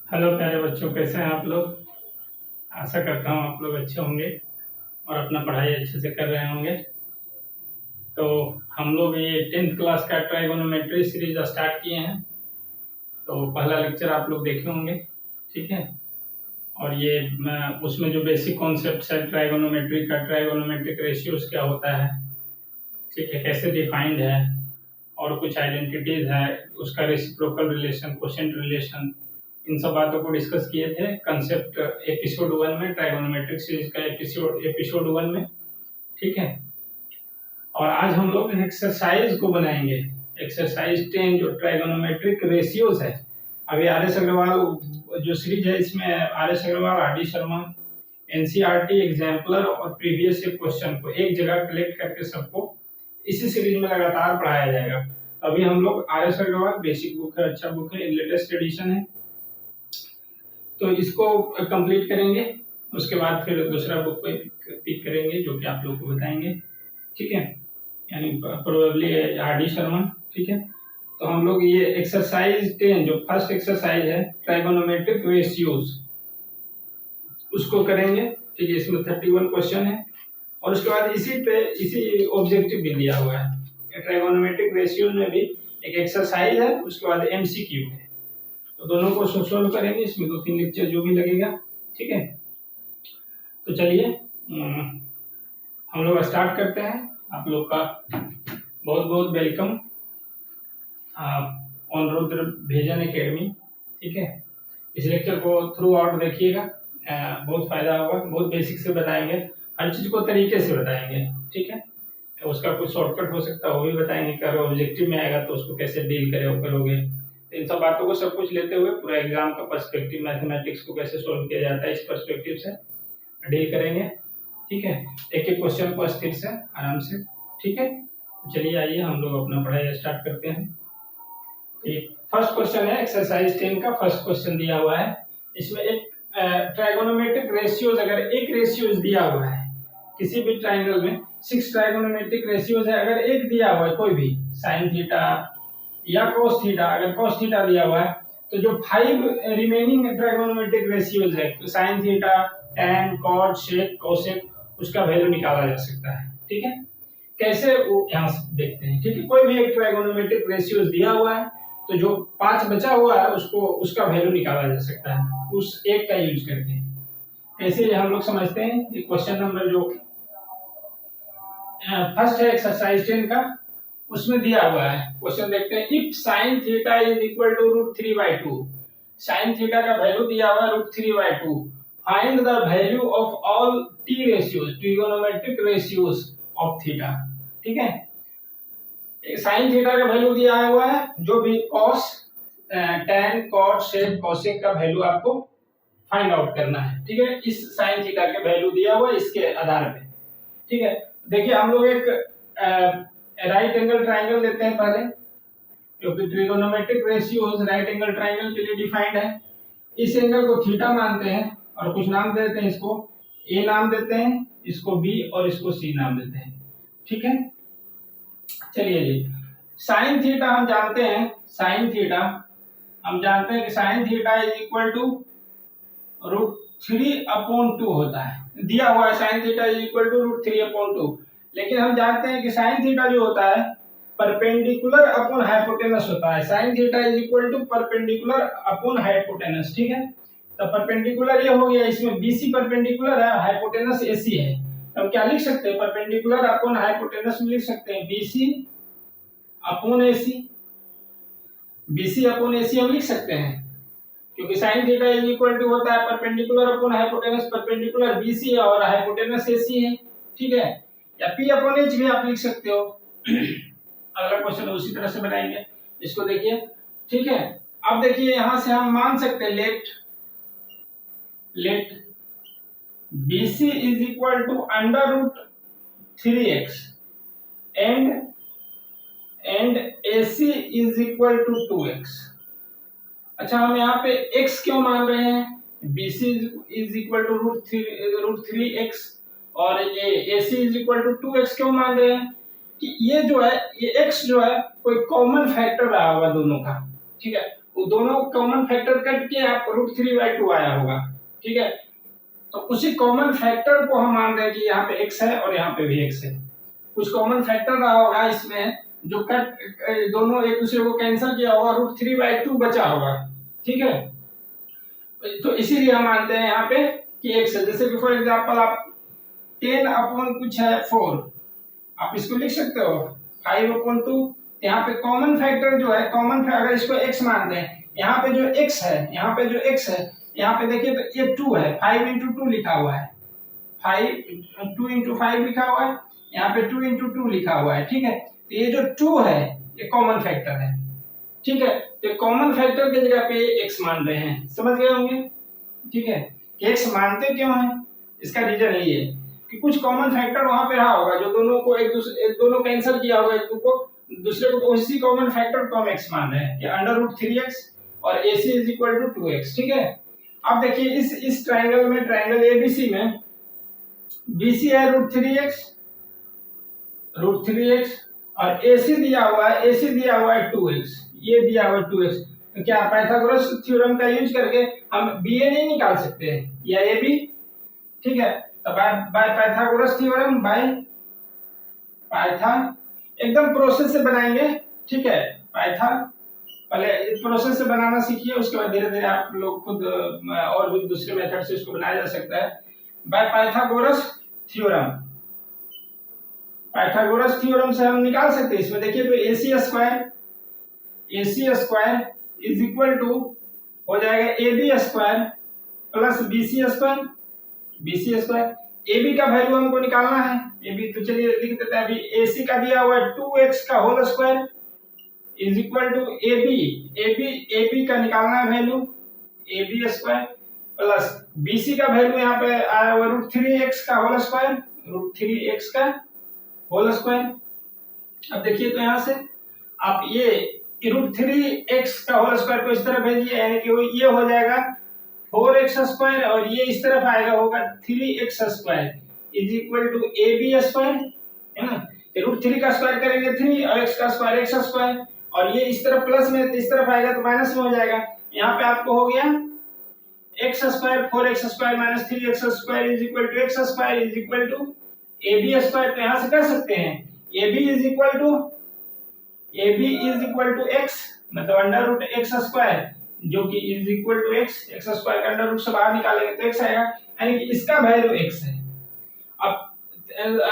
Hello प्यारे बच्चों, कैसे हैं आप लोग। आशा करता हूँ आप लोग अच्छे होंगे और अपना पढ़ाई अच्छे से कर रहे होंगे। तो हम लोग ये 10th क्लास का ट्राइगोनोमेट्री सीरीज स्टार्ट किए हैं। तो पहला लेक्चर आप लोग देखे होंगे, ठीक है। और ये उसमें जो बेसिक कॉन्सेप्ट है ट्राइगोनोमेट्री का, ट्राइगोनोमेट्रिक रेशियोज क्या होता है, ठीक है, कैसे डिफाइंड है, और कुछ आइडेंटिटीज है, उसका रेसिप्रोकल रिलेशन, क्वोशिएंट रिलेशन, इन सब बातों को डिस्कस किए थे कंसेप्ट एपिसोड 1 में, ट्राइगोनोमेट्रिक सीरीज का एपिसोड 1 में, ठीक है। और आज हम लोग एक्सरसाइज को बनाएंगे, एक्सरसाइज 10 जो ट्राइगोनोमेट्रिक रेशियोज है। अभी आर एस अग्रवाल जो सीरीज है, इसमें R S Agarwal, R D Sharma, NCERT exemplar और प्रीवियस क्वेश्चन को एक जगह कलेक्ट करके सबको इसी सीरीज में लगातार पढ़ाया जाएगा। अभी हम लोग R S Agarwal basic book है, अच्छा बुक है, लेटेस्ट एडिशन है, तो इसको कंप्लीट करेंगे। उसके बाद फिर दूसरा बुक को पिक करेंगे जो कि आप लोग को बताएंगे, ठीक है, यानी प्रोबेबली आर डी शर्मा, ठीक है। तो हम लोग ये एक्सरसाइज 10 जो फर्स्ट एक्सरसाइज है ट्राइगोनोमेट्रिक रेशियोज, उसको करेंगे, ठीक है। इसमें 31 क्वेश्चन है और उसके बाद इसी ऑब्जेक्टिव भी दिया हुआ है। ट्राइगोनोमेट्रिक रेशियोज में भी एक एक्सरसाइज है, उसके बाद एमसीक्यू है। तो दोनों को सोल्व करेंगे, इसमें 2-3 लेक्चर जो भी लगेगा, ठीक है। तो चलिए हम लोग स्टार्ट करते हैं। आप लोग का बहुत बहुत वेलकम ऑन रुद्र भेजन एकेडमी, ठीक है। इस लेक्चर को थ्रू आउट देखिएगा, बहुत फायदा होगा। बहुत बेसिक से बताएंगे, हर चीज को तरीके से बताएंगे, ठीक है। उसका कुछ शॉर्टकट हो सकता है वो भी बताएंगे कि अगर ऑब्जेक्टिव में आएगा तो उसको कैसे डील करोगे। तो इन सब बातों को सब कुछ लेते हुए पूरा एग्जाम का पर्सपेक्टिव, मैथमेटिक्स को कैसे सोल्व किया जाता है, इस पर्सपेक्टिव से डील करेंगे, ठीक है। एक एक क्वेश्चन को स्थिर से आराम से, ठीक है। चलिए आइए हम लोग अपना पढ़ाई स्टार्ट करते हैं। फर्स्ट क्वेश्चन है एक्सरसाइज 10 का, फर्स्ट क्वेश्चन दिया हुआ है। इसमें एक ट्राइगोनोमेट्रिक रेशियोज, अगर एक रेशियोज दिया हुआ है किसी भी ट्राइंगल में, 6 ट्राइगोनोमेट्रिक रेशियोज है, अगर एक दिया हुआ है कोई भी साइन थीटा या कोस थीटा, अगर कोस थीटा दिया हुआ है तो जो 5 रिमेनिंग ट्राइगोनोमेट्रिक रेशियोज है, sine theta, tan, cot, sec, cosec, उसका वैल्यू निकाला जा सकता है, ठीक है। कैसे वो यहाँ से देखते हैं, ठीक है। कोई भी एक ट्राइगोनोमेट्रिक रेशियोज दिया हुआ है तो जो 5 बचा हुआ है उसको, उसका वैल्यू निकाला जा सकता है उस एक का यूज करके। कैसे हम लोग समझते हैं, क्वेश्चन नंबर जो फर्स्ट है एक्सरसाइज 10 का, उसमें दिया हुआ है। क्वेश्चन देखते हैं, if sin theta is equal to √3/2, sin theta का वैल्यू दिया हुआ है √3/2, find the value of all t ratios, trigonometric ratios of theta, ठीक है। sin थीटा का वैल्यू दिया हुआ है, जो भी cos, tan, cot, sec, cosec का वैल्यू आपको फाइंड आउट करना है, ठीक है। इस sin थीटा का वैल्यू दिया हुआ है इसके आधार पे, ठीक है। देखिए हम लोग एक राइट एंगल ट्राइंगल लेते हैं पहले, क्योंकि trigonometric ratios right angle triangle के लिए डिफाइंड है। इस एंगल को थीटा मानते हैं और कुछ नाम देते हैं, इसको ए नाम देते हैं, इसको बी और इसको सी नाम देते हैं, ठीक है। चलिए जी, साइन थीटा हम जानते हैं, साइन थीटा हम जानते हैं कि sine theta is equal to √3/2 होता है, दिया हुआ है sine theta is equal to √3/2। लेकिन हम जानते हैं कि साइन थीटा जो होता है परपेंडिकुलर अपॉन हाइपोटेनस होता है। Sine theta is equal to perpendicular upon hypotenuse, ठीक है। तो परपेंडिकुलर ये हो गया, इसमें बीसी परपेंडिकुलर है, हाइपोटेनस एसी है। तो हम क्या लिख सकते हैं, परपेंडिकुलर अपॉन हाइपोटेनस में लिख सकते हैं BC upon AC, BC upon AC हम लिख सकते हैं, क्योंकि sin theta is equal to होता है perpendicular upon hypotenuse, perpendicular BC है और हाइपोटेनस AC है, ठीक है। या P अपॉन H भी आप लिख सकते हो। अगला क्वेश्चन उसी तरह से बनाएंगे, इसको देखिए, ठीक है। अब देखिए यहां से हम मान सकते हैं let BC is equal to √3x and AC is equal to 2x। अच्छा, हम यहाँ पे x क्यों मान रहे हैं, BC is equal to √3x और ये AC is equal to 2x क्यों मान रहे हैं कि ये जो है, ये x जो है कोई कॉमन फैक्टर रहा होगा दोनों का, ठीक है। वो दोनों कॉमन फैक्टर कट के आप √3/2 आया होगा, ठीक है। तो उसी कॉमन फैक्टर को हम मान रहे हैं कि यहाँ पे x है और यहाँ पे भी x है। कुछ कॉमन फैक्टर रहा होगा इसमें जो कट दोनों एक दूसरे को कैंसिल किया होगा, √3/2 बचा होगा, ठीक है। तो इसीलिए हम मानते हैं यहाँ पे कि x है। जैसे कि फॉर एग्जांपल आप 10 अपॉन कुछ है 4, आप इसको लिख सकते हो 5/2। यहाँ पे कॉमन फैक्टर जो है, कॉमन अगर इसको x मानते हैं, यहाँ पे जो x है, यहाँ पे जो x है, यहाँ पे देखिए तो ये 2 है, 5 into 2 लिखा हुआ है, 2 into 5 लिखा हुआ है, यहाँ पे 2 into 2 लिखा हुआ है, ठीक है। तो ये जो 2 है ये कॉमन फैक्टर है, ठीक है। तो कॉमन फैक्टर की जगह पे x मान रहे हैं, समझ गए होंगे, ठीक है। कि x मानते क्यों है, इसका रीजन यही है कि कुछ कॉमन फैक्टर वहां पे रहा होगा जो दोनों को दोनों कैंसिल किया होगा दूसरे को, उसी कॉमन फैक्टर को हम x मान रहे हैं कि √3x और AC is equal to 2x, ठीक है। अब देखिए इस ट्रायंगल में, ट्रायंगल ABC में BC है √3x और AC दिया हुआ है 2x, ये दिया हुआ है 2x। तो क्या पाइथागोरस थ्योरम का यूज करके हम BA नहीं निकाल सकते हैं या AB, ठीक है। तो बाय पाइथागोरस थ्योरम, बाय पाइथा एकदम प्रोसेस से बनाएंगे, ठीक है। पाइथा पहले प्रोसेस से बनाना सीखिए, उसके बाद धीरे धीरे आप लोग खुद और भी दूसरे मेथड से इसको बनाया जा सकता है। By Pythagoras theorem, Pythagoras theorem से हम निकाल सकते हैं इसमें, देखिए तो AC square is equal to हो जाएगा AB square plus BC square. AB का वैल्यू हमको निकालना है, AB तो चलिए लिख देते हैं। अभी AC का दिया हुआ है 2x का whole square is equal to AB का निकालना है value, AB square plus BC का वैल्यू यहाँ पे आया हुआ √3x का होल स्क्वायर, √3x का होल स्क्वायर। अब देखिए तो यहाँ से आप ये √3x का होल स्क्वायर को इस तरफ भेजिए, यानी कि ये हो जाएगा 4x स्क्वायर और ये इस तरफ आएगा होगा 3x square is equal to AB square, है ना। √3 का स्क्वायर करेंगे 3 और x का स्क्वायर x स्क्वायर, और ये इस तरफ प्लस में, इस तरफ आएगा तो माइनस में हो जाएगा। यहाँ पे आपको हो गया x square 4x square minus 3x square is equal to x square is equal to AB square. तो यहाँ से कर सकते हैं AB is equal to x, मतलब √x स्क्वायर जो कि is equal to x square का अंडर रूट से बाहर निकालेंगे तो x आएगा, यानी कि इसका वैल्यू x है। अब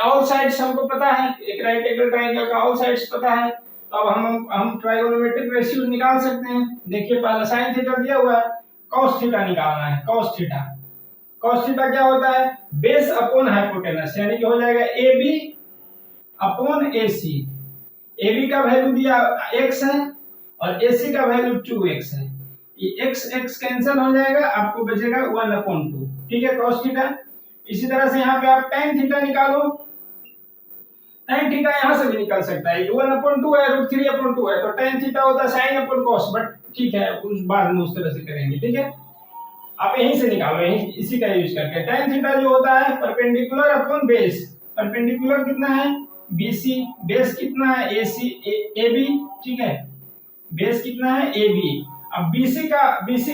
ऑल साइड्स हमको पता है, एक राइट एंगल ट्रायंगल का ऑल साइड्स पता है, तो अब हम ट्राइगोनोमेट्रिक रेशियो निकाल सकते हैं। देखिए पहला sin थीटा दिया हुआ है, cos थीटा निकालना है। cos थीटा क्या होता है, बेस अपॉन हाइपोटेनस, यानी कि हो जाएगा AB अपॉन AC। AB का वैल्यू दिया x है और AC का वैल्यू 2x है, ये x कैंसिल हो जाएगा, आपको बचेगा 1/2, ठीक है, cos थीटा। इसी तरह से यहाँ पे आप tan थीटा निकालो, tan थीटा यहाँ से भी निकल सकता है, 1/2 है, √3/2 है, तो tan थीटा होता है sin अपॉन cos, बट ठीक है उस बाद में उस तरह से करेंगे, ठीक है। आप यहीं से निकालो, यहीं इसी का यूज करके। tan थीटा जो होता है परपेंडिकुलर अपॉन बेस, परपेंडिकुलर कितना है BC, बेस कितना है AB, ठीक है, बेस कितना है AB। अब BC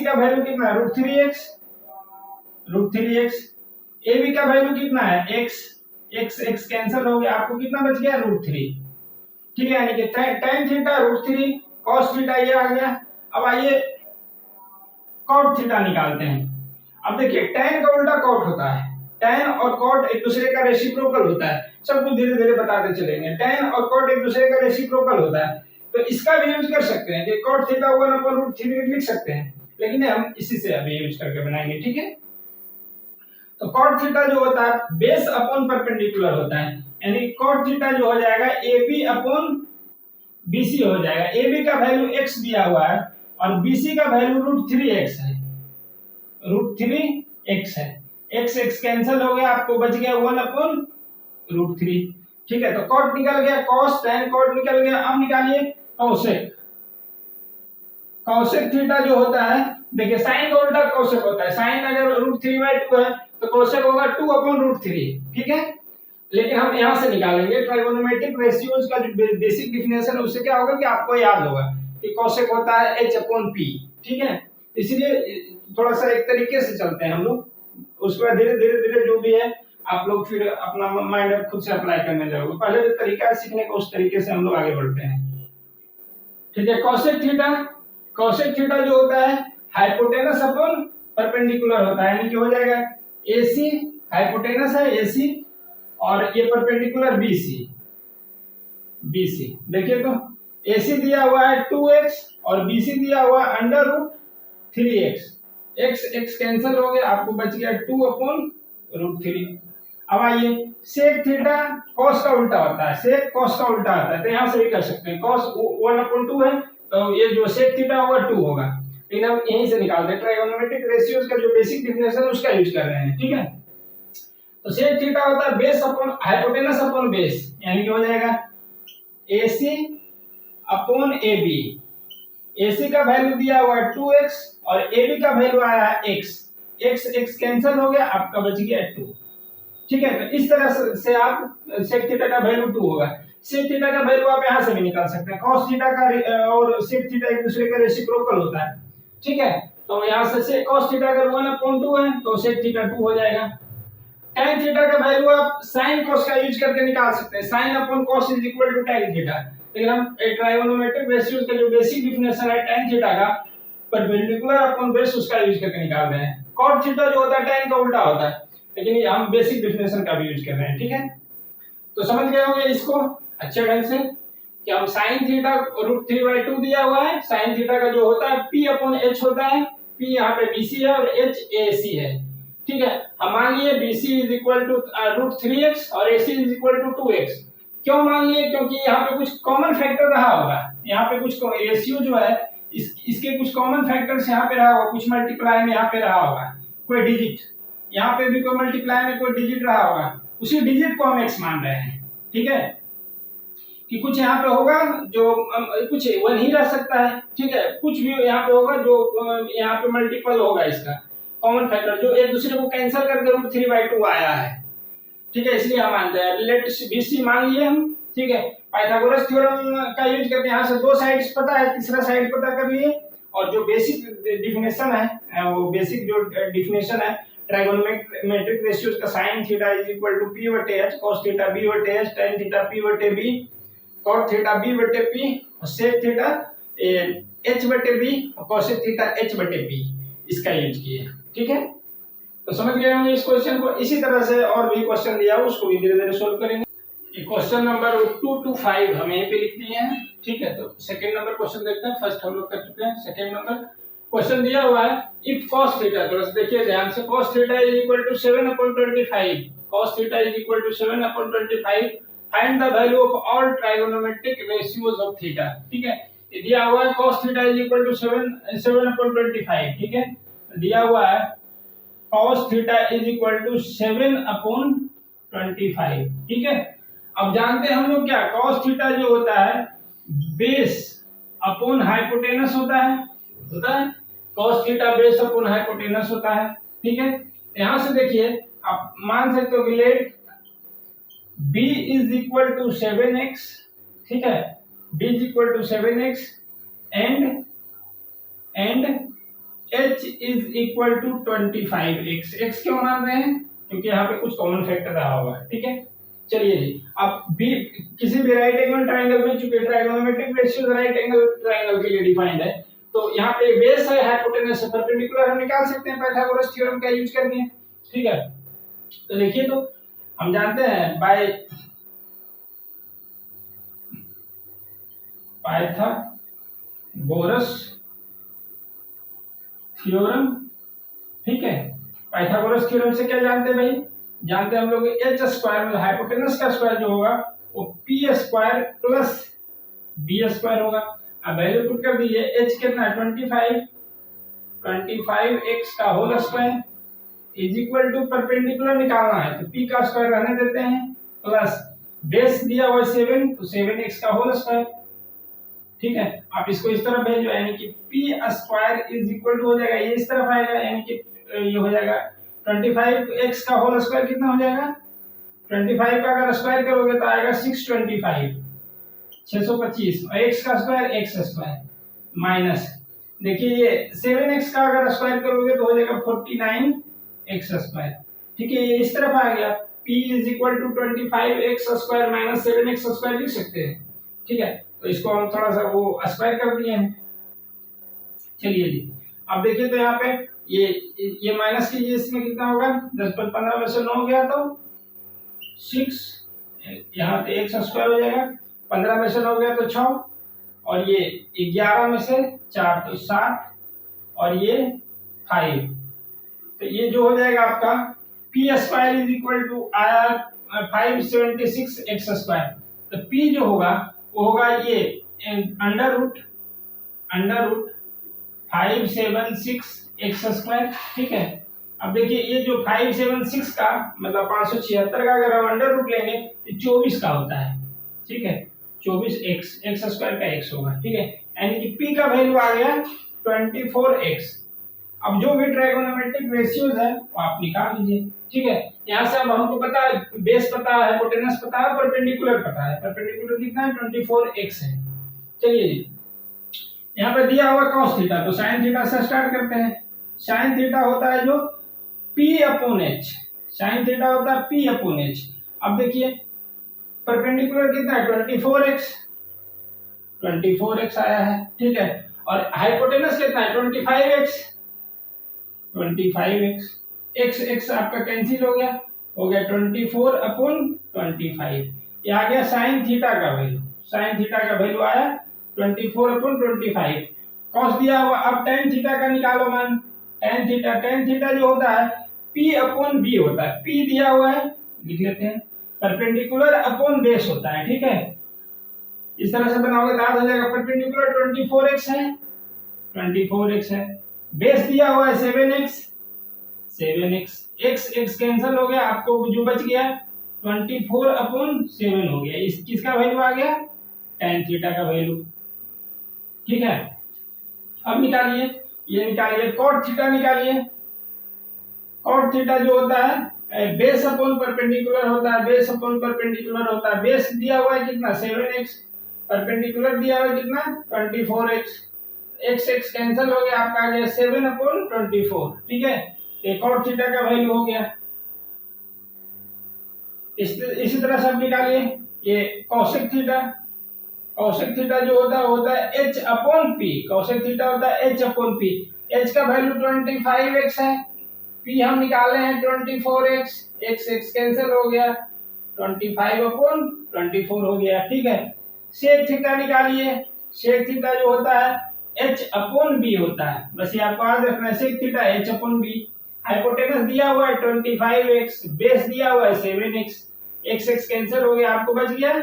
का वैल्यू कितना है √3x, AB का वैल्यू कितना है x कैंसिल हो गया, आपको कितना बच गया √3, ठीक है। यानी कि tan थीटा √3, cos थीटा ये आ गया। अब आइए cot थीटा निकालते हैं। अब देखिए tan का उल्टा cot होता है, tan और cot एक दूसरे का रेसिप्रोकल होता है, सब कुछ धीरे धीरे बताते चलेंगे। tan और cot एक दूसरे का रेसिप्रोकल होता है, तो इसका भी यूज कर सकते हैं कि cot थीटा 1/√3 लिख सकते हैं, लेकिन हम इसी से अभी यूज करके बनाएंगे, ठीक है। तो cot थीटा जो होता है बेस अपॉन परपेंडिकुलर होता है, यानी cot थीटा जो हो जाएगा AB अपॉन BC हो जाएगा। AB का वैल्यू x दिया हुआ है और BC का वैल्यू √3x है, √3x है, x कैंसिल हो गया, आपको बच गया 1/√3, ठीक है। तो cot निकल गया, cos tan cot निकल गया। अब निकालिए cosec थीटा जो होता है, देखिए sin का उल्टा cosec होता है, sin अगर √3/2 है तो cosec होगा 2/√3, ठीक है। लेकिन हम यहां से निकालेंगे ट्राइगोनोमेट्रिक रेशियोज का जो बेसिक डेफिनेशन है, उससे क्या होगा कि आपको याद होगा कि कॉसेक होता है h/p, ठीक है। इसलिए थोड़ा सा एक तरीके से चलते हैं हम लोग, उसके बाद धीरे धीरे धीरे जो भी है आप लोग फिर अपना माइंड खुद से अप्लाई करने लगोगे। पहले जो तरीका है सीखने का उस तरीके से हम लोग आगे बढ़ते हैं, ठीक है। कॉसेक थीटा जो होता है हाइपोटेनस अपॉन परपेंडिकुलर होता है, यानी कि हो जाएगा AC, हाइपोटेनस है AC और ये परपेंडिकुलर BC। देखिए तो AC दिया हुआ है 2x और BC दिया हुआ है √3x। x कैंसिल हो गया, आपको बच गया 2/√3। अब आइए सेक थीटा कॉस का उल्टा होता है, सेक कॉस का उल्टा होता है, तो यहां से भी कर सकते हैं। कॉस 1/2 है तो ये जो सेक थीटा होगा 2 होगा, लेकिन हम यहीं से निकालते हैं। ट्राइगोनोमेट्रिक रेशियोज का जो बेसिक डिफिनेशन है उसका यूज कर रहे हैं, ठीक है। तो सेक थीटा होता है base upon hypotenuse upon base, यानी कि हो जाएगा AC अपॉन AB। AC का वैल्यू दिया हुआ है 2x और AB का वैल्यू आया है x कैंसिल हो गया, आपका बच गया 2, ठीक है। तो इस तरह से आप सेक थीटा का वैल्यू 2 होगा। सेक थीटा का वैल्यू आप यहां से भी निकाल सकते हैं, cos थीटा का और सेक थीटा एक दूसरे का रेसिप्रोकल होता है, ठीक है। तो यहां से cos थीटा अगर 1/2 है तो सेक थीटा 2 हो जाएगा। tan थीटा का वैल्यू आप sin cos का यूज करके निकाल सकते हैं, sin upon cos is equal to tan theta. लेकिन हम ट्राइगोनोमेट्रिक रेशियोज का जो बेसिक डिफिनेशन है tan थीटा का परपेंडिकुलर अपॉन बेस उसका यूज करके निकाल रहे हैं। cot थीटा जो होता है tan का उल्टा होता है, लेकिन ये हम बेसिक डिफिनेशन का भी यूज कर रहे हैं, ठीक है। तो समझ गए होंगे इसको अच्छे ढंग से कि हम sin थीटा √3/2 दिया हुआ है। sin थीटा का जो होता है p/h होता है, p यहाँ पे BC है और h AC है, ठीक है। हम मान लिए BC is equal to √3x और AC is equal to 2x। क्यों मान लिए? क्योंकि यहाँ पे कुछ कॉमन फैक्टर रहा होगा, यहाँ पे कुछ रेशियो जो है इसके कुछ कॉमन फैक्टर्स यहाँ पे रहा होगा, कुछ मल्टीप्लाई में यहाँ पे रहा होगा कोई डिजिट, यहाँ पे भी कोई मल्टीप्लाई में कोई डिजिट रहा होगा, उसी डिजिट को हम x मान रहे हैं, ठीक है। कि कुछ यहाँ पे होगा जो कुछ 1 ही रह सकता है, ठीक है। कुछ भी यहाँ पे होगा जो यहाँ पे मल्टीपल होगा इसका कॉमन फैक्टर, जो एक दूसरे को कैंसिल करके √3/2 आया है, ठीक है। इसलिए हम मानते हैं लेट BC मान लिए हम, ठीक है। पाइथागोरस थ्योरम का यूज करके यहाँ से दो साइड्स पता है, तीसरा साइड पता कर लिए, और जो बेसिक डिफिनेशन है वो बेसिक जो डिफिनेशन है ट्राइगोनोमेट्रिक रेशियोज का sin theta is equal to p/h, cos theta b/h, tan theta p/b, cot theta b/p और sec थीटा h/b और cosec थीटा h/p, इसका यूज किए, ठीक है। तो समझ गए होंगे इस क्वेश्चन को। इसी तरह से और भी क्वेश्चन दिया है उसको भी धीरे धीरे सोल्व करेंगे। क्वेश्चन नंबर 2 to 5 हम यहीं पे लिख दिए हैं, ठीक है। तो सेकंड नंबर क्वेश्चन देखते हैं, फर्स्ट हम लोग कर चुके हैं, सेकंड नंबर क्वेश्चन दिया हुआ है इफ cos थीटा, थोड़ा सा देखिए ध्यान से, cos theta is equal to 7/25, cos theta is equal to 7/25, find the value of all trigonometric ratios of theta, ठीक है। ये दिया हुआ है cos theta is equal to 7/25, ठीक है। दिया हुआ है cos theta is equal to 7/25, ठीक है। अब जानते हैं हम लोग क्या, cos थीटा जो होता है बेस अपॉन हाइपोटेनस होता है cos theta base upon hypotenuse होता है, ठीक है। यहां से देखिए आप मान सकते हो कि let b is equal to 7x, ठीक है, b is equal to 7x and h is equal to 25x। x क्यों मान रहे हैं? क्योंकि यहाँ पे कुछ कॉमन फैक्टर रहा होगा, ठीक है। चलिए जी, अब b किसी भी राइट एंगल ट्रायंगल में, चूंकि trigonometric ratio right angle triangle के लिए डिफाइंड है, तो यहाँ पे बेस है, हाइपोटेनस है, परपेंडिकुलर हम निकाल सकते हैं पाइथागोरस थ्योरम का यूज करके, ठीक है। तो देखिए तो हम जानते हैं बाय पाइथागोरस थ्योरम, ठीक है। पाइथागोरस थ्योरम से क्या जानते हैं भाई? जानते हैं हम लोग h स्क्वायर मतलब हाइपोटेनस का स्क्वायर जो होगा वो p square plus b square होगा। अब वैल्यू पुट कर दीजिए, h कितना है 25x का whole square is equal to perpendicular निकालना है तो p का स्क्वायर रहने देते हैं प्लस बेस दिया हुआ 7 तो 7x का होल स्क्वायर, ठीक है। आप इसको इस तरफ भेजो, यानी कि p square is equal to हो जाएगा ये इस तरफ आएगा, यानी कि ये हो जाएगा 25x का होल स्क्वायर कितना हो जाएगा 25 का अगर स्क्वायर करोगे तो आएगा 625 और x का स्क्वायर x स्क्वायर, माइनस, देखिए ये 7x का अगर स्क्वायर करोगे तो हो जाएगा 49x स्क्वायर। ठीक है, ये इस तरफ आ गया, p is equal to 25x square minus 7x square लिख सकते हैं। ठीक है, तो इसको हम थोड़ा सा वो स्क्वायर कर दिए हैं। चलिए जी, अब देखिए तो यहाँ पे ये माइनस कीजिए, इसमें कितना होगा, 10 पर 15 में से 9 गया तो 6, यहाँ पे x स्क्वायर हो जाएगा, 15 में से 9 गया तो 6, और ये 11 में से 4 तो 7, और ये 5, तो ये जो हो जाएगा आपका p square is equal to आया 576x स्क्वायर। तो p जो होगा वो होगा ये अंडर रूट 576x स्क्वायर। ठीक है, अब देखिए ये जो 576 का मतलब 576 का अगर हम अंडर रूट लेंगे तो 24 का होता है। ठीक है, 24x स्क्वायर का x होगा। ठीक है, यानी कि p का वैल्यू आ गया 24x। अब जो भी ट्राइगोनोमेट्रिक रेशियोज है वो आप निकाल लीजिए। ठीक है, यहाँ से अब हमको पता है, बेस पता है, हाइपोटेनस पता है, परपेंडिकुलर पता है। परपेंडिकुलर कितना है, 24x है। चलिए जी, यहाँ पे दिया हुआ cos थीटा, तो sin थीटा से स्टार्ट करते हैं। sin थीटा होता है जो p upon h, sin theta होता है p अपॉन h। अब देखिए परपेंडिकुलर कितना है, 24x आया है। ठीक है, और हाइपोटेनस कितना है, 25x, x आपका कैंसिल हो गया 24 अपॉन 25। ये आ गया sin थीटा का वैल्यू, sin थीटा का वैल्यू आया 24 अपॉन 25। cos दिया हुआ, अब tan थीटा का निकालो मान, tan थीटा जो होता है p अपॉन b होता है। p दिया हुआ है, लिख लेते हैं, परपेंडिकुलर अपॉन बेस होता है। ठीक है, इस तरह से बनाओगे तो याद हो जाएगा। परपेंडिकुलर 24x है, 24x है, बेस दिया हुआ है 7x, x कैंसिल हो गया, आपको जो बच गया 24 अपॉन 7 हो गया। इस किसका वैल्यू आ गया, tan थीटा का वैल्यू। ठीक है, अब निकालिए, ये निकालिए cot थीटा निकालिए। cot थीटा जो होता है बेस अपॉन परपेंडिकुलर होता है, बेस अपॉन परपेंडिकुलर होता है। बेस दिया हुआ है कितना, 7x, परपेंडिकुलर दिया हुआ है कितना, 24x, x कैंसिल हो गया, आपका आ गया 7 अपॉन 24। ठीक है, एक और थीटा का वैल्यू हो गया। इसी तरह से आप निकालिए ये कॉसेक थीटा जो होता है h upon p, cosec theta होता है h अपॉन p। h का वैल्यू 25x है, p हम निकाले हैं 24x, x कैंसिल हो गया, 25 अपॉन 24 हो गया। ठीक है, सेक थीटा निकालिए। सेक थीटा जो होता है h अपॉन b होता है, बस ये आपको याद रखना है, sec theta h upon b। Hypotenuse दिया हुआ है 25x, बेस दिया हुआ है 7x, x कैंसिल हो गया, आपको बच गया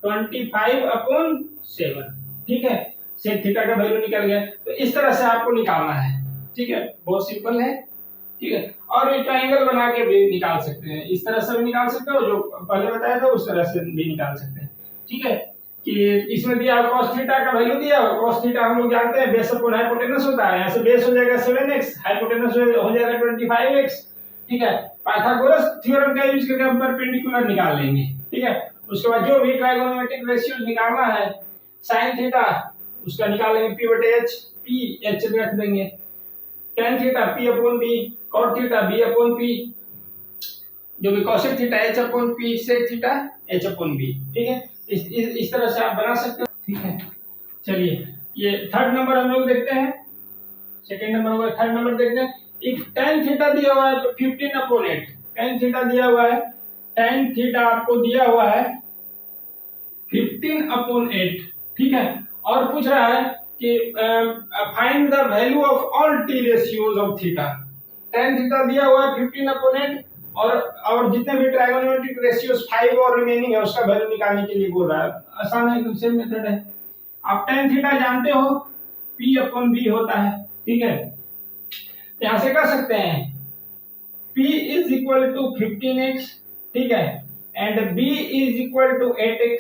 25 अपॉन 7। ठीक है, सेक थीटा का वैल्यू निकल गया। तो इस तरह से आपको निकालना है। ठीक है, बहुत सिंपल है। ठीक है, और ये ट्रायंगल बना के भी निकाल सकते हैं, इस तरह से भी निकाल सकते हो, जो पहले बताया था उस तरह से भी निकाल सकते हैं। ठीक है, कि इसमें दिया cos थीटा का वैल्यू दिया हुआ, cos थीटा हम लोग जानते हैं बेस अपॉन हाइपोटेनस होता है, यहाँ से बेस हो जाएगा 7x, हाइपोटेनस हो जाएगा 25x। ठीक है, पाइथागोरस थ्योरम का यूज करके हम परपेंडिकुलर निकाल लेंगे। ठीक है, उसके बाद जो भी ट्रायगोनोमेट्रिक रेशियो निकालना है sin थीटा उसका निकाल लेंगे, p/h, p h रख देंगे, tan theta p upon b, cot theta b upon p, जो भी cosec theta h upon p, sec theta h upon b। ठीक है, इस तरह से आप बना सकते हो। ठीक है, चलिए ये थर्ड नंबर हम लोग देखते हैं, सेकंड नंबर होगा, थर्ड नंबर देखते हैं। इफ tan थीटा दिया हुआ है 15 अपॉन 8, tan थीटा दिया हुआ है, tan थीटा आपको दिया हुआ है 15 अपॉन 8। ठीक है, और पूछ रहा है कि find the value of all t ratios of theta. tan theta दिया हुआ है 15 अपॉन 8, और जितने भी ट्रायगोनोमेट्रिक रेशियोज 5 और रिमेनिंग है उसका वैल्यू निकालने के लिए बोल रहा है। आसान है, एकदम सेम मेथड है। आप tan थीटा जानते हो p अपॉन b होता है। ठीक है, यहां से कर सकते हैं p is equal to 15x, ठीक है, and b is equal to 8x,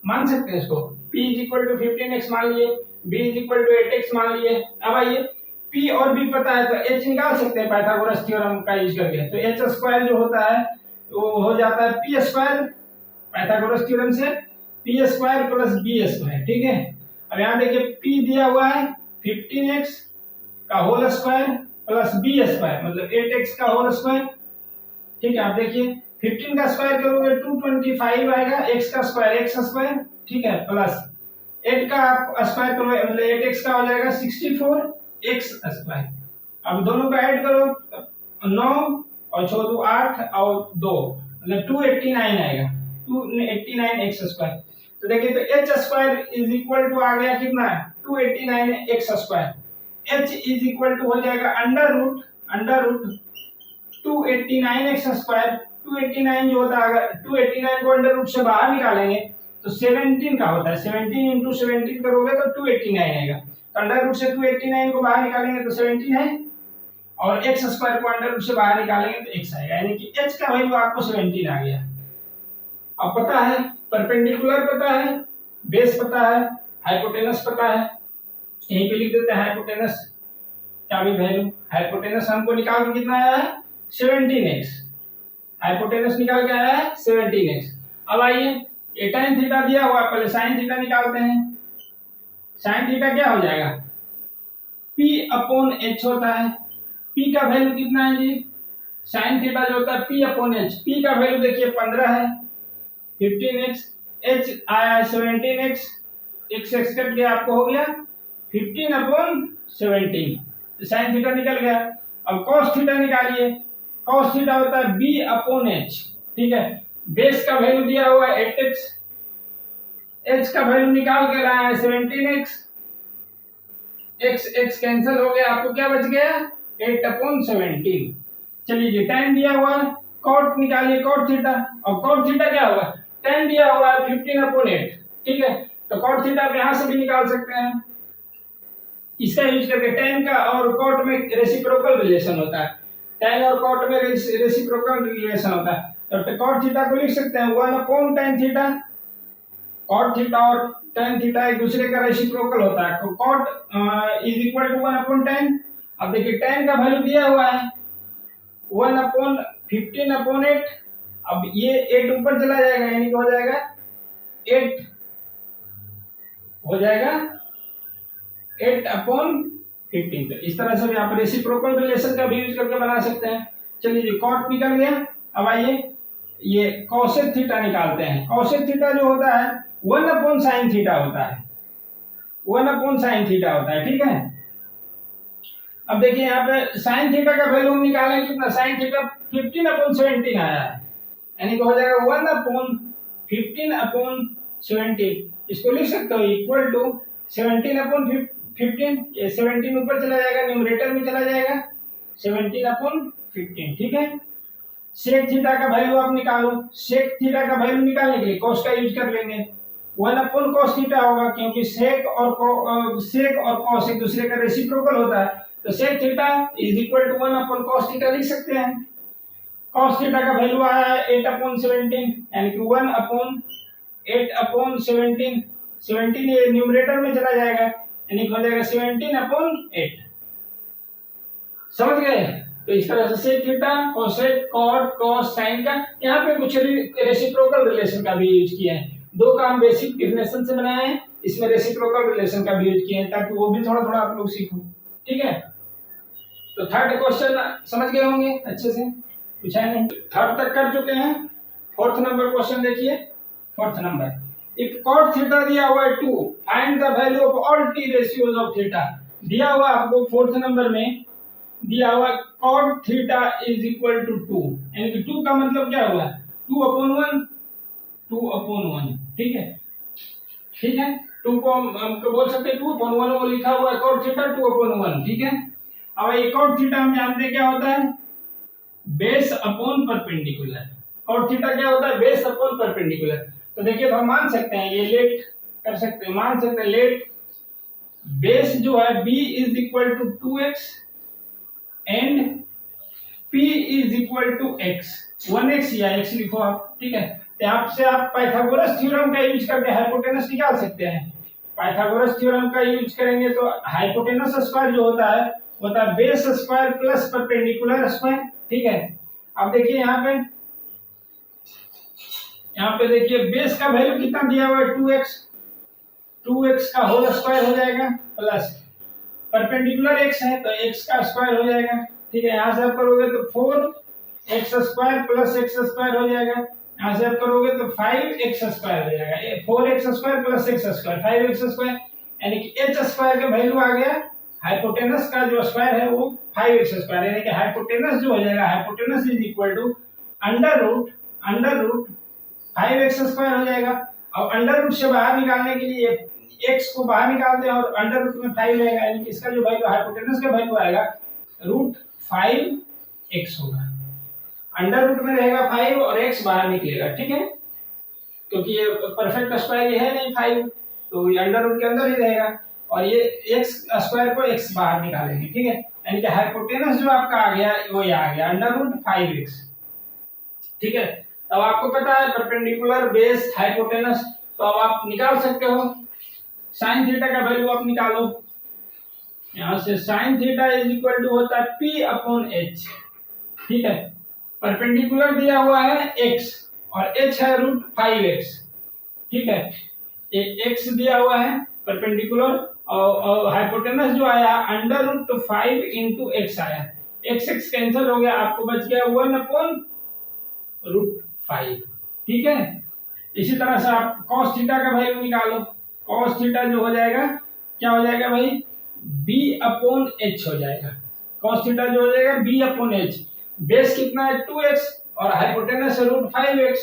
मान सकते हैं इसको। p is equal to 15x मान लिए, b is equal to 8x मान लिए। अब आइए p और b पता है तो h निकाल सकते हैं पाइथागोरस थ्योरम का यूज करके। तो h स्क्वायर जो होता है वो हो जाता है p स्क्वायर, पाइथागोरस थ्योरम से p square plus b square. ठीक है, अब यहाँ देखिए P दिया हुआ है 15x का whole square plus B square मतलब 8x का होल स्क्वायर। ठीक है, आप देखिए 15 का स्क्वायर करोगे 225 आएगा, x का स्क्वायर x स्क्वायर, ठीक है, प्लस 8 का आप स्क्वायर करोगे मतलब 8x का हो जाएगा 64x स्क्वायर। अब दोनों का ऐड करो 9 और 6 2 8 और 2 मतलब 289 आएगा, 289x स्क्वायर। तो देखिए तो h square is equal to आ गया कितना 289x square. h is equal to हो जाएगा अंडर रूट 289x स्क्वायर। 289 जो होता है अगर 289 को अंडर रूट से बाहर निकालेंगे तो 17 का होता है, 17 इंटू 17 करोगे तो 289 आएगा। तो अंडर रूट से 289 को बाहर निकालेंगे तो 17 है और x स्क्वायर को अंडर रूट से बाहर निकालेंगे तो x आएगा, यानी कि h का वैल्यू आपको 17 आ गया। अब पता है परपेंडिकुलर पता है, बेस पता है, हाइपोटेनस पता है, यहीं पे लिख देते हैं हाइपोटेनस का भी वैल्यू। हाइपोटेनस हमको निकाल के कितना आया है 17x, हाइपोटेनस निकाल के आया है 17x। अब आइए ये tan थीटा दिया हुआ, पहले sin थीटा निकालते हैं। sin थीटा क्या हो जाएगा p अपॉन h होता है, p का वैल्यू कितना है जी, sin थीटा जो होता है p अपॉन h, p का वैल्यू देखिए 15 है, 15x, h आया है 17x, x कट गया आपको हो गया 15 अपॉन 17, sin थीटा निकल गया। अब cos थीटा निकालिए, cos थीटा होता है b अपॉन h, ठीक है, बेस का वैल्यू दिया हुआ है 8x, h का वैल्यू निकाल के लाया है 17x, x कैंसिल हो गया, आपको क्या बच गया 8 अपॉन 17। चलिए जी tan दिया हुआ है, cot निकालिए cot थीटा, और cot थीटा क्या होगा tan दिया हुआ है 15 अपॉन 8, ठीक है, तो cot थीटा आप यहां से भी निकाल सकते हैं, इसका यूज करके tan का और cot में रेसिप्रोकल रिलेशन होता है, tan और cot में रेसिप्रोकल रिलेशन होता है, तो cot थीटा को लिख सकते हैं 1 upon tan theta. cot theta और tan थीटा एक दूसरे का रेसिप्रोकल होता है, तो cot is equal to 1 upon tan। अब देखिए tan का वैल्यू दिया हुआ है 1 अपॉन 15 अपॉन 8, अब ये 8 ऊपर चला जाएगा यानी कि हो जाएगा 8 हो जाएगा 8 अपॉन 15। तो इस तरह से भी आप रेसिप्रोकल रिलेशन का भी यूज करके बना सकते हैं। चलिए जी cot निकल गया। अब आइए ये cosec थीटा निकालते हैं। cosec थीटा जो होता है 1 अपॉन sin थीटा होता है, 1 अपॉन sin थीटा होता है, ठीक है। अब देखिए यहाँ पे sin थीटा का वैल्यू निकालें कितना, sin थीटा 15 अपॉन 17 आया है, यानी कि हो जाएगा 1 अपॉन 15 अपॉन 17, इसको लिख सकते हो इक्वल टू 17 अपॉन 15, ये 17 ऊपर चला जाएगा न्यूमरेटर में चला जाएगा 17 अपॉन 15, ठीक है। sec थीटा का वैल्यू आप निकालो, sec थीटा का वैल्यू निकालने के लिए cos का यूज कर लेंगे, 1 अपॉन cos थीटा होगा क्योंकि sec और cos एक दूसरे का रेसिप्रोकल होता है, तो sec theta is equal to 1 upon cos theta लिख सकते हैं। cos थीटा का वैल्यू आया है 8 अपॉन 17, यानी कि 1 अपॉन 8 अपॉन 17, 17 ये न्यूमरेटर में चला जाएगा यानी कि हो जाएगा 17 अपॉन 8। समझ गए? तो इस तरह से sec theta, cosec, cot, cos, sin का यहाँ पे कुछ रेसिप्रोकल रिलेशन का भी यूज किया है। दो काम बेसिक डेफिनेशन से बनाए हैं, इसमें रेसिप्रोकल रिलेशन का भी यूज किया है ताकि वो भी थोड़ा थोड़ा आप लोग सीखो, ठीक है। तो थर्ड क्वेश्चन समझ गए होंगे अच्छे से, पूछा नहीं, थर्ड तक कर चुके हैं। फोर्थ नंबर क्वेश्चन देखिए, फोर्थ नंबर, एक cot थीटा दिया हुआ है 2, find the value of all t ratios of theta. दिया हुआ आपको फोर्थ नंबर में दिया हुआ cot theta is equal to 2, यानी कि 2 का मतलब क्या हुआ 2 अपॉन 1, 2 अपॉन 1, ठीक है, ठीक है। 2 को हम बोल सकते हैं 2 अपॉन 1 वो लिखा हुआ है cot थीटा 2 अपॉन 1, ठीक है। अब ये cot थीटा हम जानते हैं क्या होता है base upon perpendicular. cot theta क्या होता है बेस अपॉन परपेंडिकुलर। तो देखिए तो हम मान सकते हैं ये लेट कर सकते हैं, मान सकते हैं लेट बेस जो है b is equal to 2x and p is equal to x, 1x या x लिखो आप, ठीक है। तो यहाँ से आप पाइथागोरस थ्योरम का यूज करके हाइपोटेनस निकाल सकते हैं। पाइथागोरस थ्योरम का यूज करेंगे तो हाइपोटेनस स्क्वायर जो होता है base square plus perpendicular square, ठीक है। अब देखिए यहाँ पे देखिए बेस का वैल्यू कितना दिया हुआ है 2x 2x का होल स्क्वायर हो जाएगा प्लस परपेंडिकुलर x है तो x का स्क्वायर हो जाएगा। ठीक है, यहाँ से आप करोगे तो 4x square plus x square हो जाएगा। यहाँ से आप करोगे तो 5x स्क्वायर हो जाएगा। 4x square plus x square 5x square, यानी कि h स्क्वायर का वैल्यू आ गया, हाइपोटेनस का जो स्क्वायर है वो 5x स्क्वायर, यानी कि हाइपोटेनस जो हो जाएगा, hypotenuse is equal to under root 5x square हो जाएगा। अब अंडर रूट से बाहर निकालने के लिए x को बाहर निकाल दें और अंडर रूट में 5 रहेगा, यानी कि इसका जो वैल्यू हाइपोटेनस का वैल्यू आएगा रूट 5x होगा। अंडर रूट में रहेगा 5 और x बाहर निकलेगा। ठीक है, क्योंकि ये परफेक्ट स्क्वायर ये है नहीं 5, तो ये अंडर रूट के अंदर ही रहेगा और ये x स्क्वायर को x बाहर निकालेंगे। ठीक है, यानी कि हाइपोटेनस जो आपका आ गया वो ये आ गया अंडर रूट 5x। ठीक है, अब आपको पता है परपेंडिकुलर बेस हाइपोटेनस, तो अब आप निकाल सकते हो साइन थीटा का वैल्यू आप निकालो। यहां से sine theta is equal to होता है p अपॉन h। ठीक है, परपेंडिकुलर दिया हुआ है x और h है रूट 5x। ठीक है, ये x दिया हुआ है परपेंडिकुलर और हाइपोटेनस जो आया अंडर रूट 5 इंटू x आया, x कैंसिल हो गया, आपको बच गया 1 अपॉन रूट 5। ठीक है, इसी तरह से आप cos थीटा का वैल्यू निकालो। cos थीटा जो हो जाएगा क्या हो जाएगा भाई, b अपॉन h हो जाएगा। cos थीटा जो हो जाएगा b अपॉन h। बेस कितना है 2x और हाइपोटेनस रूट 5x,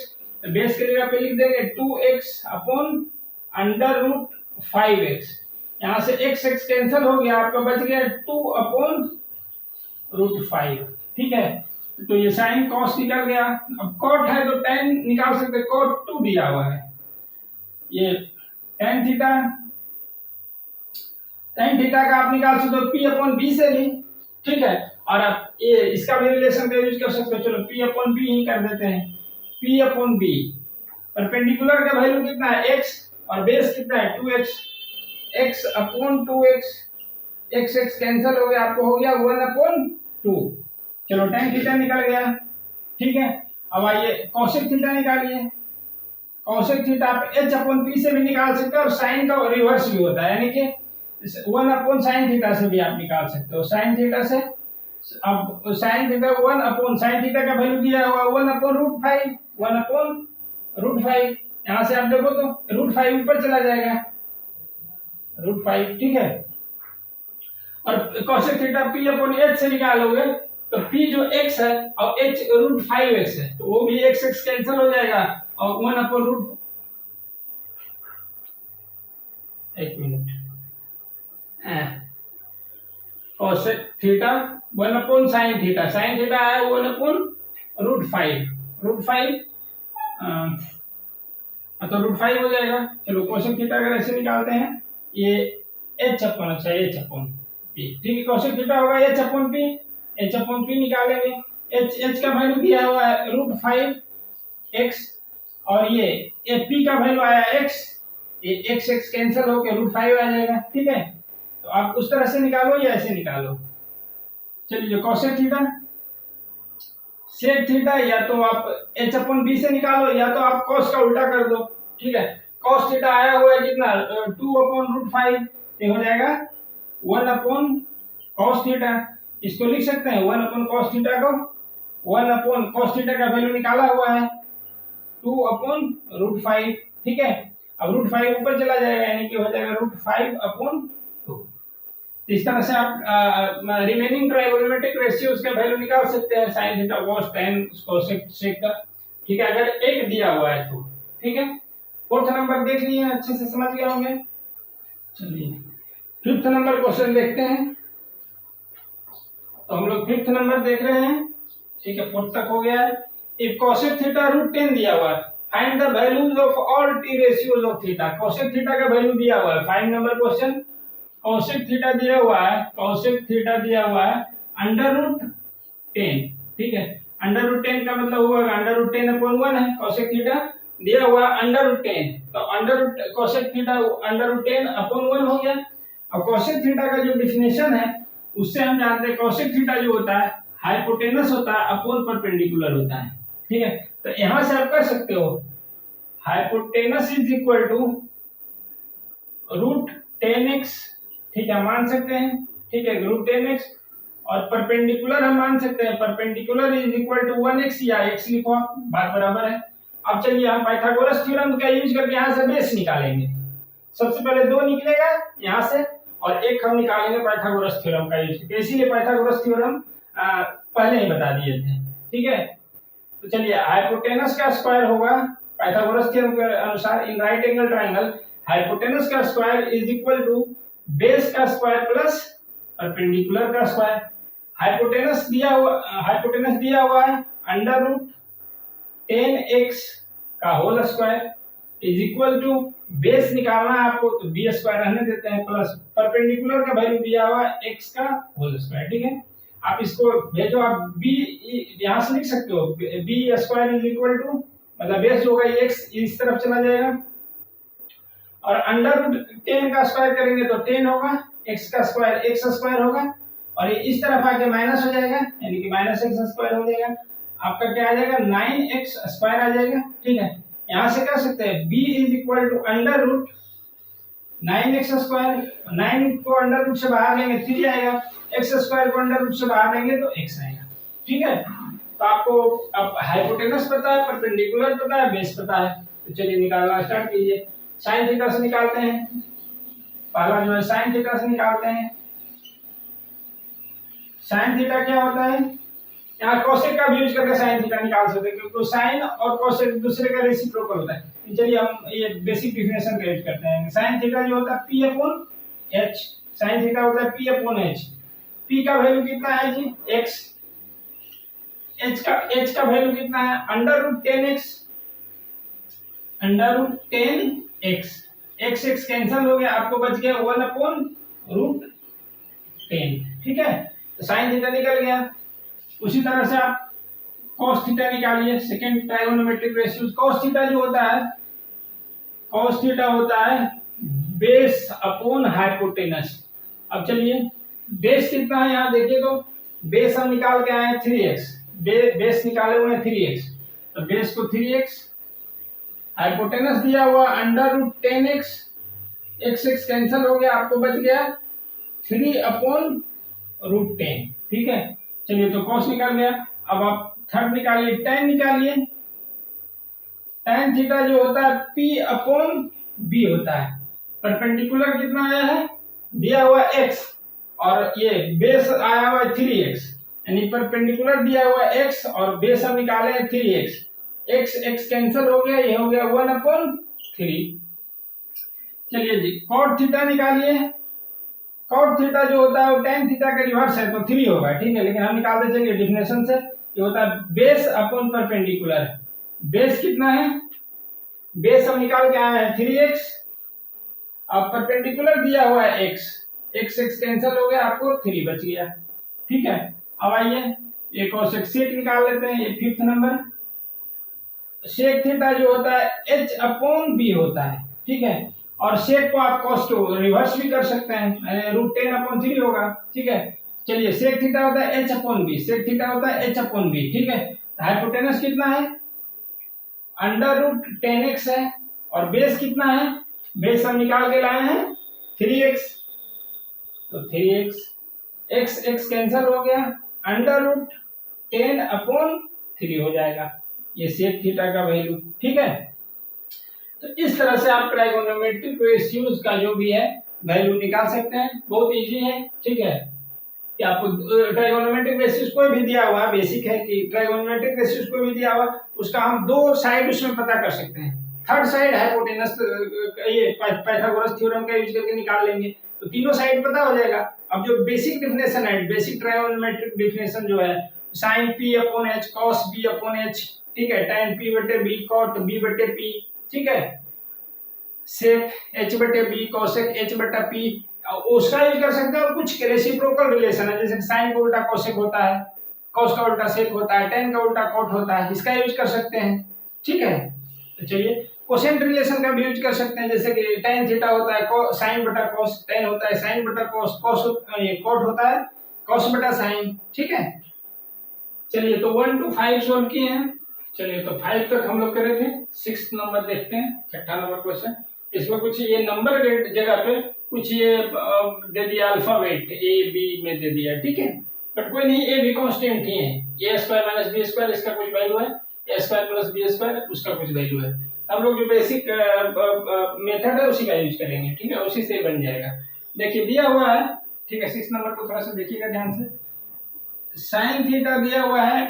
तो बेस की जगह पे लिख देंगे 2x upon under root 5x। यहाँ से x कैंसिल हो गया, आपका बच गया 2 अपॉन रूट 5। ठीक है, तो ये साइन कॉस निकल गया। अब कॉट है तो tan निकाल सकते, कॉट 2 दिया हुआ है, ये tan थीटा का आप निकाल सकते हो p अपॉन b से भी। ठीक है, और आप ये इसका भी रिलेशन का यूज कर सकते हो, चलो p अपॉन b ही कर देते हैं, p अपॉन b। परपेंडिकुलर का वैल्यू कितना है x और बेस कितना है 2x, x upon 2x, x cancel हो गया, आपको हो गया 1 अपॉन 2। चलो tan थीटा निकल गया। ठीक है, अब आइए cosec थीटा निकालिए। cosec थीटा आप h अपॉन p से भी निकाल सकते हो और sin का रिवर्स भी होता है, यानी कि 1 अपॉन sin थीटा से भी आप निकाल सकते हो। sin थीटा से अब sin theta 1 upon sin theta का वैल्यू दिया हुआ 1 अपॉन रूट 5, 1 अपॉन रूट 5। यहां से आप देखो तो रूट 5 ऊपर चला जाएगा, रूट 5। ठीक है, और cosec theta p upon h से निकालोगे तो p जो x है और h रूट 5x है, तो वो भी x कैंसिल हो जाएगा और 1 अपॉन रूट, एक minute, cosec theta 1 upon sin theta, sin theta है 1 अपॉन रूट 5, रूट 5 तो रूट 5 हो जाएगा। चलो cosec थीटा अगर ऐसे निकालते हैं, ये h अपॉन, अच्छा h अपॉन p। ठीक है, cosec थीटा होगा h upon p, h upon p निकालेंगे। h का वैल्यू दिया हुआ है रूट 5x और ये p का वैल्यू आया x, ये x कैंसिल होकर रूट 5 आ जाएगा। ठीक है, तो आप उस तरह से निकालो या ऐसे निकालो। चलिए, जो cosec थीटा sec थीटा या तो आप h अपॉन b से निकालो या तो आप cos का उल्टा कर दो। ठीक है, cos थीटा आया हुआ है कितना 2 अपॉन रूट 5, ये हो जाएगा 1 अपॉन cos थीटा। इसको लिख सकते हैं 1 अपॉन cos थीटा को, 1 अपॉन cos थीटा का वैल्यू निकाला हुआ है 2 अपॉन रूट 5। ठीक है, अब रूट 5 ऊपर चला जाएगा, यानी कि हो जाएगा रूट 5 अपॉन 2। इस तरह से आप रिमेनिंग ट्राइगोनोमेट्रिक रेशियोज का वैल्यू निकाल सकते हैं, sin theta cos tan cosec sec का। ठीक है, अगर एक दिया हुआ है तो। ठीक है, फोर्थ नंबर देख लिए, अच्छे से समझ गए होंगे। चलिए फिफ्थ नंबर क्वेश्चन देखते हैं। तो हम लोग फिफ्थ नंबर देख रहे हैं। ठीक है, फोर्थ तक हो गया है। इफ cosec थीटा रूट 10 दिया हुआ है, find the values of all t ratios of theta. cosec theta का वैल्यू दिया हुआ है, 5 नंबर क्वेश्चन। cosec थीटा दिया हुआ है, cosec थीटा दिया हुआ है अंडर रूट 10। ठीक है, अंडर रूट 10 का मतलब हुआ अंडर रूट 10 अपॉन 1 है। cosec थीटा दिया हुआ अंडर रूट 10, तो under root cosec theta under root 10 upon 1 हो गया। अब cosec थीटा का जो डेफिनेशन है उससे हम जानते हैं cosec थीटा जो होता है हाइपोटेनस होता है अपॉन परपेंडिकुलर होता है। ठीक है, तो यहां से आप कर सकते हो hypotenuse is equal to root 10x, ठीक है, मान सकते हैं, ठीक है, रूट 10x। और परपेंडिकुलर हम मान सकते हैं, perpendicular is equal to 1x या x लिखो आप, बात बराबर है। अब चलिए हम पाइथागोरस थ्योरम का यूज करके यहाँ से बेस निकालेंगे। सबसे पहले 2 निकलेगा यहाँ से और एक हम निकालेंगे पाइथागोरस थ्योरम का यूज करके, इसीलिए पाइथागोरस थ्योरम पहले ही बता दिए थे, ठीक है। तो चलिए हाइपोटेनस का स्क्वायर होगा पाइथागोरस थ्योरम के अनुसार, in right angle triangle hypotenuse का square is equal to base का स्क्वायर प्लस परपेंडिकुलर का स्क्वायर। हाइपोटेनस दिया हुआ है अंडर रूट 10x का whole square is equal to base निकालना है आपको, तो बी स्क्वायर रहने देते हैं, प्लस परपेंडिकुलर का वैल्यू दिया हुआ है x का होल स्क्वायर, ठीक है। आप इसको भेजो, आप b यहां से लिख सकते हो, B square is equal to, मतलब बेस जो होगा x इस तरफ चला जाएगा और अंडर रूट 10 का स्क्वायर करेंगे तो 10 होगा, x का स्क्वायर x स्क्वायर होगा और ये इस तरफ आके माइनस हो जाएगा, यानी कि माइनस x स्क्वायर हो जाएगा। आपका क्या आ जाएगा, 9x स्क्वायर आ जाएगा, ठीक है। यहां से कर सकते हैं b is equal to under root 9x square, 9 को अंडर रूट से बाहर लेंगे 3 आएगा, x स्क्वायर को अंडर रूट से बाहर लेंगे तो x आएगा, ठीक है। तो आपको अब हाइपोटेनस पता है, परपेंडिकुलर पता है, बेस पता है, तो चलिए निकालना स्टार्ट कीजिए। साइन थीटा से निकालते हैं, पहला जो है साइन थीटा से निकालते हैं। साइन थीटा क्या होता है, यहाँ कोसेक का भी यूज करके साइन थीटा निकाल सकते हैं, क्योंकि साइन और कोसेक दूसरे का रेसिप्रोकल होता है। चलिए हम ये बेसिक डिफिनेशन का यूज करते हैं। साइन थीटा जो होता है P upon H, sine theta होता है पी अपॉन एच। पी का वैल्यू कितना है जी, एक्स। एच का वैल्यू कितना है, under root 10x, under root 10x, x x cancel हो गया, आपको बच गया 1 अपॉन रूट 10, ठीक है। तो साइन थीटा निकल गया। उसी तरह से आप cos थीटा निकालिए, second trigonometric ratio. cos theta जो होता है, cos थीटा होता है बेस अपॉन हाइपोटेनस। अब चलिए बेस कितना है, यहाँ देखिए तो बेस हम निकाल के आए 3x, बेस निकाले हुए हैं 3x, तो बेस को 3x, हाइपोटेनस दिया हुआ under root 10x, x x cancel हो गया, आपको बच गया 3 अपॉन रूट 10, ठीक है। चलिए तो cos निकल गया। अब आप थर्ड निकालिए, tan निकालिए। tan थीटा जो होता है p अपॉन b होता है। परपेंडिकुलर कितना आया है, दिया हुआ x और ये बेस आया हुआ है 3x, यानी परपेंडिकुलर दिया हुआ है x और बेस हम निकाले हैं 3x, x x कैंसिल हो गया, ये हो गया 1 अपॉन 3। चलिए जी cot थीटा निकालिए। cot थीटा जो होता है वो tan थीटा का रिवर्स है, तो 3 होगा, ठीक है। लेकिन हम निकालते चलिए डिफिनेशन से, ये होता है बेस अपॉन परपेंडिकुलर। बेस कितना है, बेस हम निकाल के आए हैं 3x और परपेंडिकुलर दिया हुआ है x, x x कैंसिल हो गया, आपको 3 बच गया, ठीक है। अब आइए एक और सेक निकाल लेते हैं, ये 5th नंबर। सेक थीटा जो होता है h अपॉन b होता है, ठीक है। और सेक को आप cos को रिवर्स भी कर सकते हैं, रूट 10 अपॉन 3 होगा, ठीक है। चलिए सेक थीटा होता है h upon b, sec theta होता है h अपॉन b, ठीक है। हाइपोटेनस कितना है, अंडर रूट 10x है और बेस कितना है, बेस हम निकाल के लाए हैं 3x, तो 3x, x x कैंसिल हो गया, अंडर रूट 10 अपॉन 3 हो जाएगा, ये सेक थीटा का वैल्यू, ठीक है। तो इस तरह से आप ट्राइगोनोमेट्रिक रेशियोज का जो भी है वैल्यू निकाल सकते हैं, बहुत इजी है, ठीक है। कि आपको ट्राइगोनोमेट्रिक रेशियोज कोई भी दिया हुआ, बेसिक है कि ट्राइगोनोमेट्रिक रेशियोज कोई भी दिया हुआ, उसका हम 2 साइड उसमें पता कर सकते हैं। थर्ड साइड हाइपोटेनस, ये पाइथागोरस थ्योरम का यूज करके निकाल लेंगे, तो तीनों साइड पता हो जाएगा। अब जो बेसिक डेफिनेशन है, बेसिक ट्राइगोनोमेट्रिक डेफिनेशन जो है, sin p upon h cos b upon h, ठीक है, tan p बटे b cot b बटे p, ठीक है, sec h बटे b cosec h बटा p, उसका यूज कर सकते हैं। और कुछ रेसिप्रोकल रिलेशन है, जैसे sin का उल्टा cosec होता है, cos का उल्टा sec होता है, tan का उल्टा cot होता है, इसका यूज कर सकते हैं, ठीक है। तो चलिए कोसेंट रिलेशन का भी यूज कर सकते हैं, जैसे कि tan थीटा होता है sin बटा cos, tan होता है sin बटा cos, ये cot होता है cos बटा sin, ठीक है। चलिए तो 1 to 5 सोल्व किए हैं। चलिए तो 5 तक हम लोग करे थे, 6th नंबर देखते हैं, 6ठा नंबर क्वेश्चन। इसमें कुछ ये नंबर के जगह पे कुछ ये दे दिया अल्फाबेट ए बी में दे दिया, ठीक है, बट कोई नहीं, ए भी कांस्टेंट ही है, A square minus B square इसका कुछ वैल्यू है, A square plus B square उसका कुछ वैल्यू है। हम लोग जो बेसिक मेथड है उसी का यूज करेंगे, ठीक है, उसी से बन जाएगा। देखिए दिया हुआ है, ठीक है, 6 नंबर को थोड़ा सा देखिएगा ध्यान से। साइन थीटा दिया हुआ है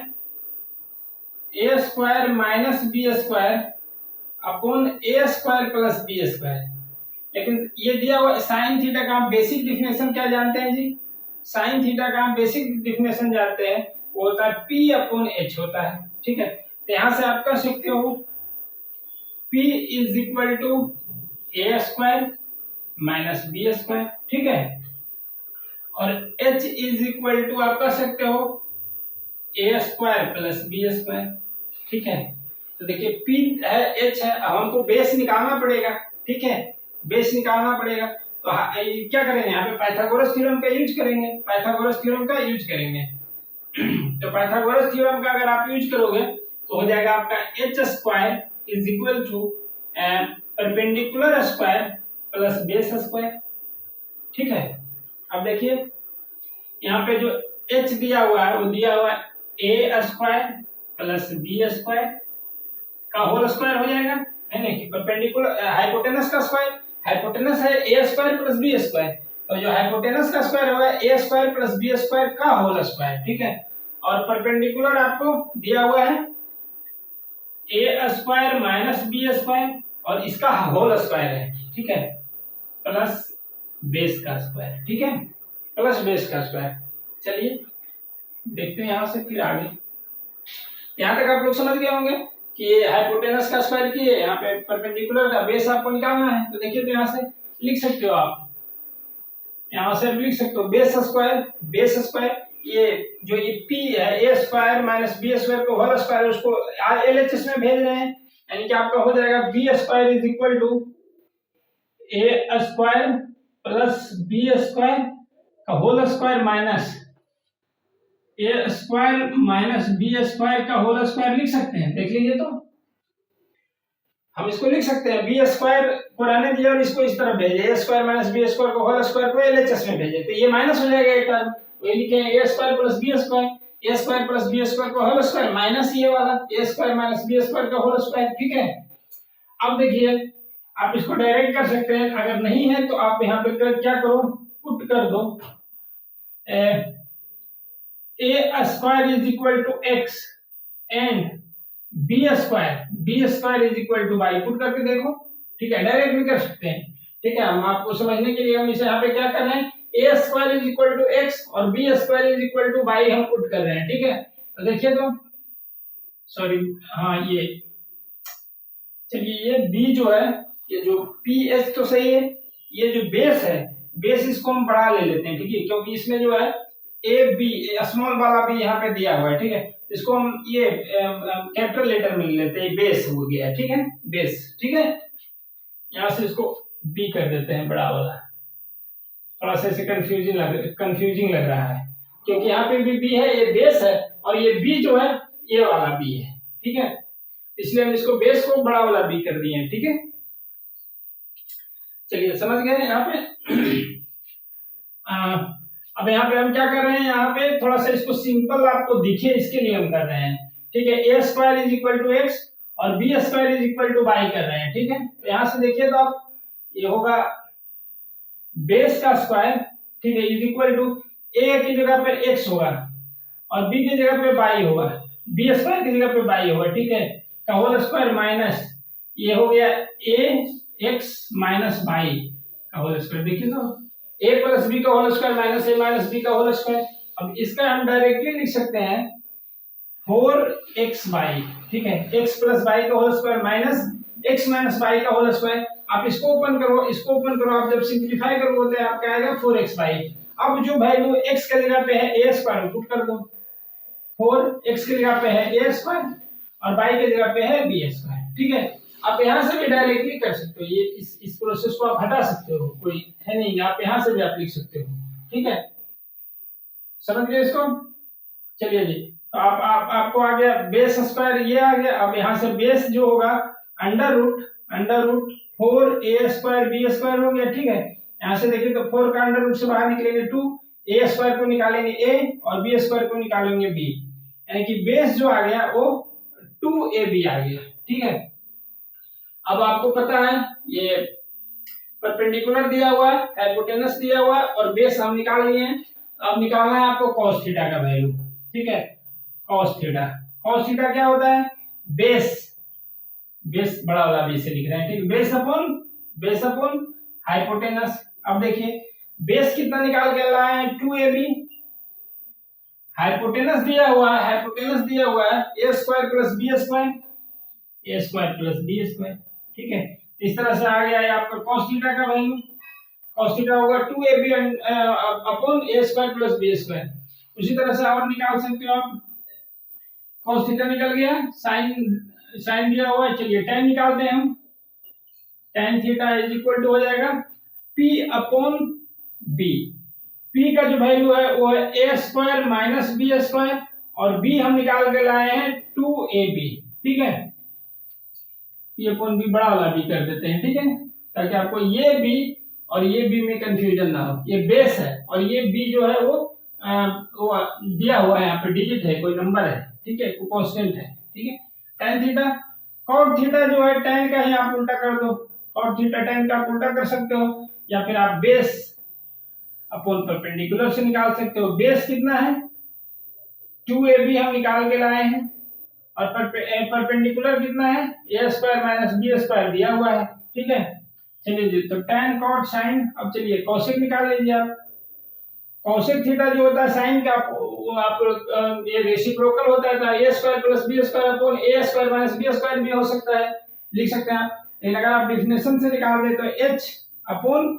A square minus B square upon A square plus B square. लेकिन ये दिया हुआ साइन थीटा का हम बेसिक डिफिनेशन क्या जानते हैं जी? साइन थीटा का हम बेसिक डिफिनेशन जानते हैं, वो होता है पी अपॉन एच होता है, ठीक है। तो यहां से आप कह सकते हो P is equal to A square minus B square, ठीक है, और H इज इक्वल टू आप कह सकते हो ए स्क्वायर प्लस बी स्क्वायर, ठीक है। तो देखिए P है, H है, अब हमको बेस निकालना पड़ेगा, ठीक है, बेस निकालना पड़ेगा। तो क्या करेंगे, यहाँ पे पाइथागोरस थ्योरम का यूज करेंगे, पाइथागोरस थ्योरम का यूज करेंगे। तो पाइथागोरस थ्योरम का अगर आप यूज करोगे तो हो जाएगा आपका H square is equal to perpendicular square plus base square, ठीक है। अब देखिए यहाँ पे जो एच दिया हुआ है वो दिया हुआ है A square plus B square का होल स्क्वायर हो जाएगा, है ना, कि परपेंडिकुलर हाइपोटेनस का स्क्वायर, हाइपोटेनस है A square plus B square, तो जो हाइपोटेनस का स्क्वायर होगा ए स्क्वायर प्लस बी स्क्वायर का होल स्क्वायर, ठीक है। और परपेंडिकुलर आपको दिया हुआ है A square minus B square और इसका होल स्क्वायर है, ठीक है, प्लस बेस का स्क्वायर, ठीक है, प्लस बेस का स्क्वायर। चलिए देखते हैं यहां से फिर आगे। यहां तक आप लोग समझ गए होंगे कि ये हाइपोटेनस का स्क्वायर की है, यहाँ पे परपेंडिकुलर का बेस आपको निकालना है। तो देखिए तो यहाँ से लिख सकते हो आप, यहाँ से लिख सकते हो बेस स्क्वायर ये जो ये p है A square minus B square को होल स्क्वायर उसको एलएचएस में भेज रहे हैं, यानी कि आपका हो जाएगा B square is equal to A square plus B square का होल स्क्वायर माइनस ए स्क्वायर माइनस बी स्क्वायर का होल स्क्वायर लिख सकते हैं, देख लीजिए तो हम इसको लिख सकते हैं बी स्क्वायर को रहने दिया और इसको इस तरफ भेजे, ए स्क्वायर माइनस बी स्क्वायर को होल स्क्वायर को एलएचएस में भेजे, तो ये माइनस हो जाएगा ये टर्म, ये लिखे ए स्क्वायर प्लस बी स्क्वायर, ए स्क्वायर प्लस बी स्क्वायर को होल स्क्वायर माइनस ये वाला ए स्क्वायर माइनस बी स्क्वायर का होल स्क्वायर, ठीक है। अब देखिए आप इसको डायरेक्ट कर सकते हैं, अगर नहीं है तो आप यहाँ पे क्या करो, पुट कर दो A square is equal to X and B square is equal to Y, put करके देखो, ठीक है, डायरेक्ट भी कर सकते हैं, ठीक है। हम आपको समझने के लिए हम इसे यहाँ पे क्या कर रहे हैं, A square is equal to X और B square is equal to Y हम पुट कर रहे हैं, ठीक है। तो देखिए तो सॉरी हाँ ये चलिए ये बी जो है, ये जो पी एच तो सही है, ये जो बेस है बेस इसको हम बढ़ा ले लेते हैं, ठीक है, क्योंकि इसमें जो है ए बी स्मॉल वाला भी यहाँ पे दिया हुआ है, ठीक है, इसको हम ये कैपिटल लेटर में लेते हैं, बेस हो गया, ठीक है, बेस, ठीक है। यहाँ से इसको बी कर देते हैं बड़ा वाला, थोड़ा सा इसे कंफ्यूजिंग लग रहा है क्योंकि यहाँ पे भी बी है, ये बेस है और ये बी जो है ये वाला बी है, ठीक है, इसलिए हम इसको बेस को बड़ा वाला बी कर दिए हैं, ठीक है। चलिए समझ गए यहाँ पे। अब यहाँ पे हम क्या कर रहे हैं, यहाँ पे थोड़ा सा इसको सिंपल आपको दिखे इसके लिए हम कर रहे हैं, ठीक है, A square is equal to X और B square is equal to Y कर रहे हैं, ठीक है। तो यहाँ से देखिए तो आप ये होगा बेस का स्क्वायर, ठीक है, इज इक्वल टू ए की जगह पे एक्स होगा और बी की जगह पे वाई होगा, बी स्क्वायर की जगह पे वाई होगा, ठीक है, का होल स्क्वायर माइनस ये हो गया ए एक्स माइनस वाई का होल स्क्वायर, देखिए तो a प्लस बी का होल स्क्वायर माइनस ए माइनस बी का होल स्क्वायर। अब इसका हम डायरेक्टली लिख सकते हैं 4xy, ठीक है, x प्लस वाई का whole square minus x minus Y का होल स्क्वायर। आप इसको ओपन करो, इसको ओपन करो, आप जब सिंपलीफाई करोगे तो आपका आएगा 4xy। अब जो वैल्यू x के जगह पे है a स्क्वायर पुट कर दो, 4x की जगह पे है a स्क्वायर और y की जगह पे है b स्क्वायर, ठीक है। आप यहां से भी डायरेक्टली कर सकते हो, ये इस प्रोसेस को आप हटा सकते हो, कोई है नहीं, आप यहां से भी आप लिख सकते हो, ठीक है, समझ गए इसको। चलिए जी, तो आपको आ गया बेस स्क्वायर, ये आ गया। अब यहां से बेस जो होगा under root under root 4a² b² हो गया। ठीक है, यहाँ से देखिए तो 4 का अंडर रूट से बाहर निकलेंगे 2, a² को निकालेंगे a और b² को निकालेंगे b, यानी कि बेस जो आ गया वो 2ab आ गया। ठीक है, अब आपको पता है ये परपेंडिकुलर दिया हुआ है, हाइपोटेनस दिया हुआ है और बेस हम निकाल लिए हैं। अब निकालना है आपको cos थीटा का वैल्यू। ठीक है, cos थीटा क्या होता है? बेस बड़ा वाला बेस से लिख रहे हैं। ठीक, बेस अपॉन हाइपोटेनस। अब देखिए बेस कितना निकाल के लाए हैं? 2ab। हाइपोटेनस दिया हुआ है a² प्लस b²। ठीक है, इस तरह से आ गया है आपका cos थीटा का वैल्यू। cos थीटा होगा 2ab upon a² plus b²। उसी तरह से और निकाल सकते हो आप। cos थीटा निकल गया, साइन दिया हुआ है, चलिए tan निकालते हैं हम। tan theta is equal to हो जाएगा p अपॉन b। p का जो वैल्यू है वो है a² माइनस b² और b हम निकाल के लाए हैं 2ab। ठीक है, p अपॉन b बड़ा वाला b कर देते हैं। ठीक है, ताकि आपको ये b और ये b में कंफ्यूजन ना हो। ये बेस है और ये b जो है वो दिया हुआ है, यहाँ पे डिजिट है, कोई नंबर है। ठीक है, कोई कांस्टेंट है। ठीक है, tan थीटा, cot थीटा जो है tan का ही आप उल्टा कर दो। cot थीटा tan का आप उल्टा कर सकते हो, या फिर आप बेस अपॉन परपेंडिकुलर से निकाल सकते हो। बेस कितना है? 2ab हम निकाल के लाए हैं और परपेंडिकुलर कितना है? a² माइनस b² दिया हुआ है। ठीक है, चलिए जी, तो tan cot sin। अब चलिए cosec निकाल लीजिए आप। cosec थीटा जो होता है साइन का, आप ये रेसिप्रोकल होता है, तो a² plus b² upon a² minus b² भी हो सकता है, लिख सकते हैं आप। लेकिन अगर आप डेफिनेशन से निकाल दे तो h अपॉन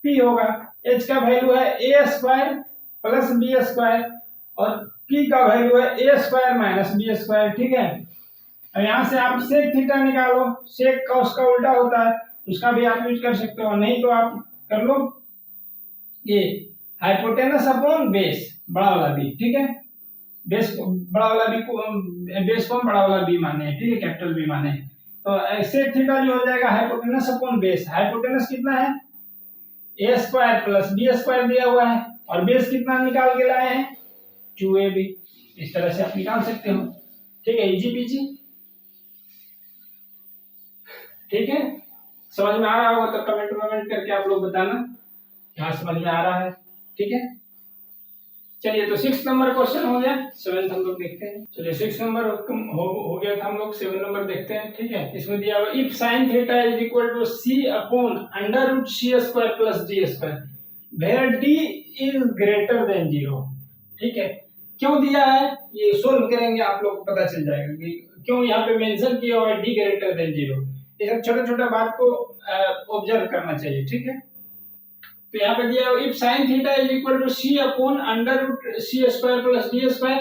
p होगा। h का वैल्यू है a² प्लस b² और p का वैल्यू है a² माइनस b²। ठीक है, और यहाँ से आप sec थीटा निकालो। sec का उसका उल्टा होता है, उसका भी आप यूज कर सकते हो, नहीं तो आप कर लो ये हाइपोटेनस अपॉन बेस बड़ा वाला b। ठीक है, बेस बड़ा वाला b को, बेस को बड़ा वाला b माने हैं। ठीक है, कैपिटल B माने हैं। तो sec थीटा जो हो जाएगा हाइपोटेनस अपॉन बेस। हाइपोटेनस कितना है? a² प्लस b² दिया हुआ है और बेस कितना निकाल के लाए हैं? 2ab। इस तरह से आप निकाल सकते हो। ठीक है, इजी पीजी। ठीक है, समझ में आ रहा होगा तो कमेंट करके आप लोग बताना क्या समझ में आ रहा है। ठीक है, चलिए तो 6 नंबर क्वेश्चन हो गया। 7 हम लोग देखते हैं। चलिए 6 नंबर हो गया था, हम लोग 7 नंबर देखते हैं। ठीक है, इसमें दिया हुआ if sin theta is equal to c upon under root c² plus d² where d is greater than 0। ठीक है, क्यों दिया है ये सोल्व करेंगे, आप लोग को पता चल जाएगा कि क्यों यहाँ पे मेंशन किया हुआ है d ग्रेटर देन 0। ये सब छोटा-छोटा बात को ऑब्जर्व करना चाहिए। ठीक है, तो यहाँ पे दिया है if sin theta is equal to c upon under root c² plus d²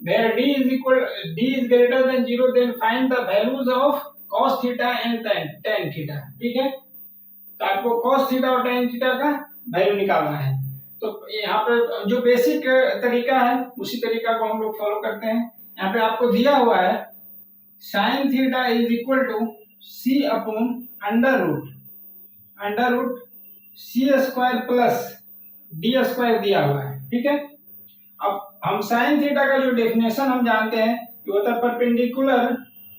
where d is greater than 0 then find the values of cos theta and tan theta. ठीक है, तो आपको cos थीटा और tan थीटा का value निकालना है। तो यहाँ पे जो बेसिक तरीका है उसी तरीका को हम लोग फॉलो करते हैं। यहाँ पे आपको दिया हुआ है sin theta is equal to c upon under root c² plus d² दिया हुआ है। ठीक है, अब हम sin थीटा का जो डेफिनेशन हम जानते हैं कि होता है परपेंडिकुलर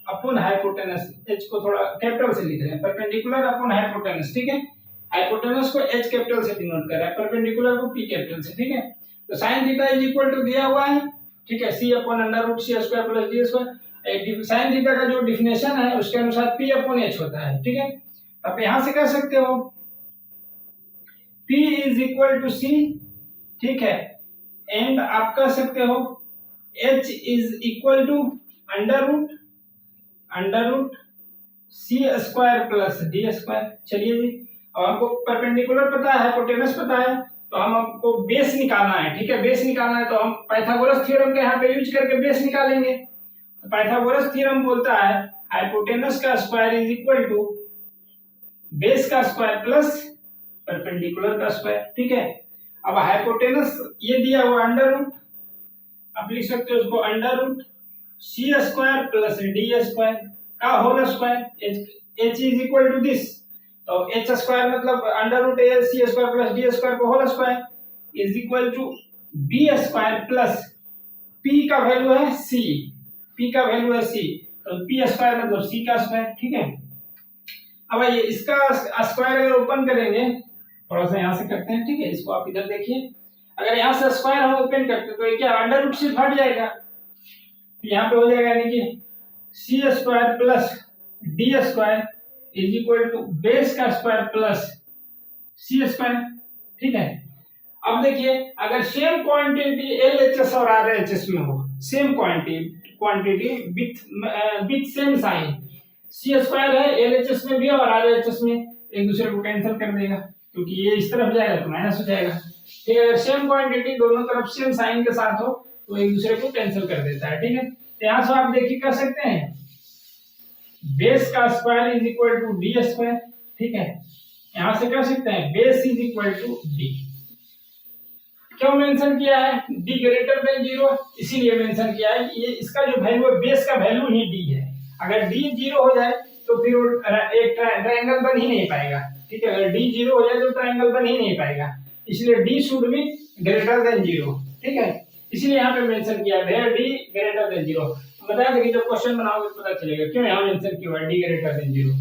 अपॉन हाइपोटेनस। h को थोड़ा कैपिटल से लिख रहे हैं, परपेंडिकुलर अपॉन हाइपोटेनस। ठीक है, हाइपोटेनस को h कैपिटल से डिनोट कर रहा है, परपेंडिकुलर को p कैपिटल से। ठीक है, तो sin theta is equal to दिया हुआ है। ठीक है, c upon under root c² plus d²। sin theta का जो डेफिनेशन है उसके अनुसार p अपॉन h होता है। ठीक है, अब यहां से कह सकते हो P is equal to C। ठीक है, एंड आप कह सकते हो H is equal to under root c² plus d²। चलिए जी, अब हमको परपेंडिकुलर पता है, हाइपोटेनस पता है, तो हम हमको बेस निकालना है। ठीक है, बेस निकालना है तो हम पाइथागोरस थ्योरम के यहाँ पे यूज करके बेस निकालेंगे। तो पाइथागोरस थ्योरम बोलता है हाइपोटेनस का square is equal to base का स्क्वायर प्लस परपेंडिकुलर का स्क्वायर। ठीक है, अब हाइपोटेनस ये दिया हुआ अंडर रूट, आप लिख सकते हो उसको under root c² plus d² का whole square. h is equal to this, तो h स्क्वायर मतलब under root a c square plus d square का whole square is equal to b square plus p का value है c, p का value है c, तो p square मतलब c का स्क्वायर, ठीक है। अब ये इसका स्क्वायर अगर ओपन करेंगे, थोड़ा सा यहाँ से करते हैं, ठीक है, इसको आप इधर देखिए, अगर यहाँ से स्क्वायर हम ओपन करते तो ये क्या अंडर रूट से हट जाएगा, यहाँ पे हो जाएगा यानी कि C square plus D square is equal to base का स्क्वायर प्लस सी स्क्वायर, ठीक है। अब देखिए अगर सेम क्वांटिटी एलएचएस और आरएचएस में हो, same quantity with same sign, C square है एलएचएस में भी और आरएचएस में, एक दूसरे को कैंसिल कर देगा क्योंकि ये इस तरफ जाएगा तो माइनस हो जाएगा, ठीक है। अगर सेम क्वांटिटी दोनों तरफ सेम साइन के साथ हो तो एक दूसरे को कैंसिल कर देता है, ठीक है। तो यहाँ से आप देखिए कर सकते हैं बेस का square is equal to D square, ठीक है। यहाँ से कर सकते हैं base is equal to D, क्यों मेंशन किया है d ग्रेटर देन 0, इसीलिए मेंशन किया है कि ये इसका जो वैल्यू है बेस का वैल्यू ही d है, अगर d 0 हो जाए तो फिर एक ट्रायंगल बन ही नहीं पाएगा, ठीक है। अगर d 0 हो जाए तो ट्रायंगल बन ही नहीं पाएगा, इसलिए d should be greater than 0, ठीक है। इसलिए यहाँ पे मेंशन किया है d ग्रेटर देन 0, बता दें कि जब क्वेश्चन बनाओगे तो पता चलेगा क्यों यहाँ मेंशन किया है d ग्रेटर देन 0,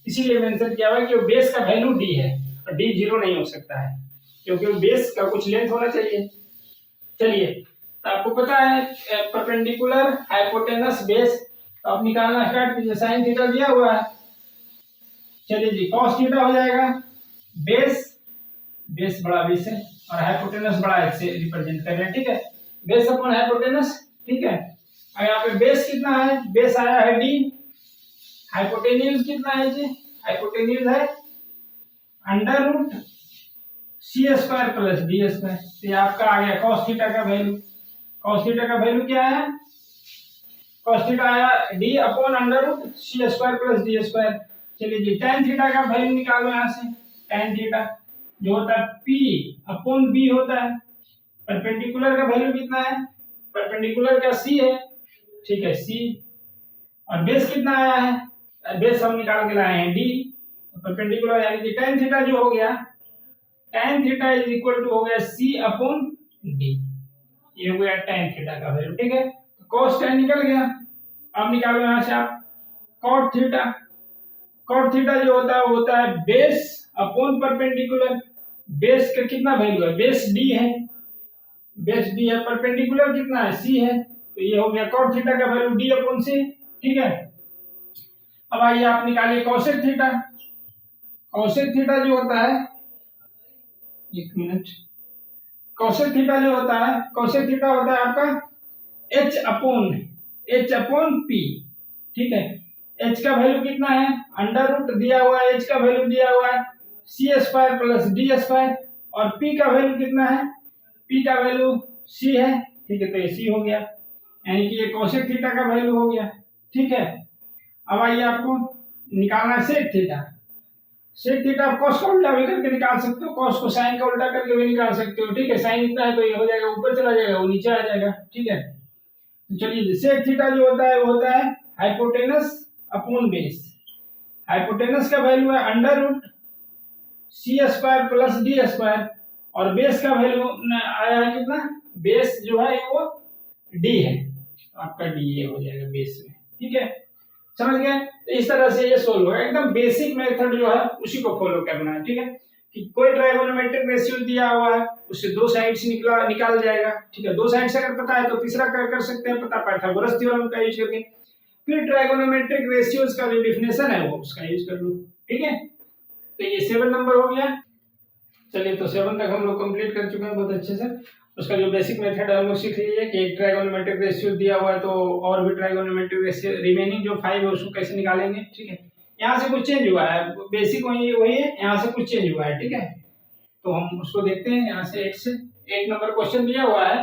इसीलिए मेंशन किया हुआ है कि बेस का वैल्यू d है और d 0 नहीं हो सकता है क्योंकि बेस का कुछ लेंथ होना चाहिए। चलिए तो आपको पता है परपेंडिकुलर हाइपोटेनस बेस, तो आप निकालना स्टार्ट कीजिए, साइन थीटा दिया हुआ है, चलिए जी कॉस थीटा हो जाएगा बेस बड़ा बेस है और हाइपोटेनस बड़ा एच से रिप्रेजेंट कर रहे हैं, ठीक है, बेस अपॉन हाइपोटेनस, ठीक है। अब यहाँ पे बेस कितना है, बेस आया है डी, हाइपोटेन्यूज कितना है जी, हाइपोटेन्यूज है अंडर रूट सी स्क्वायर प्लस डी स्क्वायर, तो ये आपका आ गया cos थीटा का वैल्यू, cos थीटा का वैल्यू क्या है, cos थीटा आया d अपॉन अंडर रूट सी स्क्वायर प्लस डी स्क्वायर। चलिए जी tan थीटा का वैल्यू निकालो यहाँ से, tan थीटा जो होता है p अपॉन b होता है, परपेंडिकुलर का वैल्यू कितना है, परपेंडिकुलर का c है, ठीक है c, और बेस कितना आया है, बेस हम निकाल के लाए हैं d, परपेंडिकुलर यानी कि tan थीटा जो हो गया tan theta is equal to हो गया c अपॉन d, ये हो गया tan थीटा का वैल्यू, ठीक है। तो cos tan निकल गया, अब निकालो यहाँ से आप cot थीटा, cot थीटा जो होता है वो होता है बेस अपॉन परपेंडिकुलर, बेस का कितना वैल्यू है, बेस d है, बेस d है, परपेंडिकुलर कितना है c है, तो ये हो गया cot थीटा का वैल्यू d अपॉन c, ठीक है। अब आइए आप निकालिए cosec थीटा, cosec थीटा जो होता है, एक मिनट, cosec थीटा जो होता है, cosec थीटा होता है आपका h अपॉन p, ठीक है। h का वैल्यू कितना है, अंडर रूट दिया हुआ है, h का वैल्यू दिया हुआ है सी स्क्वायर प्लस डी स्क्वायर, और p का वैल्यू कितना है, p का वैल्यू c है, ठीक है, तो ये c हो गया, यानी कि ये cosec थीटा का वैल्यू हो गया, ठीक है। अब आइए आपको निकालना है sec थीटा, सेक थीटा आप cos का उल्टा भी करके निकाल सकते हो, cos को sin का उल्टा करके भी निकाल सकते हो, ठीक है। sin इतना है तो ये हो जाएगा ऊपर चला जाएगा, वो नीचे आ जाएगा, ठीक है। तो चलिए सेक थीटा जो होता है वो होता है हाइपोटेनस अपॉन बेस, हाइपोटेनस का वैल्यू है अंडर रूट सी स्क्वायर प्लस डी स्क्वायर, और बेस का वैल्यू आया है कितना, बेस जो है वो d है, तो आपका d ये हो जाएगा बेस में, ठीक है, समझ गए। तो इस तरह से ये सोल्व होगा, एकदम बेसिक मेथड जो है उसी को फॉलो करना है, ठीक है। कि कोई ट्राइगोनोमेट्रिक रेशियो दिया हुआ है उससे दो साइड्स निकाल जाएगा, ठीक है, दो साइड्स अगर पता है तो तीसरा कर सकते हैं पता, पाइथागोरस थ्योरम का यूज करके, फिर ट्राइगोनोमेट्रिक रेशियोज का जो डिफिनेशन है वो उसका यूज कर लो, ठीक है। तो ये 7 नंबर हो गया, चलिए तो 7 तक हम लोग कंप्लीट कर चुके हैं बहुत अच्छे से। उसका जो बेसिक मेथड है हम लोग सीख लीजिए कि एक ट्राइगोनोमेट्रिक रेशियो दिया हुआ है तो और भी ट्राइगोनोमेट्रिक रेशियो रिमेनिंग जो 5 है उसको कैसे निकालेंगे, ठीक है। यहाँ से कुछ चेंज हुआ है, बेसिक वही है, यहाँ से कुछ चेंज हुआ है, ठीक है। तो हम उसको देखते हैं, यहाँ से 1 नंबर क्वेश्चन दिया हुआ है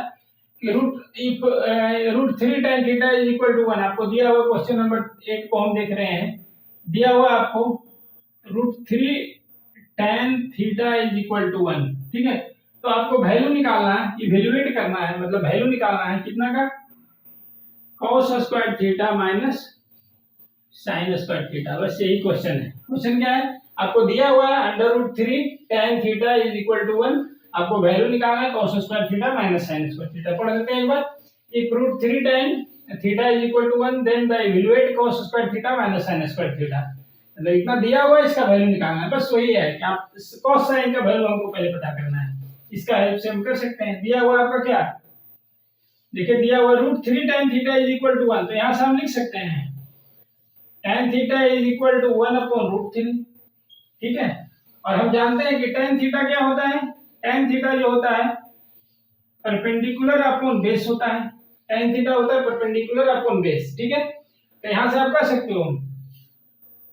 कि root 3 tan theta is equal to 1, आपको दिया हुआ क्वेश्चन नंबर 1 को हम देख रहे हैं, दिया हुआ आपको root 3 tan theta is equal to 1, ठीक है। तो आपको वैल्यू निकालना है, इवैल्यूएट करना है, मतलब वैल्यू निकालना है कितना का, cos square theta minus sign square theta, बस यही क्वेश्चन है। क्वेश्चन क्या है, आपको दिया हुआ है √3 tan theta is equal to 1, आपको वैल्यू निकालना है cos square theta minus sin square theta. पढ़ लेते हैं एक बार, if √3 tan theta is equal to 1 then the evaluate cos square theta minus sin square theta. मतलब इतना दिया हुआ है, इसका वैल्यू निकालना है, बस वही है कि आप cos sin का वैल्यू हमको पहले पता करना है, इसका हेल्प से हम कर सकते हैं। दिया हुआ आपका क्या, देखिए दिया हुआ √3 tan theta is equal to 1, तो यहां से हम लिख सकते हैं tan theta is equal to 1/√3, ठीक है। और हम जानते हैं कि tan थीटा क्या होता है, tan थीटा जो होता है परपेंडिकुलर अपॉन बेस होता है, tan थीटा होता है परपेंडिकुलर अपॉन बेस, ठीक है। तो यहां से आप कर सकते हो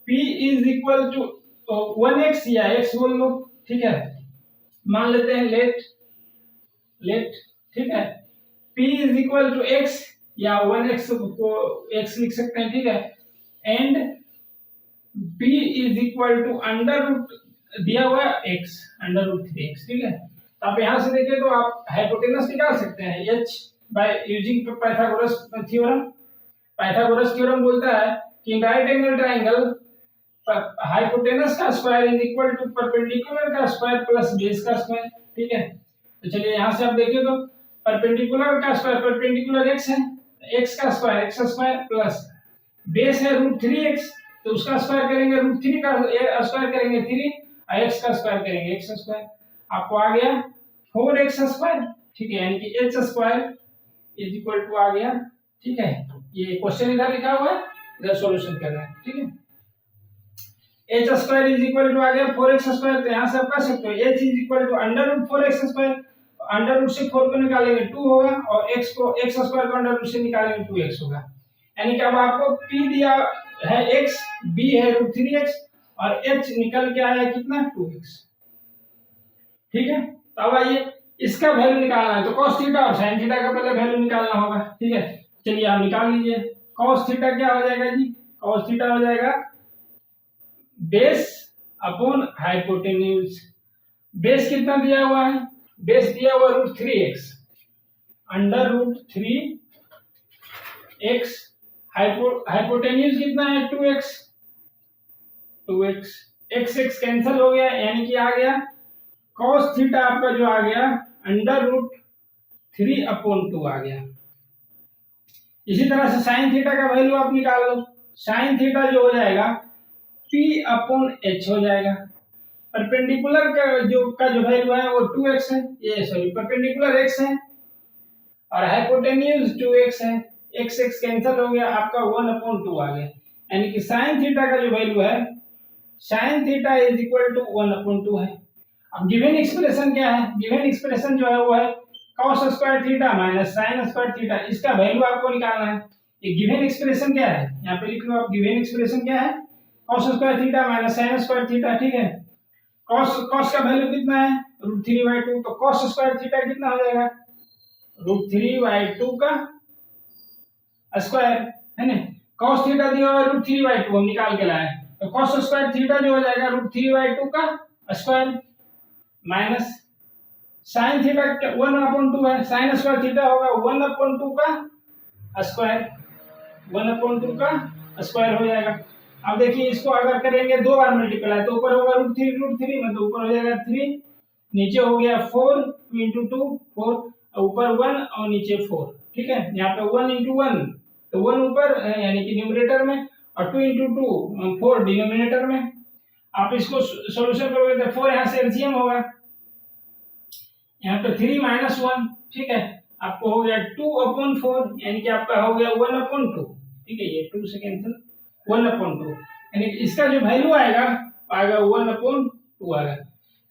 P is equal to 1x या x बोल लो, ठीक है। मान लेते हैं लेट, ठीक है। P is equal to x या 1x को x लिख सकते हैं, ठीक है। And P is equal to √, दिया हुआ x √3x, ठीक है। तो आप यहां से देखिए तो आप हाइपोटेनस निकाल सकते हैं h by using Pythagoras theorem. Pythagoras theorem बोलता है कि राइट एंगल ट्रायंगल हाइपोटेनस का square is equal to perpendicular का स्क्वायर प्लस बेस का स्क्वायर, ठीक है। तो चलिए यहां से आप देखिए तो परपेंडिकुलर का स्क्वायर, परपेंडिकुलर x है, x का स्क्वायर प्लस बेस है √3x, तो उसका स्क्वायर करेंगे √3 का स्क्वायर करेंगे 3 और x का स्क्वायर करेंगे x स्क्वायर, आपको आ गया 4x स्क्वायर, ठीक है। यानी कि h square is equal to आ गया, ठीक है। ये क्वेश्चन इधर लिखा हुआ है, इधर सॉल्यूशन करना है, ठीक है। h square is equal to आ गया 4x स्क्वायर, तो यहां से आप कर सकते हो h is equal to √4x square, under से 4 को निकालेंगे 2 होगा और x स्क्वायर को अंडर से निकालेंगे 2x होगा। यानी कि अब आपको p दिया है x, b है √3x और h निकल के आया कितना 2x, ठीक है। तो अब आइए इसका वैल्यू निकालना है, तो cos थीटा और sin थीटा का पहले वैल्यू निकालना होगा, ठीक है। चलिए आप निकाल लीजिए। cos थीटा क्या हो जाएगा जी, cos थीटा हो जाएगा बेस अपॉन हाइपोटेन्यूज। बेस कितना दिया हुआ है, बेस दिया हुआ √3x, √3x, हाइपोटेन्यूज कितना है 2x, x कैंसिल हो गया, यानी कि आ गया cos थीटा आपका जो आ गया √3/2 आ गया। इसी तरह से sin थीटा का वैल्यू आप निकाल लो, sin थीटा जो हो जाएगा P/h हो जाएगा। परपेंडिकुलर का जो वैल्यू है वो 2x है, ये सॉरी परपेंडिकुलर x है और हाइपोटेन्यूज 2x है, x कैंसिल हो गया, आपका 1/2 आ गया। यानी कि sin थीटा का जो वैल्यू है sin theta is equal to 1/2 है। अब गिवन एक्सप्रेशन क्या है, गिवन एक्सप्रेशन जो है वो है cos square theta minus sin square theta, इसका वैल्यू आपको निकालना है। ये गिवन एक्सप्रेशन क्या है, यहाँ पे लिख लो आप, गिवन एक्सप्रेशन क्या है cos square theta minus sin square theta, ठीक है। cos का वैल्यू कितना है √3/2, तो cos स्क्वायर थीटा कितना हो जाएगा √3/2 का स्क्वायर, है ना। cos थीटा दिया हुआ √3/2 हम निकाल के लाए, तो cos स्क्वायर थीटा जो हो जाएगा √3/2 का स्क्वायर माइनस sin थीटा 1/2 है, sin स्क्वायर थीटा होगा 1/2 का स्क्वायर, 1/2 का स्क्वायर हो जाएगा। अब देखिए इसको अगर करेंगे 2 बार मल्टीप्लाई तो ऊपर होगा √3 मतलब ऊपर हो जाएगा 3, नीचे हो गया 4, 2 × 2 4, ऊपर 1 और नीचे 4, ठीक है। यहाँ पे 1 × 1 तो 1 ऊपर यानी कि न्यूमरेटर में और 2 × 2 4 डिनोमिनेटर में। आप इसको सॉल्यूशन करोगे तो 4 यहाँ से एलसीएम होगा, यहाँ पे 3 - 1, ठीक है। आपको हो गया 2/4 यानी कि आपका हो गया 1/2, ठीक है। ये 2 से कैंसिल 1/2 यानी कि इसका जो वैल्यू आएगा 1/2 आएगा।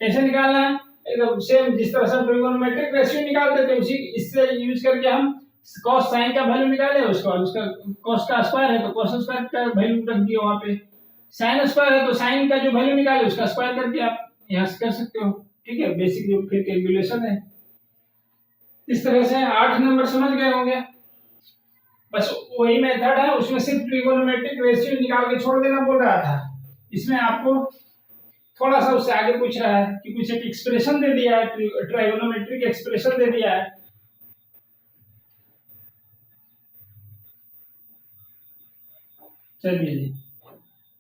कैसे निकालना है, एकदम सेम जिस तरह से ट्रिगोनोमेट्रिक रेशियो निकालते थे उसी इससे यूज करके हम cos sin का वैल्यू निकाले, उसका cos का स्क्वायर है तो cos स्क्वायर का वैल्यू रख दिया वहां पे, sin स्क्वायर है तो sin का जो वैल्यू निकाले उसका स्क्वायर करके आप यहां से कर सकते हो, ठीक है। बेसिक जो फिर कैलकुलेशन है, इस तरह से 8 नंबर समझ गए होंगे। बस वही मेथड है, उसमें सिर्फ ट्रिगोनोमेट्रिक रेशियो निकाल के छोड़ देना बोल रहा था। इसमें आपको थोड़ा सा उससे आगे पूछ रहा है कि कुछ एक एक्सप्रेशन दे दिया है, ट्रिगोनोमेट्रिक एक्सप्रेशन दे दिया है, चलिए जी,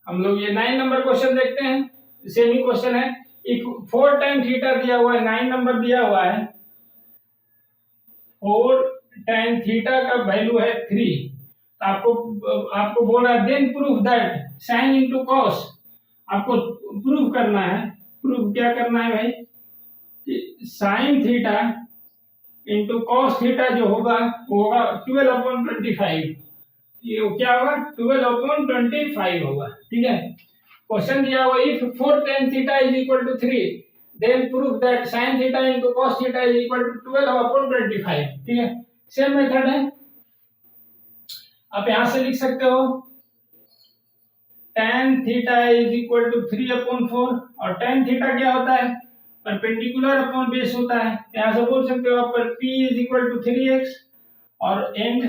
हम लोग ये 9 नंबर क्वेश्चन देखते हैं। सेम ही क्वेश्चन है। 4 tan थीटा दिया हुआ है, 9 नंबर दिया हुआ है। 4 tan थीटा का वैल्यू है 3। आपको बोल रहा है then proof that sine into cos. आपको प्रूफ करना है। प्रूफ क्या करना है भाई कि sine theta into cos theta जो होगा वो होगा 12/25। ये क्या होगा 12/25 होगा। ठीक है। क्वेश्चन दिया हुआ if 4 tan theta is equal to 3 then proof that sin theta into cos theta is equal to 12/25। ठीक है। सेम मेथड है। आप यहां से लिख सकते हो tan theta is equal to 3/4 और tan थीटा क्या होता है परपेंडिकुलर अपॉन बेस होता है। यहां से बोल सकते हो आप पर p is equal to 3x और and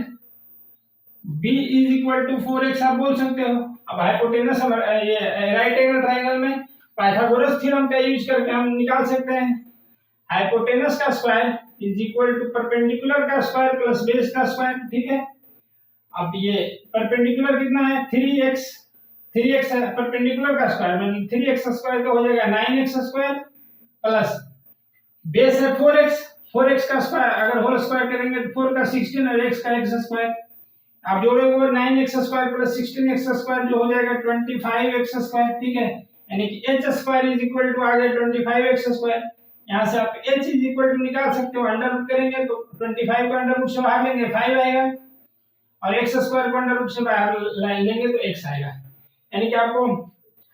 b is equal to 4x आप बोल सकते हो। अब हाइपोटेनस ये राइट एंगल ट्रायंगल में पाइथागोरस थ्योरम का यूज करके हम निकाल सकते हैं हाइपोटेनस का square is equal to perpendicular का स्क्वायर प्लस बेस का स्क्वायर। ठीक है। अब ये परपेंडिकुलर कितना है 3x है परपेंडिकुलर का स्क्वायर मतलब 3x स्क्वायर तो हो जाएगा 9x स्क्वायर प्लस बेस है 4x का स्क्वायर अगर होल स्क्वायर करेंगे तो 4 का 16 और x का x स्क्वायर आप जोड़ोगे 9x square plus 16x square जो हो जाएगा 25x स्क्वायर। ठीक है। यानी कि h square is equal to आ गया 25x स्क्वायर। यहां से आप h इज इक्वल टू निकाल सकते हो अंडर रूट करेंगे तो 25 को अंडर रूट से बाहर लेंगे 5 आएगा और x स्क्वायर को अंडर रूट से बाहर लेंगे तो x आएगा। यानी कि आपको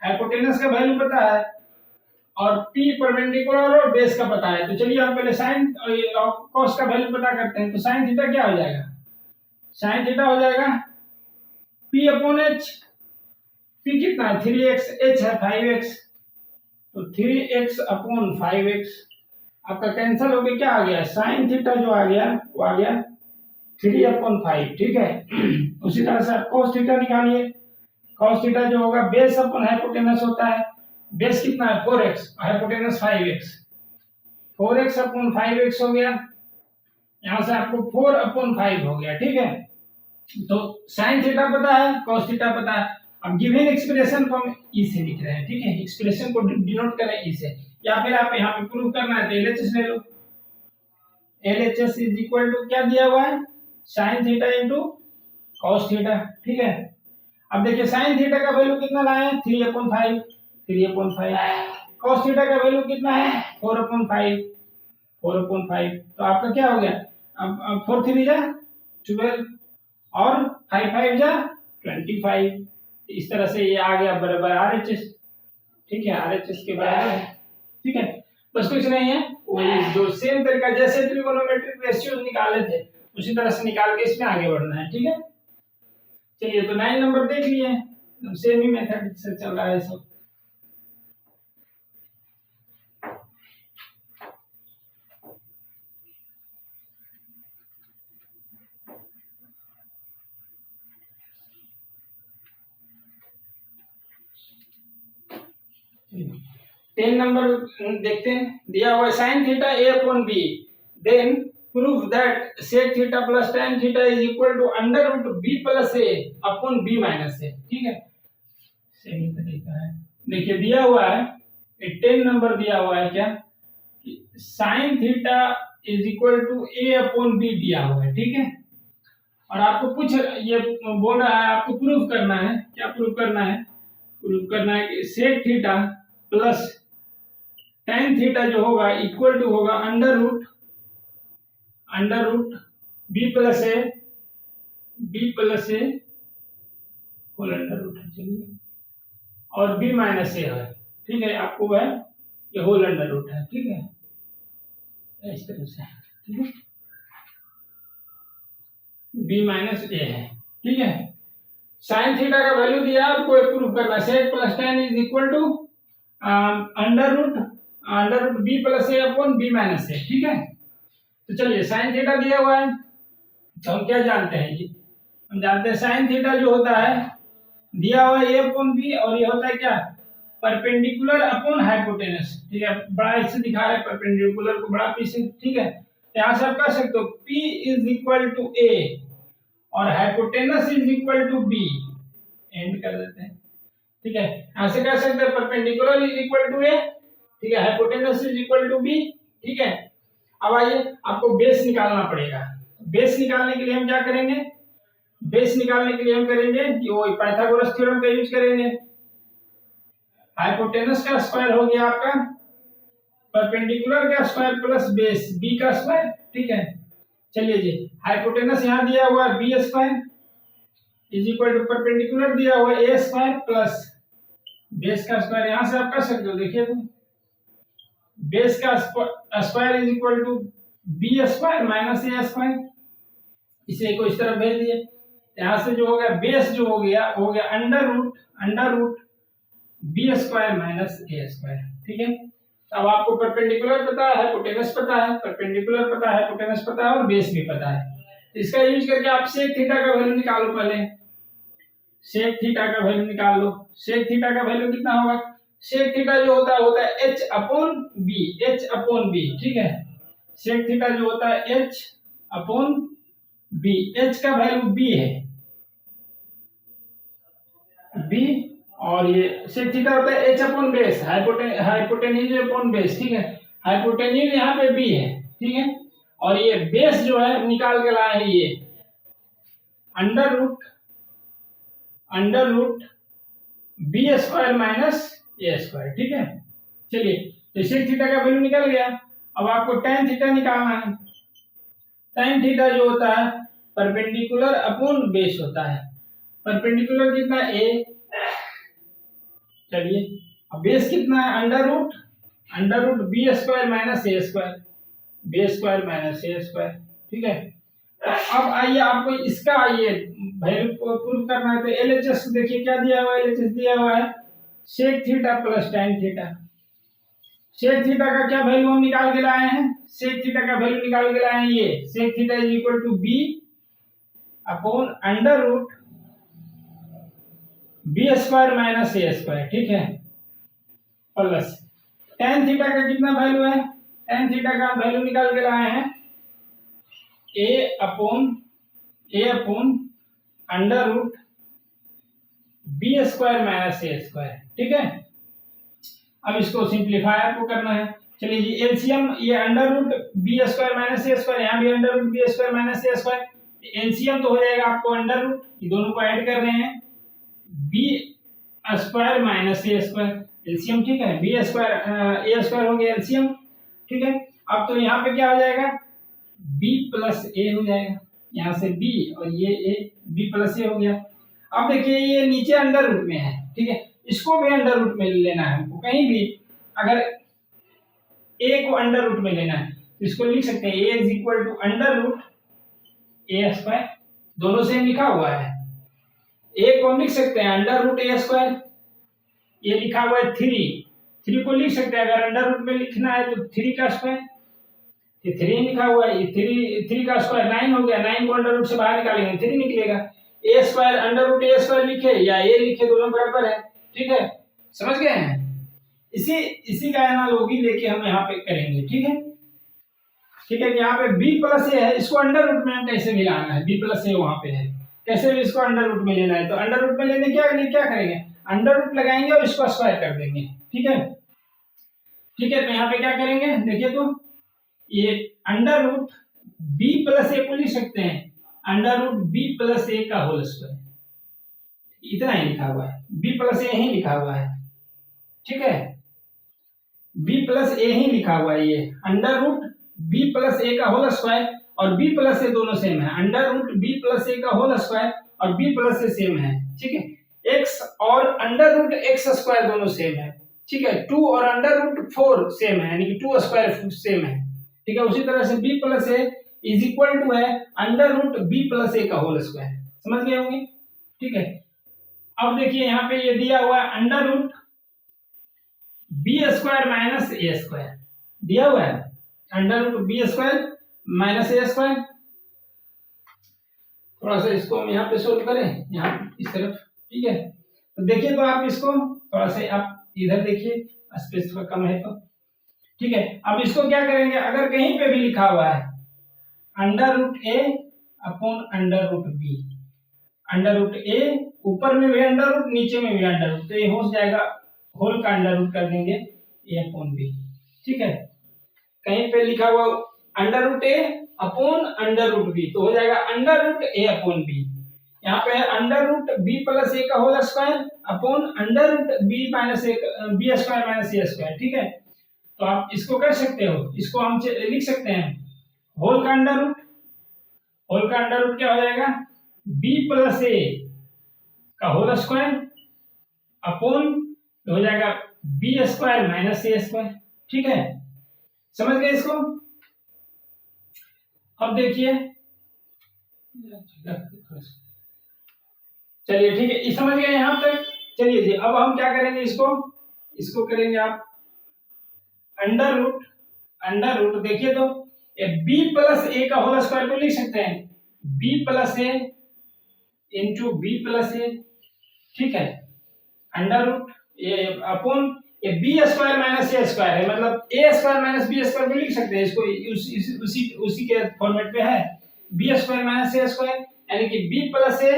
हाइपोटेनस का वैल्यू पता है और p परपेंडिकुलर और बेस का पता है। तो चलिए आप पहले sin और cos का वैल्यू पता करते हैं। तो sin थीटा क्या हो जाएगा sin थीटा हो जाएगा p/h। p कितना है 3x h है 5x तो 3x/5x आपका कैंसिल हो गया क्या आ गया sin थीटा जो आ गया वो आ गया 3/5। ठीक है। उसी तरह से cos थीटा निकालिए। cos थीटा जो होगा बेस अपॉन हाइपोटेनस होता है। बेस कितना है 4x हाइपोटेनस 5x 4x/5x हो गया। यहां से आपको 4/5 हो गया। ठीक है। तो sin थीटा पता है cos थीटा पता है। अब गिवन एक्सप्रेशन को हम ई से लिख रहे हैं। ठीक है। एक्सप्रेशन को डिनोट करें ई से या फिर आप यहां पे प्रूव करना है तो LHS ले लो। LHS इज इक्वल टू क्या दिया हुआ है sin theta into cos theta. ठीक है। अब देखिए sin थीटा का वैल्यू कितना लाए हैं 3/5 cos थीटा का वैल्यू कितना है 4/5 तो आपका क्या हो गया अब 4 3 जा 12 और 5 5 जा 25। इस तरह से ये आ गया बराबर RHS। ठीक है। RHS के बराबर है। ठीक है। बस कुछ नहीं है वो जो सेम तरीका जैसे ट्रिगोनोमेट्रिक रेशियोज निकाले थे उसी तरह से निकाल के इसमें आगे बढ़ना है। ठीक है। चलिए तो 9 नंबर देख लिए सेम ही मेथड से चल रहा है सब। टेन नंबर देखते हैं। दिया हुआ sin theta a/b then proof that sec theta plus tan theta is equal to under root b plus a upon b minus a। ठीक है। सही तरीका है। देखिए दिया हुआ है 10 नंबर दिया हुआ है क्या sin theta is equal to a/b दिया हुआ है। ठीक है। और आपको कुछ ये बोल रहा है आपको प्रूफ करना है। क्या प्रूफ करना है प्रूफ करना है कि sec theta plus tan theta जो होगा इक्वल टू होगा under root b plus a whole under root है। चलिए और b माइनस a है। ठीक है। आपको वह ये होल अंडर रूट है। ठीक है। इस तरह से ठीक है b माइनस a है। ठीक है। sin थीटा का वैल्यू दिया आपको प्रूफ करना sec plus tan is equal to under root b plus a upon b minus a। ठीक है। तो चलिए sin थीटा दिया हुआ है तो हम क्या जानते हैं जी हम जानते हैं sin थीटा जो होता है दिया हुआ है a अपॉन b और ये होता है क्या परपेंडिकुलर अपॉन हाइपोटेनस। ठीक है। बड़ा इससे दिखा रहा है परपेंडिकुलर को बड़ा p से। ठीक है। यहां से आप कह सकते हो p is equal to a और hypotenuse is equal to b and कर देते हैं। ठीक है, यहां से कह सकते हैं perpendicular is equal to A, ठीक है, hypotenuse is equal to B. ठीक है, अब आइए आपको बेस निकालना पड़ेगा। बेस निकालने के लिए हम क्या करेंगे, बेस निकालने के लिए हम करेंगे वो पाइथागोरस थ्योरम का यूज करेंगे। हाइपोटेनस का स्क्वायर हो गया आपका परपेंडिकुलर का स्क्वायर प्लस बेस बी का स्क्वायर। ठीक है, चलिए जी, हाइपोटेनस यहां दिया हुआ है B square is equal to perpendicular दिया हुआ है ए स्क्वायर प्लस बेस का स्क्वायर, यहां से आप कर सकते हो। देखिए तो बेस का square is equal to b square minus A square, इसे को इस तरफ भेज दिए। यहां से जो हो गया बेस जो हो गया under root B square minus ए स्क्वायर। ठीक है, अब आपको परपेंडिकुलर पता है, हाइपोटेनस पता है, परपेंडिकुलर पता है, हाइपोटेनस पता है और बेस भी पता है। इसका यूज करके आप सेक थीटा का वैल्यू निकालो। पहले सेक थीटा का वैल्यू निकाल लो। सेक थीटा का वैल्यू कितना होगा, सेक थीटा जो होता है h अपॉन बी। ठीक है, सेक थीटा जो होता है h अपॉन बी, h का वैल्यू b है b, और ये सेक थीटा होता है h upon base, hypotenuse upon base. ठीक है, हाइपोटेन्यूज यहाँ पे b है। ठीक है, और ये बेस जो है निकाल के लाए हैं ये under root B square minus ए स्क्वायर। ठीक है, चलिए तो सेक थीटा का वैल्यू निकल गया। अब आपको tan थीटा निकालना है। tan थीटा जो होता है परपेंडिकुलर अपॉन बेस होता है। परपेंडिकुलर कितना a, चलिए अब बेस कितना है under root B square minus ए स्क्वायर, बी स्क्वायर माइनस ए स्क्वायर। ठीक है, अब आइए आपको इसका आइए वैल्यू को प्रूव करना है। तो एलएचएस देखिए क्या दिया हुआ है, एलएचएस दिया हुआ है sec theta plus tan theta. Sec theta का क्या वैल्यू हम निकाल के लाए हैं, सेक थीटा का वैल्यू निकाल के लाए हैं ये sec theta is equal to b upon under root B square minus A square. ठीक है, प्लस tan थीटा का कितना वैल्यू है, tan थीटा का वैल्यू निकाल के लाए हैं A upon under root B square minus A square. ठीक है, अब इसको सिंप्लीफाई आपको करना है। चलिए जी, एलसीएम ये under root B square minus ए स्क्वायर, यहाँ भी under root B square minus ए स्क्वायर, एलसीएम तो हो जाएगा आपको अंडर रूट, ये दोनों को ऐड कर रहे हैं बी स्क्वायर माइनस ए स्क्वायर एलसीएम। ठीक है, बी स्क्वायर ए स्क्वायर हो गया एलसीएम। ठीक है, अब तो यहाँ पे क्या हो जाएगा b प्लस ए हो जाएगा, यहाँ से b और ये a, b प्लस ए हो गया। अब देखिए ये नीचे अंडर रूट में है। ठीक है, इसको भी अंडर रूट में लेना है हमको, कहीं भी अगर a को अंडर रूट में लेना है तो इसको लिख सकते हैं a is equal to under root A square, दोनों सेम लिखा हुआ है। a को हम लिख सकते हैं अंडर रूट ए स्क्वायर, ये लिखा हुआ है 3 को लिख सकते हैं, अगर अंडर रूट में लिखना है तो 3 का स्क्वायर, ये 3 लिखा हुआ है, ये 3 का स्क्वायर 9 हो गया, 9 को अंडर रूट से बाहर निकालेंगे 3 निकलेगा। ए स्क्वायर अंडर रूट ए स्क्वायर लिखे या ए लिखे, दोनों बराबर है। ठीक है, समझ गए हैं, इसी का एनालॉजी लेके हम यहाँ पे करेंगे। ठीक है, ठीक है, यहाँ पे b प्लस ए है, इसको अंडर रूट में कैसे मिलाना है, b प्लस ए वहां पे है, कैसे भी इसको अंडर रूट में लेना है। तो अंडर रूट में लेने क्या करेंगे, अंडर रूट लगाएंगे और इसको स्क्वायर कर देंगे। ठीक है, ठीक है, तो यहाँ पे क्या करेंगे देखिए, तो ये अंडर रूट b प्लस ए को लिख सकते हैं अंडर रूट b प्लस ए का होल स्क्वायर, इतना ही लिखा हुआ है, b प्लस ए ही लिखा हुआ है। ठीक है, b प्लस ए ही लिखा हुआ है, ये अंडर रूट b प्लस ए का होल स्क्वायर और b प्लस ए दोनों सेम है, अंडर रूट b प्लस ए का होल स्क्वायर और b प्लस ए सेम है। ठीक है, x और अंडर रूट x स्क्वायर दोनों सेम है। ठीक है, 2 और अंडर रूट 4 सेम है, यानी कि 2 स्क्वायर सेम है। ठीक है, उसी तरह से b plus a is equal to है अंडर रूट b प्लस ए का होल स्क्वायर, समझ गए होंगे। ठीक है, अब देखिए यहाँ पे ये दिया हुआ है under root B square minus ए स्क्वायर दिया हुआ है, under root B square minus ए स्क्वायर। थोड़ा सा इसको हम यहाँ पे सोल्व करें, यहाँ इस तरफ। ठीक है, तो देखिए, तो आप इसको थोड़ा सा आप इधर देखिए, स्पेस थोड़ा कम है तो। ठीक है, अब इसको क्या करेंगे, अगर कहीं पे भी लिखा हुआ है under root A upon under root B, under root A ऊपर में भी अंडर रूट, नीचे में भी अंडर रूट, तो ये हो जाएगा होल का अंडर रूट कर देंगे ए अपॉन बी। ठीक है, कहीं पे लिखा हुआ under root A upon under root B, तो हो जाएगा under root A upon B. यहाँ पे है अंडर रूट बी प्लस ए का whole square upon under root B minus A, B square minus A square. ठीक है, तो आप इसको कर सकते हो, इसको हम लिख सकते हैं होल का अंडर रूट, होल का अंडर रूट क्या हो जाएगा बी प्लस ए का होल स्क्वायर अपॉन हो जाएगा बी स्क्वायर माइनस ए स्क्वायर। ठीक है, समझ गए इसको? अब देखिए, चलिए ठीक है, समझ गए यहां तक। चलिए जी, अब हम क्या करेंगे, इसको करेंगे आप अंडर रूट देखिए तो बी प्लस ए का होल स्क्वायर को लिख सकते हैं b plus a into B plus ए। ठीक है, अंडर रूट ये अपॉन ये बी स्क्वायर माइनस ए स्क्वायर है, मतलब ए स्क्वायर माइनस बी स्क्वायर भी लिख सकते हैं इसको, उसी के फॉर्मेट पे है बी स्क्वायर माइनस ए स्क्वायर, यानी कि b plus a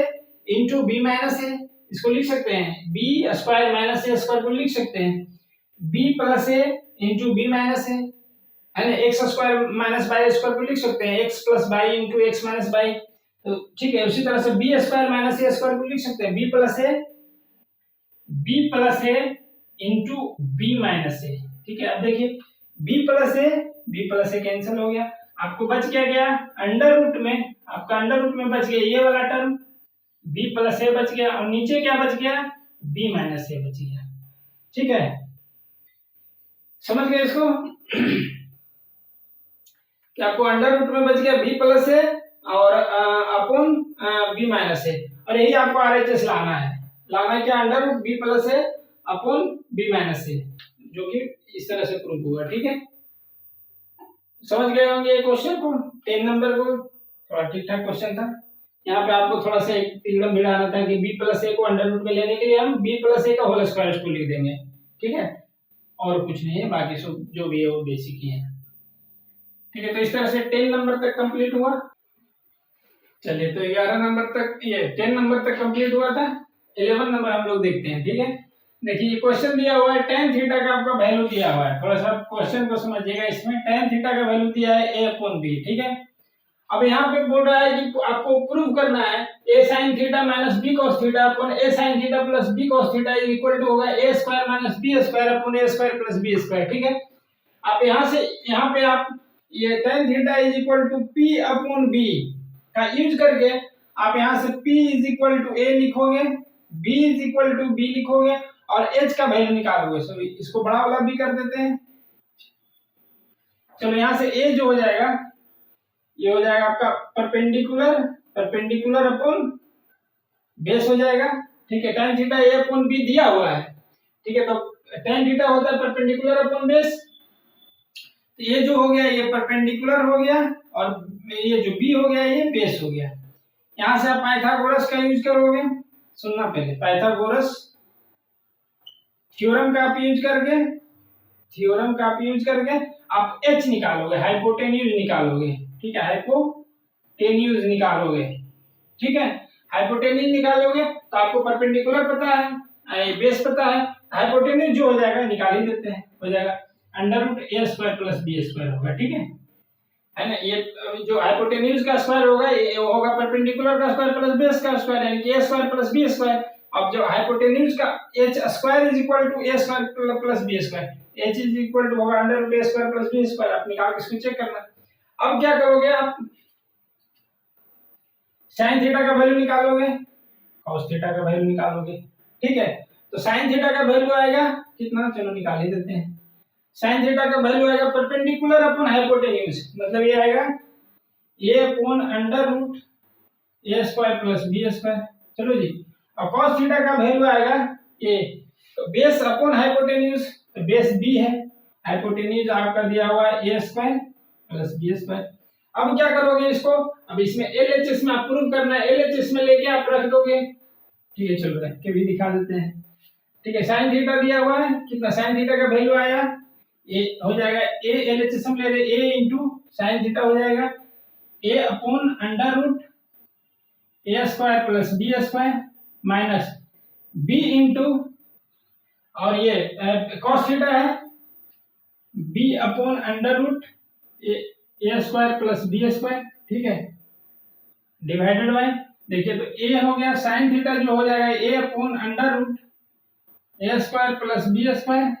into b minus a, इसको लिख सकते हैं बी स्क्वायर माइनस ए स्क्वायर को लिख सकते हैं b plus a into b minus a, यानी x square minus y square को लिख सकते हैं x plus y into x minus y. तो ठीक है, उसी तरह से बी स्क्वायर माइनस ए स्क्वायर को लिख सकते हैं b plus a into b minus ए। ठीक है, अब देखिए बी प्लस ए कैंसिल हो गया, आपको बच क्या गया अंडर रूट में, आपका अंडर रूट में बच गया ये वाला टर्म बी प्लस ए बच गया, और नीचे क्या बच गया बी माइनस ए बच गया। ठीक है, समझ गए इसको? कि आपको अंडर रूट में बच गया बी प्लस ए और अपॉन बी माइनस ए, और यही आपको आरएचएस लाना है क्या अंडर रूट बी प्लस ए अपॉन बी माइनस ए, जो कि इस तरह से प्रूव हुआ। ठीक है, समझ गए होंगे ये क्वेश्चन को, 10 नंबर को थोड़ा ठीक ठाक क्वेश्चन था। यहाँ पे आपको थोड़ा सा एक तिल्लम मिलाना था कि बी प्लस ए को अंडर रूट में लेने के लिए हम बी प्लस ए का होल स्क्वायर इसको लिख देंगे। ठीक है, और कुछ नहीं है, बाकी सब जो भी है वो बेसिक ही है। ठीक है, तो इस तरह से 10 नंबर तक कंप्लीट हुआ। चलिए, तो 11 नंबर तक, ये 10 नंबर तक कंप्लीट हुआ था। 11 नंबर हम लोग देखते हैं। ठीक है, देखिए क्वेश्चन दिया हुआ है tan थीटा का आपका वैल्यू दिया हुआ है, थोड़ा सा क्वेश्चन को समझिएगा। इसमें tan थीटा का वैल्यू दिया है a अपॉन b। ठीक है, अब यहाँ पे बोल रहा है कि आपको प्रूव करना है a sin theta minus b cos theta upon a sin theta plus b cos theta equal to होगा a square minus b square upon a square plus b square. ठीक है, आप यहाँ पे आप ये tan theta is equal to p upon b का use करके आप यहाँ से p is equal to a लिखोगे, b is equal to b लिखोगे और h का वैल्यू निकालोगे। सो इसको बड़ा वाला भी कर देते हैं। चलो, यहाँ से a जो हो जाएगा ये हो जाएगा आपका परपेंडिकुलर अपॉन बेस हो जाएगा। ठीक है, tan theta a upon b दिया हुआ है। ठीक है, तो tan थीटा होता है परपेंडिकुलर अपॉन बेस, तो ये जो हो गया ये परपेंडिकुलर हो गया और ये जो b हो गया ये बेस हो गया। यहाँ से आप पाइथागोरस का यूज करोगे, सुनना पहले, पाइथागोरस थ्योरम का आप यूज करके आप h निकालोगे, हाइपोटेन्यूज निकालोगे। ठीक है, हाइपोटेन्यूज निकालोगे। ठीक है, हाइपोटेन्यूज निकालोगे तो आपको परपेंडिकुलर पता है, बेस पता है, हाइपोटेन्यूज जो हो जाएगा निकाल ही देते हैं, हो जाएगा under root a square plus b square होगा। ठीक है ना, ये जो हाइपोटेन्यूज का स्क्वायर होगा ये होगा परपेंडिकुलर का स्क्वायर प्लस बेस का स्क्वायर, यानी कि a square plus b square. अब जो हाइपोटेन्यूज का h square is equal to a square plus b square, h is equal to होगा under root a square plus b square. आप निकाल के इसको चेक करना। अब क्या करोगे, आप sin थीटा का वैल्यू निकालोगे, cos थीटा का वैल्यू निकालोगे। ठीक है, तो sin थीटा का वैल्यू आएगा कितना, चलो निकाल ही देते हैं। sin थीटा का वैल्यू आएगा परपेंडिकुलर अपॉन हाइपोटेन्यूज, मतलब ये आएगा a upon under root a square plus b square. चलो जी, और cos थीटा का वैल्यू आएगा ये तो बेस अपॉन हाइपोटेन्यूज, तो बेस b है, हाइपोटेन्यूज आपका दिया हुआ है a square plus b square. अब क्या करोगे इसको, अब इसमें LHS में आप प्रूव करना है, LHS में लेके आप रख दोगे। ठीक है, चलो रख के भी दिखा देते हैं। ठीक है, sin थीटा दिया हुआ है, कितना sin थीटा का वैल्यू आया ये हो जाएगा a, LHS हम ले रहे a इंटू sin थीटा हो जाएगा a upon under root a square plus b square minus b into, और ये कॉस थीटा है, बी अपॉन अंडर रूट ए स्क्वायर प्लस बी स्क्वायर, ठीक है, डिवाइडेड बाय, देखिए तो ए हो गया साइन थीटा जो हो जाएगा ए अपॉन अंडर रूट ए स्क्वायर प्लस बी स्क्वायर,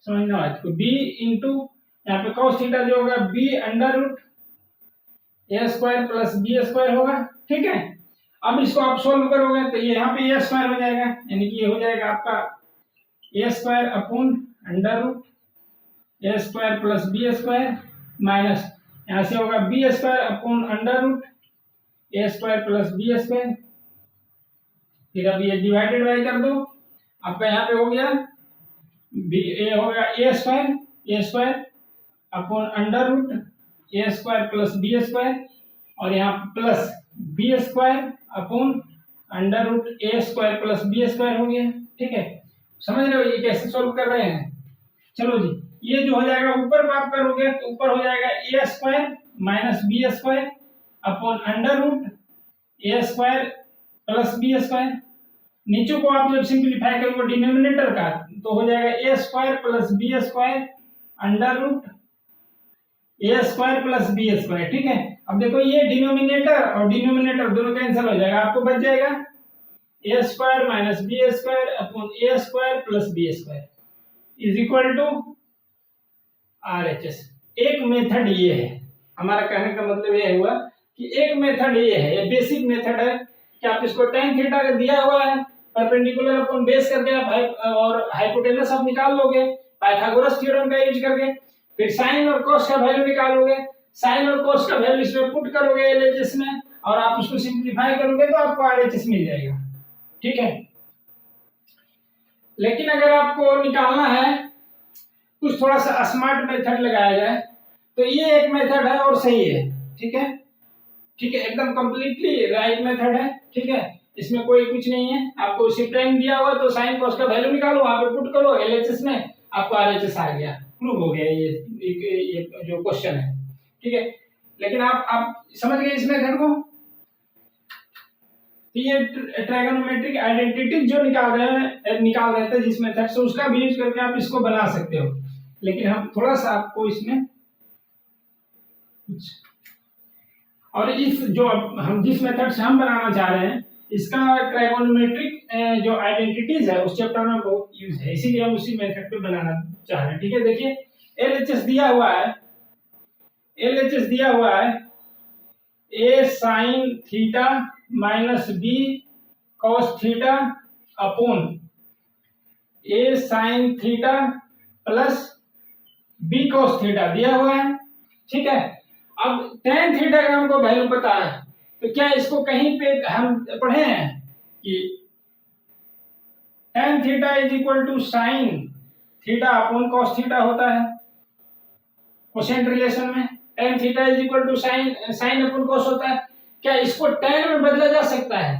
समझना बात को, बी इंटू यहाँ पे कॉस थीटा जो होगा बी अंडर रूट ए स्क्वायर प्लस बी स्क्वायर होगा, ठीक है। अब इसको आप सोल्व करोगे तो ये यहाँ पे ए स्क्वायर हो जाएगा, यानी कि ये हो जाएगा आपका A square upon under root A square plus B square, minus यहाँ से होगा B square upon under root ए स्क्वायर प्लस बी स्क्वायर, फिर अब ये डिवाइडेड बाय कर दो, आपका यहाँ पे हो गया बी, ए हो गया A square upon under root A square plus B square, और यहाँ plus B square upon under root ए स्क्वायर प्लस बी स्क्वायर हो गया, ठीक है। समझ रहे हो ये कैसे सोल्व कर रहे हैं। चलो जी, ये जो हो जाएगा ऊपर को आप करोगे तो ऊपर हो जाएगा ए square minus B square upon under root ए स्क्वायर प्लस बी स्क्वायर, नीचे को आप जब सिंप्लीफाई करोगे डिनोमिनेटर का तो हो जाएगा ए square plus B square under root ए स्क्वायर प्लस बी स्क्वायर, ठीक है। अब देखो ये डिनोमिनेटर और डिनोमिनेटर दोनों कैंसिल हो जाएगा, आपको बच जाएगा ए square minus B square upon A square plus B square is equal to RHS। एक मेथड ये है, हमारा कहने का मतलब ये हुआ कि एक मेथड ये है, ये बेसिक मेथड है कि आप इसको tan थीटा का दिया हुआ है परपेंडिकुलर अपॉन बेस करके आप और हाइपोटेनस आप निकाल लोगे पाइथागोरस थ्योरम का यूज करके, फिर साइन और कॉस का वैल्यू निकालोगे, साइन और कॉस का वैल्यू इसमें पुट करोगे एलएचएस में और आप उसको सिंप्लीफाई करोगे तो आपको आरएचएस मिल जाएगा, ठीक है। लेकिन अगर आपको निकालना है कुछ थोड़ा सा स्मार्ट मेथड लगाया जाए तो ये एक मेथड है और सही है, ठीक है, ठीक है, एकदम कंप्लीटली राइट मेथड है, ठीक है, इसमें कोई कुछ नहीं है। आपको सिर्फ टाइम दिया हुआ तो साइन कॉस का वैल्यू निकालो, वहां पे पुट करो एलएचएस में, आपको आरएचएस आ गया, प्रूव हो गया ये जो क्वेश्चन है, ठीक है। लेकिन आप समझ गए इस मेथड को, तो ये ट्रायगोनोमेट्रिक आइडेंटिटी जो निकाल रहे थे जिस मेथड से, उसका भी यूज करके आप इसको बना सकते हो। लेकिन हम थोड़ा सा आपको इसमें और इस जो हम जिस मेथड से हम बनाना चाह रहे हैं इसका ट्रायगोनोमेट्रिक जो आइडेंटिटीज है उस चैप्टर में बहुत यूज है, इसीलिए हम उसी मेथड पे बनाना चाह रहे हैं, ठीक है। देखिए एलएचएस दिया हुआ है A sine theta minus B cos theta upon A sine theta plus B cos theta दिया हुआ है, ठीक है। अब tan थीटा का हमको वैल्यू पता है तो क्या इसको कहीं पे हम पढ़े हैं कि tan theta is equal to sine theta upon cos theta होता है कोसेंट रिलेशन में, tan theta is equal to sine upon cos होता है। क्या इसको tan में बदला जा सकता है?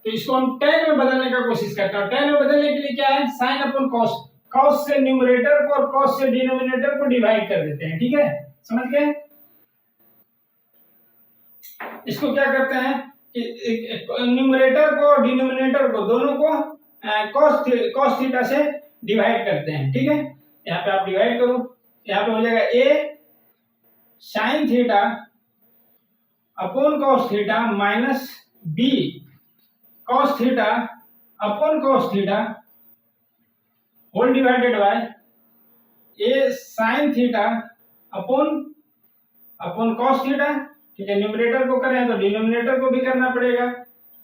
तो इसको हम tan में बदलने का कोशिश करते हैं। tan में बदलने के लिए क्या है, साइन अपॉन कॉस, कॉस से न्यूमरेटर को और कॉस से डिनोमिनेटर को डिवाइड कर देते हैं, ठीक है, समझ गए। इसको क्या करते हैं कि न्यूमरेटर को और डिनोमिनेटर को दोनों को कॉस थीटा से डिवाइड करते हैं, ठीक है। यहाँ पे आप डिवाइड करो, यहाँ पे हो जाएगा A sine theta upon cos theta minus B cos theta upon cos theta whole divided by A sine theta upon cos theta, ठीक है। न्यूमरेटर को करें तो डिनोमिनेटर को भी करना पड़ेगा,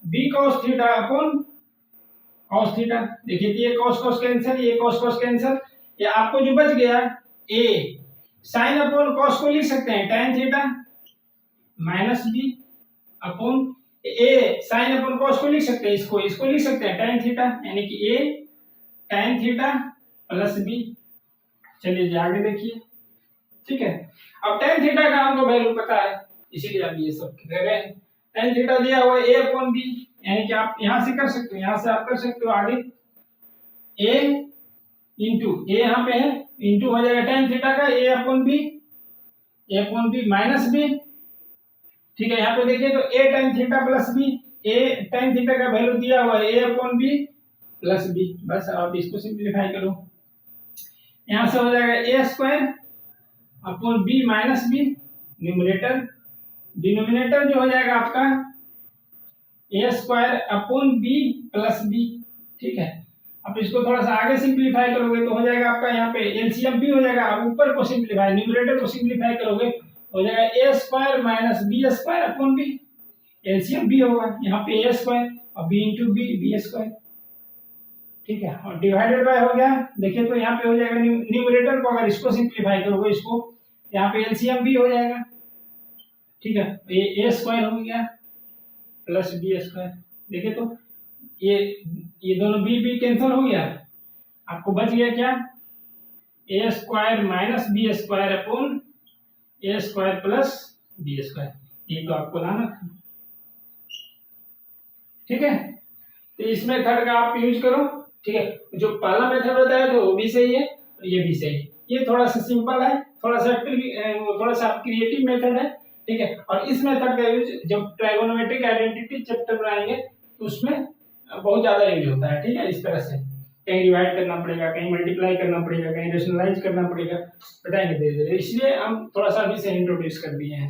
b cos theta upon cos theta. देखिए ये कॉस कॉस कैंसिल, ये कॉस कॉस कैंसिल, ये आपको जो बच गया ए साइन अपॉन कॉस को लिख सकते हैं tan theta minus B upon A sine upon cos को लिख सकते हैं, इसको लिख सकते हैं tan थीटा, यानी कि ए tan थीटा प्लस बी। चलिए जी आगे देखिए, ठीक है। अब tan थीटा का हमको वैल्यू पता है इसीलिए हम ये सब कर रहे हैं। tan थीटा दिया हुआ है a अपॉन b, यानी कि आप यहां से कर सकते हो, यहां से आप कर सकते हो आगे a इंटू a यहाँ पे है इंटू हो जाएगा tan थीटा का a upon b minus b, ठीक है। यहाँ पे देखिए तो a tan theta plus b A tan theta का वैल्यू दिया हुआ है a upon B plus B, बस आप इसको सिंप्लीफाई करो। यहाँ से हो जाएगा ए square upon B minus B numerator, denominator जो हो जाएगा आपका A square upon B plus B, ठीक है। अब इसको थोड़ा सा आगे सिंप्लीफाई करोगे तो हो जाएगा आपका यहाँ पे एलसीएम भी हो जाएगा। अब ऊपर को सिंप्लीफाई, न्यूमरेटर को सिंप्लीफाई करोगे हो जाएगा ए square minus B square upon B, LCM भी होगा यहाँ पे ए स्क्वायर और B into B, B square, ठीक है। और डिवाइडेड बाय हो गया, देखिए तो यहाँ पे हो जाएगा न्यूमरेटर को अगर इसको सिंप्लीफाई करोगे इसको, यहाँ पे एलसीएम भी हो जाएगा, ठीक है। ये ए स्क्वायर हो गया प्लस बी स्क्वायर, देखिए तो ये दोनों बी बी कैंसिल हो गया, आपको बच गया क्या, A square minus B square upon A square plus B square, ये तो आपको लाना था, ठीक है। तो इस मेथड का आप यूज करो, ठीक है। जो पहला मेथड बताया तो वो भी सही है और ये भी सही है, ये थोड़ा सा सिंपल है, थोड़ा सा क्रिएटिव मेथड है, ठीक है। और इस मेथड का यूज जब ट्राइगोनोमेट्रिक आइडेंटिटी चैप्टर बनाएंगे तो उसमें बहुत ज्यादा यूज होता है, ठीक है। इस तरह से कहीं डिवाइड करना पड़ेगा, कहीं मल्टीप्लाई करना पड़ेगा, कहीं रेशनलाइज करना पड़ेगा, बताएंगे धीरे धीरे, इसलिए हम थोड़ा सा अभी से इंट्रोड्यूस कर दिए हैं,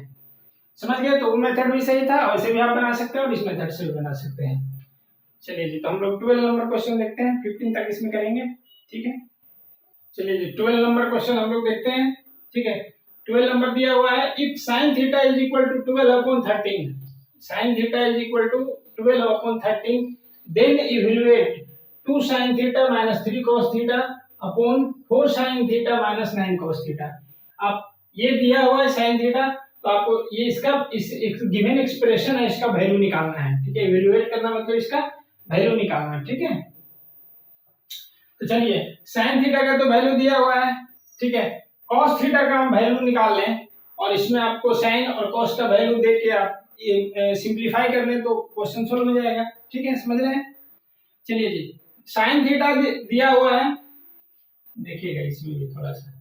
समझ गए। तो वो मेथड भी सही था, वैसे भी आप बना सकते हो और इस मेथड से भी बना सकते हैं। चलिए जी, तो हम लोग 12 नंबर क्वेश्चन देखते हैं, 15 तक इसमें करेंगे, ठीक है। चलिए जी, 12 नंबर क्वेश्चन हम लोग देखते हैं, ठीक है। 12 नंबर दिया हुआ है, if sin theta is equal to 12 upon 13, sin theta is equal to 12 upon 13, then evaluate 2 sin theta minus 3 cos theta upon 4 sin theta minus 9 cos theta. अब ये दिया हुआ है sin थीटा, तो आपको ये इसका इस गिवन एक्सप्रेशन है, इसका वैल्यू निकालना है, ठीक है। इवैल्यूएट करना मतलब इसका वैल्यू निकालना है, ठीक है। तो चलिए sin थीटा का तो वैल्यू दिया हुआ है, ठीक है। cos थीटा का हम वैल्यू निकाल लें और इसमें आपको sin और cos का वैल्यू दे के आप सिंपलीफाई कर लें तो क्वेश्चन सॉल्व हो जाएगा, ठीक है, समझ रहे हैं। चलिए जी, sin थीटा दिया हुआ है, देखिएगा इसमें भी थोड़ा सा,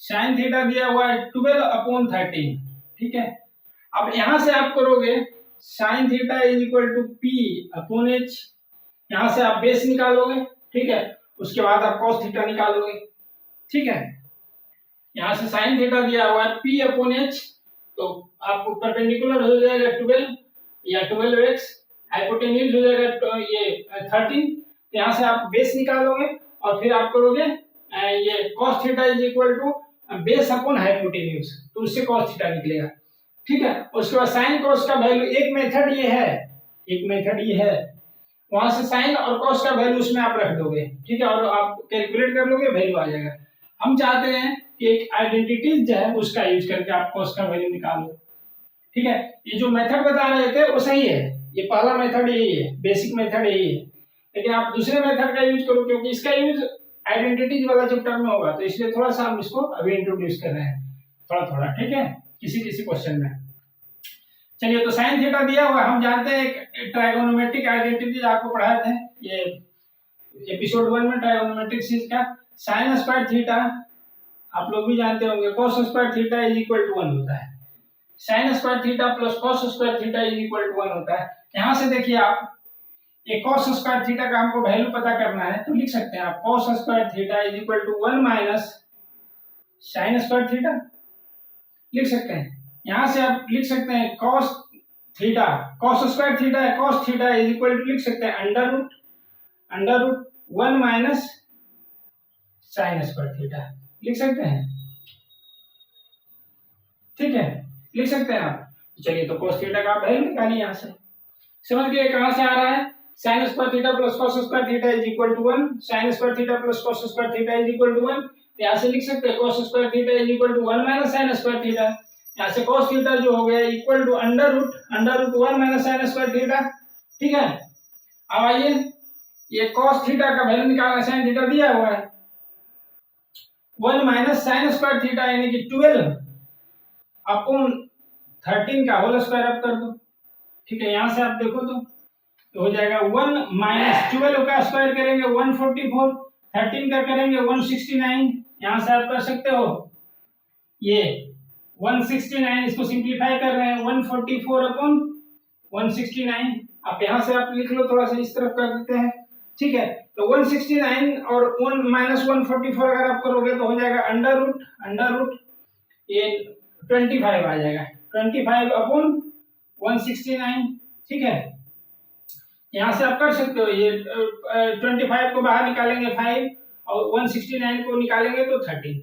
sin थीटा दिया हुआ है 12 अपॉन 13, ठीक है। अब यहां से आप करोगे sin theta is equal to p upon h, यहां से आप बेस निकालोगे, ठीक है। उसके बाद आप cos थीटा निकालोगे, ठीक है। यहां से sin थीटा दिया हुआ है p अपॉन h, तो आपको परपेंडिकुलर हो जाएगा 12 या 12x, हाइपोटेन्यूज हो जाएगा ये 13, तो यहां से आप बेस निकालोगे और फिर आप करोगे ये cos theta is equal to base upon hypotenuse, तो उससे cos थीटा निकलेगा, ठीक है। उसके बाद sin cos का वैल्यू, एक मेथड ये है, एक मेथड ये है, वहां से sin और cos का वैल्यू उसमें आप रख दोगे, ठीक है, और आप कैलकुलेट कर लोगे, वैल्यू आ जाएगा। हम चाहते हैं कि एक आइडेंटिटीज जो है उसका यूज करके आप cos का वैल्यू निकालो, ठीक है। ये जो मेथड बता रहे थे वो सही है, ये पहला मेथड यही है, बेसिक मेथड यही है, लेकिन आप दूसरे मेथड का यूज करो क्योंकि इसका यूज आइडेंटिटीज वाला चैप्टर में होगा, तो इसलिए थोड़ा सा हम इसको अभी इंट्रोड्यूस कर रहे हैं थोड़ा थोड़ा, ठीक है, किसी किसी क्वेश्चन में। चलिए, तो sin थीटा दिया हुआ, हम जानते हैं एक ट्राइगोनोमेट्रिक आइडेंटिटीज आपको पढ़ाए थे, ये एपिसोड 1 में ट्राइगोनोमेट्रिक सीरीज का, sin स्क्वायर थीटा आप लोग भी जानते होंगे, cos square theta is equal to 1 होता है, sin square theta plus cos square theta is equal to 1 होता है। यहां से देखिए आप, ये cos स्क्वायर थीटा का हमको वैल्यू पता करना है, तो लिख सकते हैं आप cos square theta is equal to 1 minus sin square theta, लिख सकते हैं। यहां से आप लिख सकते हैं cos theta, cos square theta है, cos theta is equal to लिख सकते हैं under root 1 minus sin square theta, लिख सकते हैं, ठीक है, लिख सकते हैं आप। चलिए, तो cos थीटा का वैल्यू निकालिए यहां से, समझ गए कहां से आ रहा है, sin square theta plus cos square theta is equal to 1, sin square theta plus cos square theta is equal to 1, यहां से लिख सकते हैं cos square theta is equal to 1 minus sin square theta, यहां से cos थीटा जो हो गया equal to under root 1 minus sin square theta, ठीक है। अब आइए, ये cos थीटा का वैल्यू निकालना, sin थीटा दिया हुआ है 1 माइनस sin स्क्वायर थीटा यानी कि 12 अपॉन 13 का होल स्क्वायर आप कर दो, ठीक है। यहां से आप देखो तो हो जाएगा 1 माइनस 12 का स्क्वायर करेंगे 144, 13 का करेंगे 169, यहां से आप कर सकते हो ये 169, इसको सिंपलीफाई कर रहे हैं 144 अपॉन 169, आप यहाँ से आप लिख लो, थोड़ा सा इस तरफ कर देते हैं, ठीक है। तो 169 और 1 माइनस 144 अगर आप करोगे तो हो जाएगा अंडर रूट ये 25 आ जाएगा, 25 अपॉन 169, ठीक है। यहाँ से आप कर सकते हो, ये 25 को बाहर निकालेंगे 5 और 169 को निकालेंगे तो 13,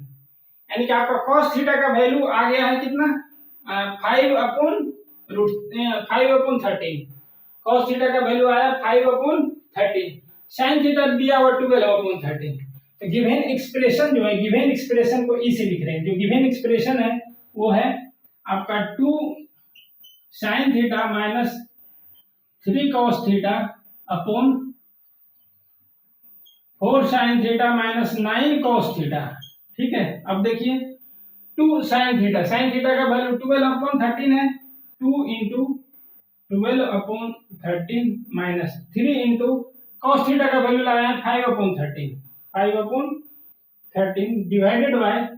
यानी कि आपका cos थीटा का वैल्यू आ गया है कितना, 5 अपॉन 13। cos थीटा का वैल्यू आया 5 अपॉन 13, sin थीटा दिया हुआ 12 अपॉन 13। तो गिवन एक्सप्रेशन जो है, गिवन एक्सप्रेशन को ई से लिख रहे हैं, जो गिवन एक्सप्रेशन है वो है आपका 2 sin theta minus 3 cos theta upon 4 sin theta minus 9 cos theta, ठीक है। अब देखिए 2 sin थीटा का वैल्यू 12 अपॉन 13 है, 2 into 12 upon 13 minus 3 into cos theta का वैल्यू लगाया है 5 upon 13 divided by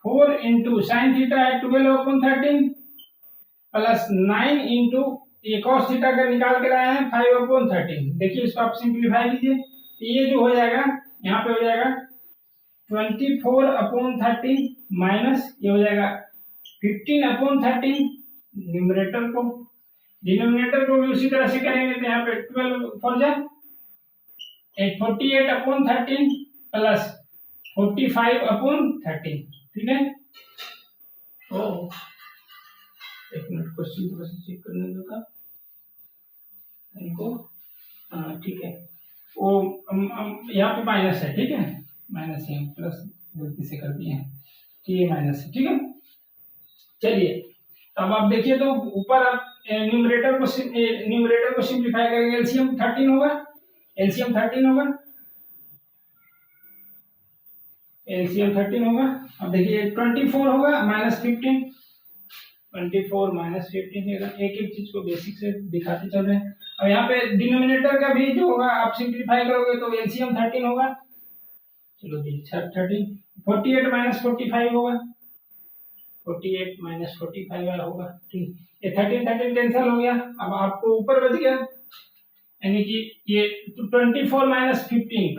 4 into sine theta है 12 अपॉन 13 प्लस 9 इंटू ये cos थीटा का निकाल के लाए हैं 5 अपॉन 13। देखिए इसको आप सिंप्लीफाई कीजिए, ये जो हो जाएगा यहाँ पे हो जाएगा 24 अपॉन 13 माइनस ये हो जाएगा 15 अपॉन 13, न्यूमरेटर को डिनोमिनेटर को भी उसी तरह से करेंगे तो यहाँ पे 12 4 जा 48 अपॉन 13 प्लस 45 अपॉन 13, ठीक है। तो एक मिनट क्वेश्चन थोड़ा सा चेक करने दो था इनको, हाँ ठीक है। वो यहाँ पे माइनस है, ठीक है, माइनस है, प्लस गलती से कर दिए हैं कि ये माइनस है, ठीक है। चलिए अब आप देखिए तो ऊपर आप न्यूमरेटर को सिंप्लीफाई करेंगे, एलसीएम 13 होगा, एलसीएम 13 होगा। अब देखिए 24 होगा माइनस 15, 24 माइनस 15, एक एक चीज को बेसिक से दिखाते चल रहे हैं। और यहाँ पे डिनोमिनेटर का भी जो होगा आप सिंप्लीफाई करोगे तो एलसीएम 13 होगा, चलो जी 13, 48 माइनस 45 होगा, 48 माइनस 45 होगा, ठीक। ये 13 कैंसिल हो गया, अब आपको ऊपर बच गया, यानी कि ये 24 माइनस 15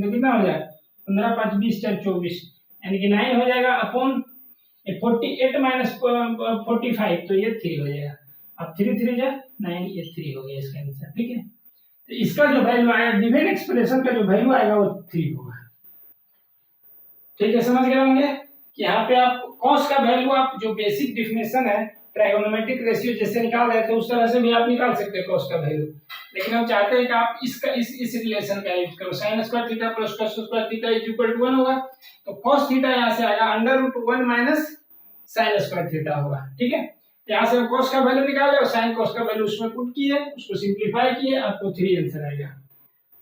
तो कितना हो जाएगा 15 5 20 4 24, यानी कि 9 हो जाएगा अपॉन 48 माइनस 45 तो ये 3 हो जाएगा। अब 3 जा 9, ये 3 हो गया इसका आंसर, ठीक है। तो इसका जो वैल्यू आएगा गिवन एक्सप्रेशन का जो वैल्यू आएगा वो 3 होगा, ठीक है। समझ गए होंगे कि यहाँ पे आप cos का वैल्यू आप जो बेसिक डेफिनेशन है ट्राइगोनोमेट्रिक रेशियो जैसे निकाल रहे थे उस तरह से भी आप निकाल सकते हैं cos का वैल्यू, लेकिन हम चाहते हैं कि आप इसका इस रिलेशन का यूज करो, sin square theta plus cos square theta is equal to 1 होगा, तो cos थीटा यहाँ से आएगा √1 माइनस sin स्क्वायर थीटा होगा, ठीक है। यहाँ से हम cos का वैल्यू निकाले और sin cos का वैल्यू उसमें पुट किए, उसको सिंपलीफाई किए, आपको 3 आंसर आएगा,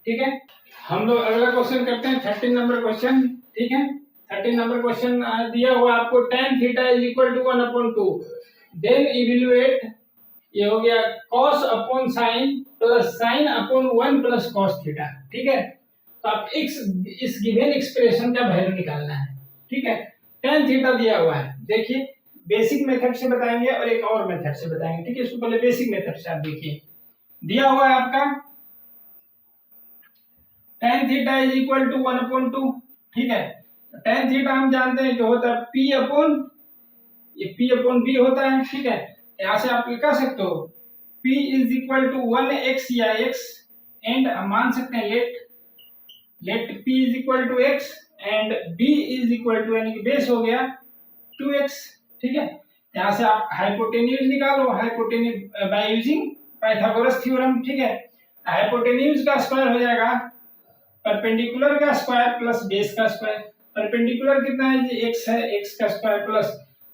ठीक है। हम लोग अगला क्वेश्चन करते हैं 13 नंबर क्वेश्चन, ठीक है। 13 नंबर क्वेश्चन दिया हुआ आपको tan theta is equal to 1/2, then evaluate, ये हो गया cos upon sin plus sin upon 1 plus cos theta, ठीक है। तो आप इस गिवन एक्सप्रेशन का वैल्यू निकालना है, ठीक है। tan थीटा दिया हुआ है, देखिए बेसिक मेथड से बताएंगे और एक और मेथड से बताएंगे, ठीक है। इसको पहले बेसिक मेथड से आप देखिए, दिया हुआ है आपका tan theta is equal to 1/2, ठीक है। tan थीटा हम जानते हैं जो होता है p अपॉन b होता है, ठीक है। यहाँ से आप लिख सकते हो p is equal to 1x या x एंड मान सकते हैं let p is equal to x and b is equal to, यानी कि बेस हो गया 2x, ठीक है। यहाँ से आप हाइपोटेन्यूज निकालो, hypotenuse bye using Pythagoras theorem, ठीक है। हाइपोटेन्यूज का स्क्वायर हो जाएगा परपेंडिकुलर का स्क्वायर प्लस बेस का स्क्वायर, परपेंडिकुलर कितना है जी x है, x का स्क्वायर प्लस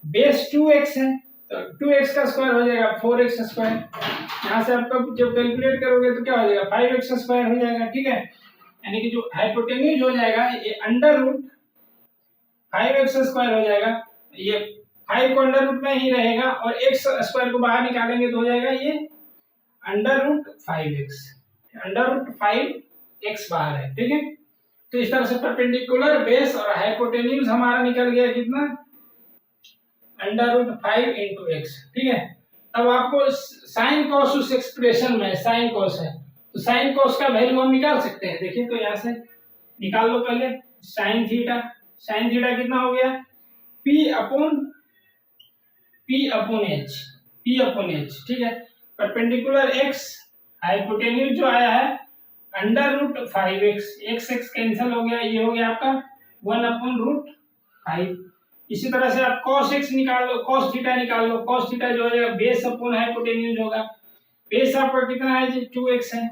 बेस 2x है तो 2x का स्क्वायर हो जाएगा 4x स्क्वायर, यहाँ से आपका जब कैलकुलेट करोगे तो क्या हो जाएगा 5x स्क्वायर हो जाएगा, ठीक है। यानी कि जो हाइपोटेन्यूज हो जाएगा ये अंडर रूट 5x स्क्वायर हो जाएगा, ये 5 को अंडर रूट में ही रहेगा और x स्क्वायर को बाहर निकालेंगे तो हो जाएगा ये अंडर रूट 5x बाहर है, ठीक है। तो इस तरह से परपेंडिकुलर बेस और हाइपोटेन्यूज हमारा निकल गया कितना अंडर रूट 5 इंटू x, ठीक है। तब आपको साइन कॉस उस एक्सप्रेशन में साइन कॉस है, तो साइन कॉस का वैल्यू हम निकाल सकते हैं। देखिए तो यहाँ से निकाल लो पहले साइन थीटा कितना हो गया P अपॉन H, ठीक है। परपेंडिकुलर x हाइपोटेन्यूज जो आया है under root 5x, x cancel हो गया, ये हो गया आपका 1 अपॉन रूट 5। इसी तरह से आप cos x निकाल लो, cos थीटा निकाल लो, cos थीटा जो है बेस अपॉन हाइपोटेन्यूज होगा। बेस आपका कितना है जी 2x है,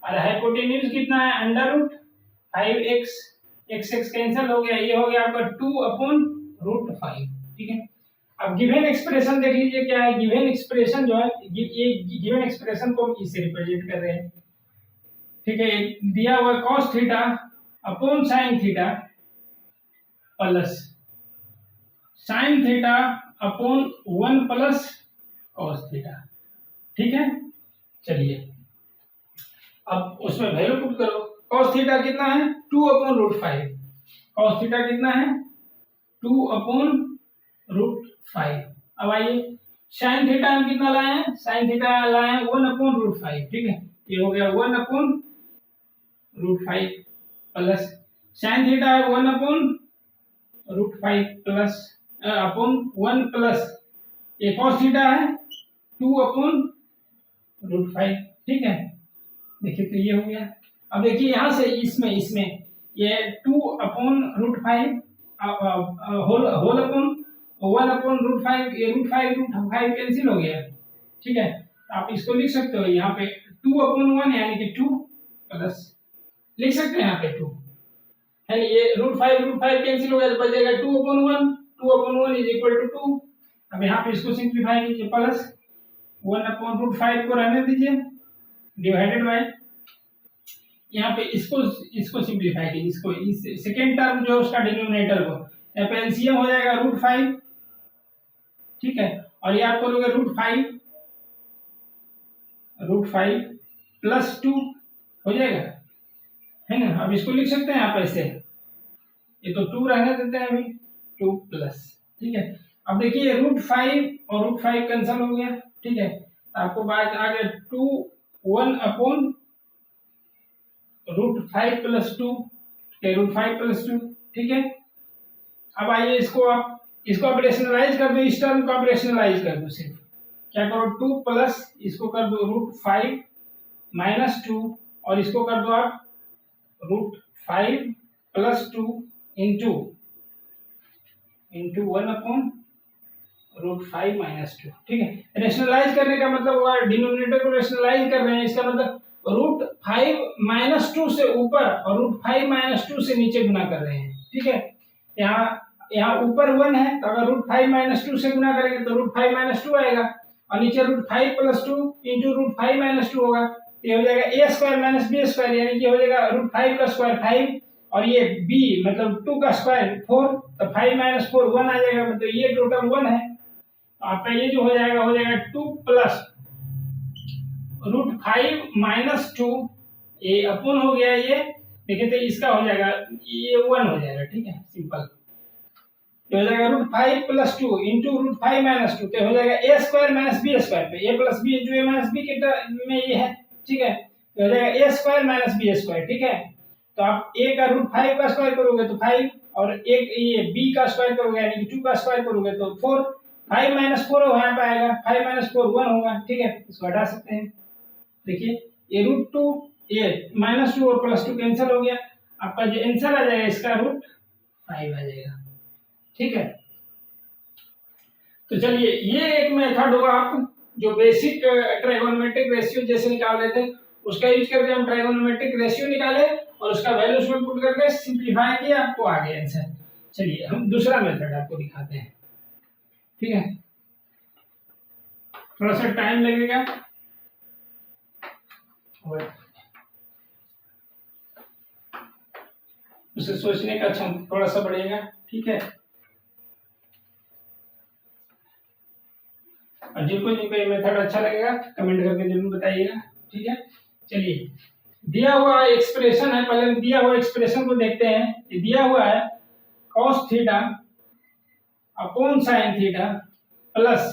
और हाइपोटेन्यूज कितना है under root 5x, x cancel हो गया, ये हो गया आपका 2 अपॉन रूट 5, ठीक है। अब गिवन एक्सप्रेशन देख लीजिए क्या है। गिवन एक्सप्रेशन जो है ये गिवन एक्सप्रेशन को हम इसे रिप्रेजेंट कर रहे हैं, ठीक है। दिया हुआ cos theta upon sin theta plus sin theta upon 1 plus cos theta, ठीक है। चलिए अब उसमें वैल्यू पुट करो। cos थीटा कितना है 2 अपॉन रूट 5, cos थीटा कितना है 2 अपॉन रूट 5। अब आइए sin थीटा हम कितना लाए हैं, sin थीटा लाए हैं 1 अपॉन रूट 5, ठीक है। ये हो गया 1 upon root 5 plus sin theta है 1 upon root 5 plus upon 1 plus ये cos थीटा है 2 अपॉन रूट 5, ठीक है। देखिए तो ये हो गया। अब देखिए यहाँ से इसमें ये 2 upon root 5 whole upon 1 upon root 5, ये रूट 5 कैंसिल हो गया, ठीक है। आप इसको लिख सकते हो यहाँ पे 2 अपॉन 1 यानी कि 2 प्लस लिख सकते हैं यहाँ पे 2 है, ये रूट 5 कैंसिल हो गया तो बचेगा 2 अपॉन 1 इज इक्वल टू 2। अब यहाँ पे इसको सिंप्लीफाई कीजिए, प्लस 1 अपॉन रूट 5 को रहने दीजिए डिवाइडेड बाय यहाँ पे इसको सिंप्लीफाई कीजिए, इसको इस सेकेंड टर्म जो उसका डिनोमिनेटर को यहाँ पे एलसीएम हो जाएगा रूट 5, ठीक है। और ये आप करोगे रूट 5 प्लस 2 हो जाएगा, है ना। अब इसको लिख सकते हैं आप ऐसे, ये तो 2 रहने देते हैं अभी 2 प्लस, ठीक है। अब देखिए रूट 5 और रूट 5 कैंसिल हो गया, ठीक है। आपको बात आ गया 2 1 upon root 5 plus 2, root 5 plus 2, ठीक है। अब आइए इसको आप रेशनलाइज कर दो, इस टर्म को आप रेशनलाइज कर दो, सिर्फ क्या करो 2 प्लस इसको कर दो रूट 5 माइनस 2 और इसको कर दो आप root 5 plus 2 into 1 upon root 5 minus 2, ठीक है। रेशनलाइज करने का मतलब हुआ डिनोमिनेटर को रेशनलाइज कर रहे हैं, इसका मतलब रूट 5 माइनस 2 से ऊपर और रूट 5 माइनस 2 से नीचे गुना कर रहे हैं, ठीक है। यहाँ ऊपर 1 है तो अगर रूट 5 माइनस 2 से गुना करेंगे तो रूट 5 माइनस 2 आएगा, और नीचे root 5 plus 2 into root 5 minus 2 होगा, तो ये हो जाएगा ए स्क्वायर माइनस बी स्क्वायर, यानी कि हो जाएगा रूट 5 का स्क्वायर 5 और ये b मतलब 2 का स्क्वायर 4, तो 5 माइनस 4 1 आ जाएगा, मतलब ये टोटल 1 है। आपका ये जो हो जाएगा 2 प्लस रूट 5 माइनस 2 ये अपॉन हो गया, ये देखिए तो इसका हो जाएगा ये 1 हो जाएगा, ठीक है। सिंपल तो हो जाएगा root 5 plus 2 into root 5 minus 2, तो हो जाएगा ए स्क्वायर माइनस बी स्क्वायर पे a plus b into a minus b के में ये है, ठीक है। तो हो जाएगा ए स्क्वायर माइनस बी स्क्वायर, ठीक है। तो आप a का रूट 5 का स्क्वायर करोगे तो 5 और एक ये b का स्क्वायर करोगे यानी कि 2 का स्क्वायर करोगे तो 4, 5 माइनस 4 यहाँ पे आएगा, 5 माइनस 4 1 होगा, ठीक है। इसको हटा सकते हैं। देखिए ये रूट 2 ये माइनस 2 और प्लस 2 कैंसिल हो गया, आपका जो आंसर आ जाएगा इसका रूट 5 आ जाएगा, ठीक है। तो चलिए ये एक मेथड होगा आप जो बेसिक ट्राइगोनोमेट्रिक रेशियो जैसे निकाल लेते हैं उसका यूज करके हम ट्राइगोनोमेट्रिक रेशियो निकाले और उसका वैल्यू उसमें पुट करके सिंपलीफाई किया, आपको आ गया आंसर। चलिए हम दूसरा मेथड आपको दिखाते हैं, ठीक है। थोड़ा सा टाइम लगेगा उसे सोचने का क्षमता थोड़ा सा बढ़ेगा, ठीक है। और जिनको ये मेथड अच्छा लगेगा कमेंट करके जरूर बताइएगा, ठीक है। चलिए दिया हुआ एक्सप्रेशन है, पहले दिया हुआ एक्सप्रेशन को देखते हैं। ये दिया हुआ है cos theta upon sin theta plus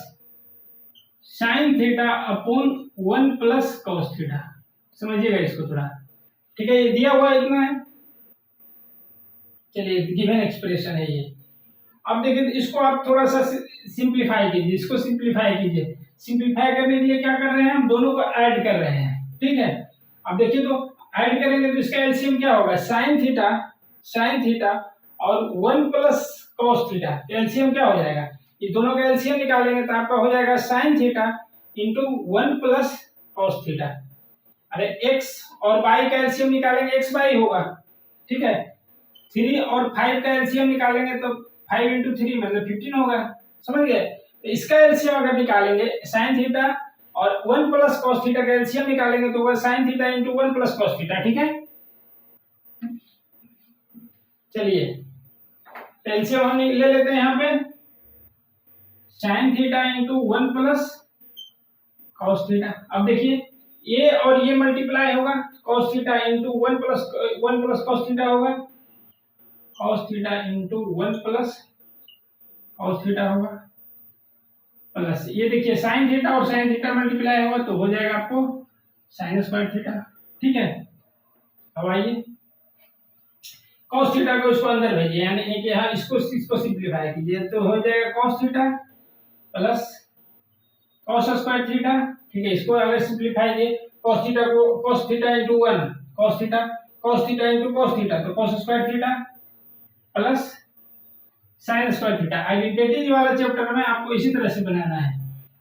sign theta upon 1 plus cos theta. समझिएगा इसको थोड़ा, ठीक है। ये दिया हुआ इतना है, चलिए गिवन एक्सप्रेशन है ये। अब देखिए इसको आप थोड़ा सा सिंप्लीफाई कीजिए, इसको सिंप्लीफाई कीजिए। सिंप्लीफाई करने के लिए क्या कर रहे हैं, हम दोनों को ऐड कर रहे हैं, ठीक है। अब देखिए तो ऐड करेंगे तो इसका एलसीएम क्या होगा, साइन थीटा और 1 प्लस कॉस थीटा, एलसीएम क्या हो जाएगा, ये दोनों का एलसीएम निकालेंगे तो आपका हो जाएगा sign theta into 1 plus cos theta. अरे x और y का एलसीएम निकालेंगे, x y होगा, ठीक है। 3 और 5 का एलसीएम निकालेंगे तो 5 इंटू 3 मतलब 15 होगा, समझ गए। तो इसका एलसीएम अगर निकालेंगे साइन थीटा और 1 प्लस कॉस थीटा का एलसीएम निकालेंगे तो होगा sign theta into 1 plus cos theta, ठीक है। चलिए एलसीएम हम ले लेते हैं यहाँ पे, sine theta into 1 plus cos theta. अब देखिए ये और ये मल्टीप्लाई होगा, cos theta into 1 plus cos theta होगा, cos theta into 1 plus cos theta होगा, प्लस ये देखिए साइन थीटा और साइन थीटा मल्टीप्लाई होगा तो हो जाएगा आपको साइन स्क्वायर थीटा, ठीक है। अब आइए कॉस थीटा को इसको अंदर भेजिए, यानी कि यहाँ इसको सिंप्लीफाई कीजिए तो हो जाएगा cos theta plus cos square theta, ठीक है। इसको अगर सिंप्लीफाई किए cos थीटा को cos theta into 1 cos theta into cos theta तो cos square theta plus sine square theta. Identities वाला चैप्टर में आपको इसी तरह से बनाना है।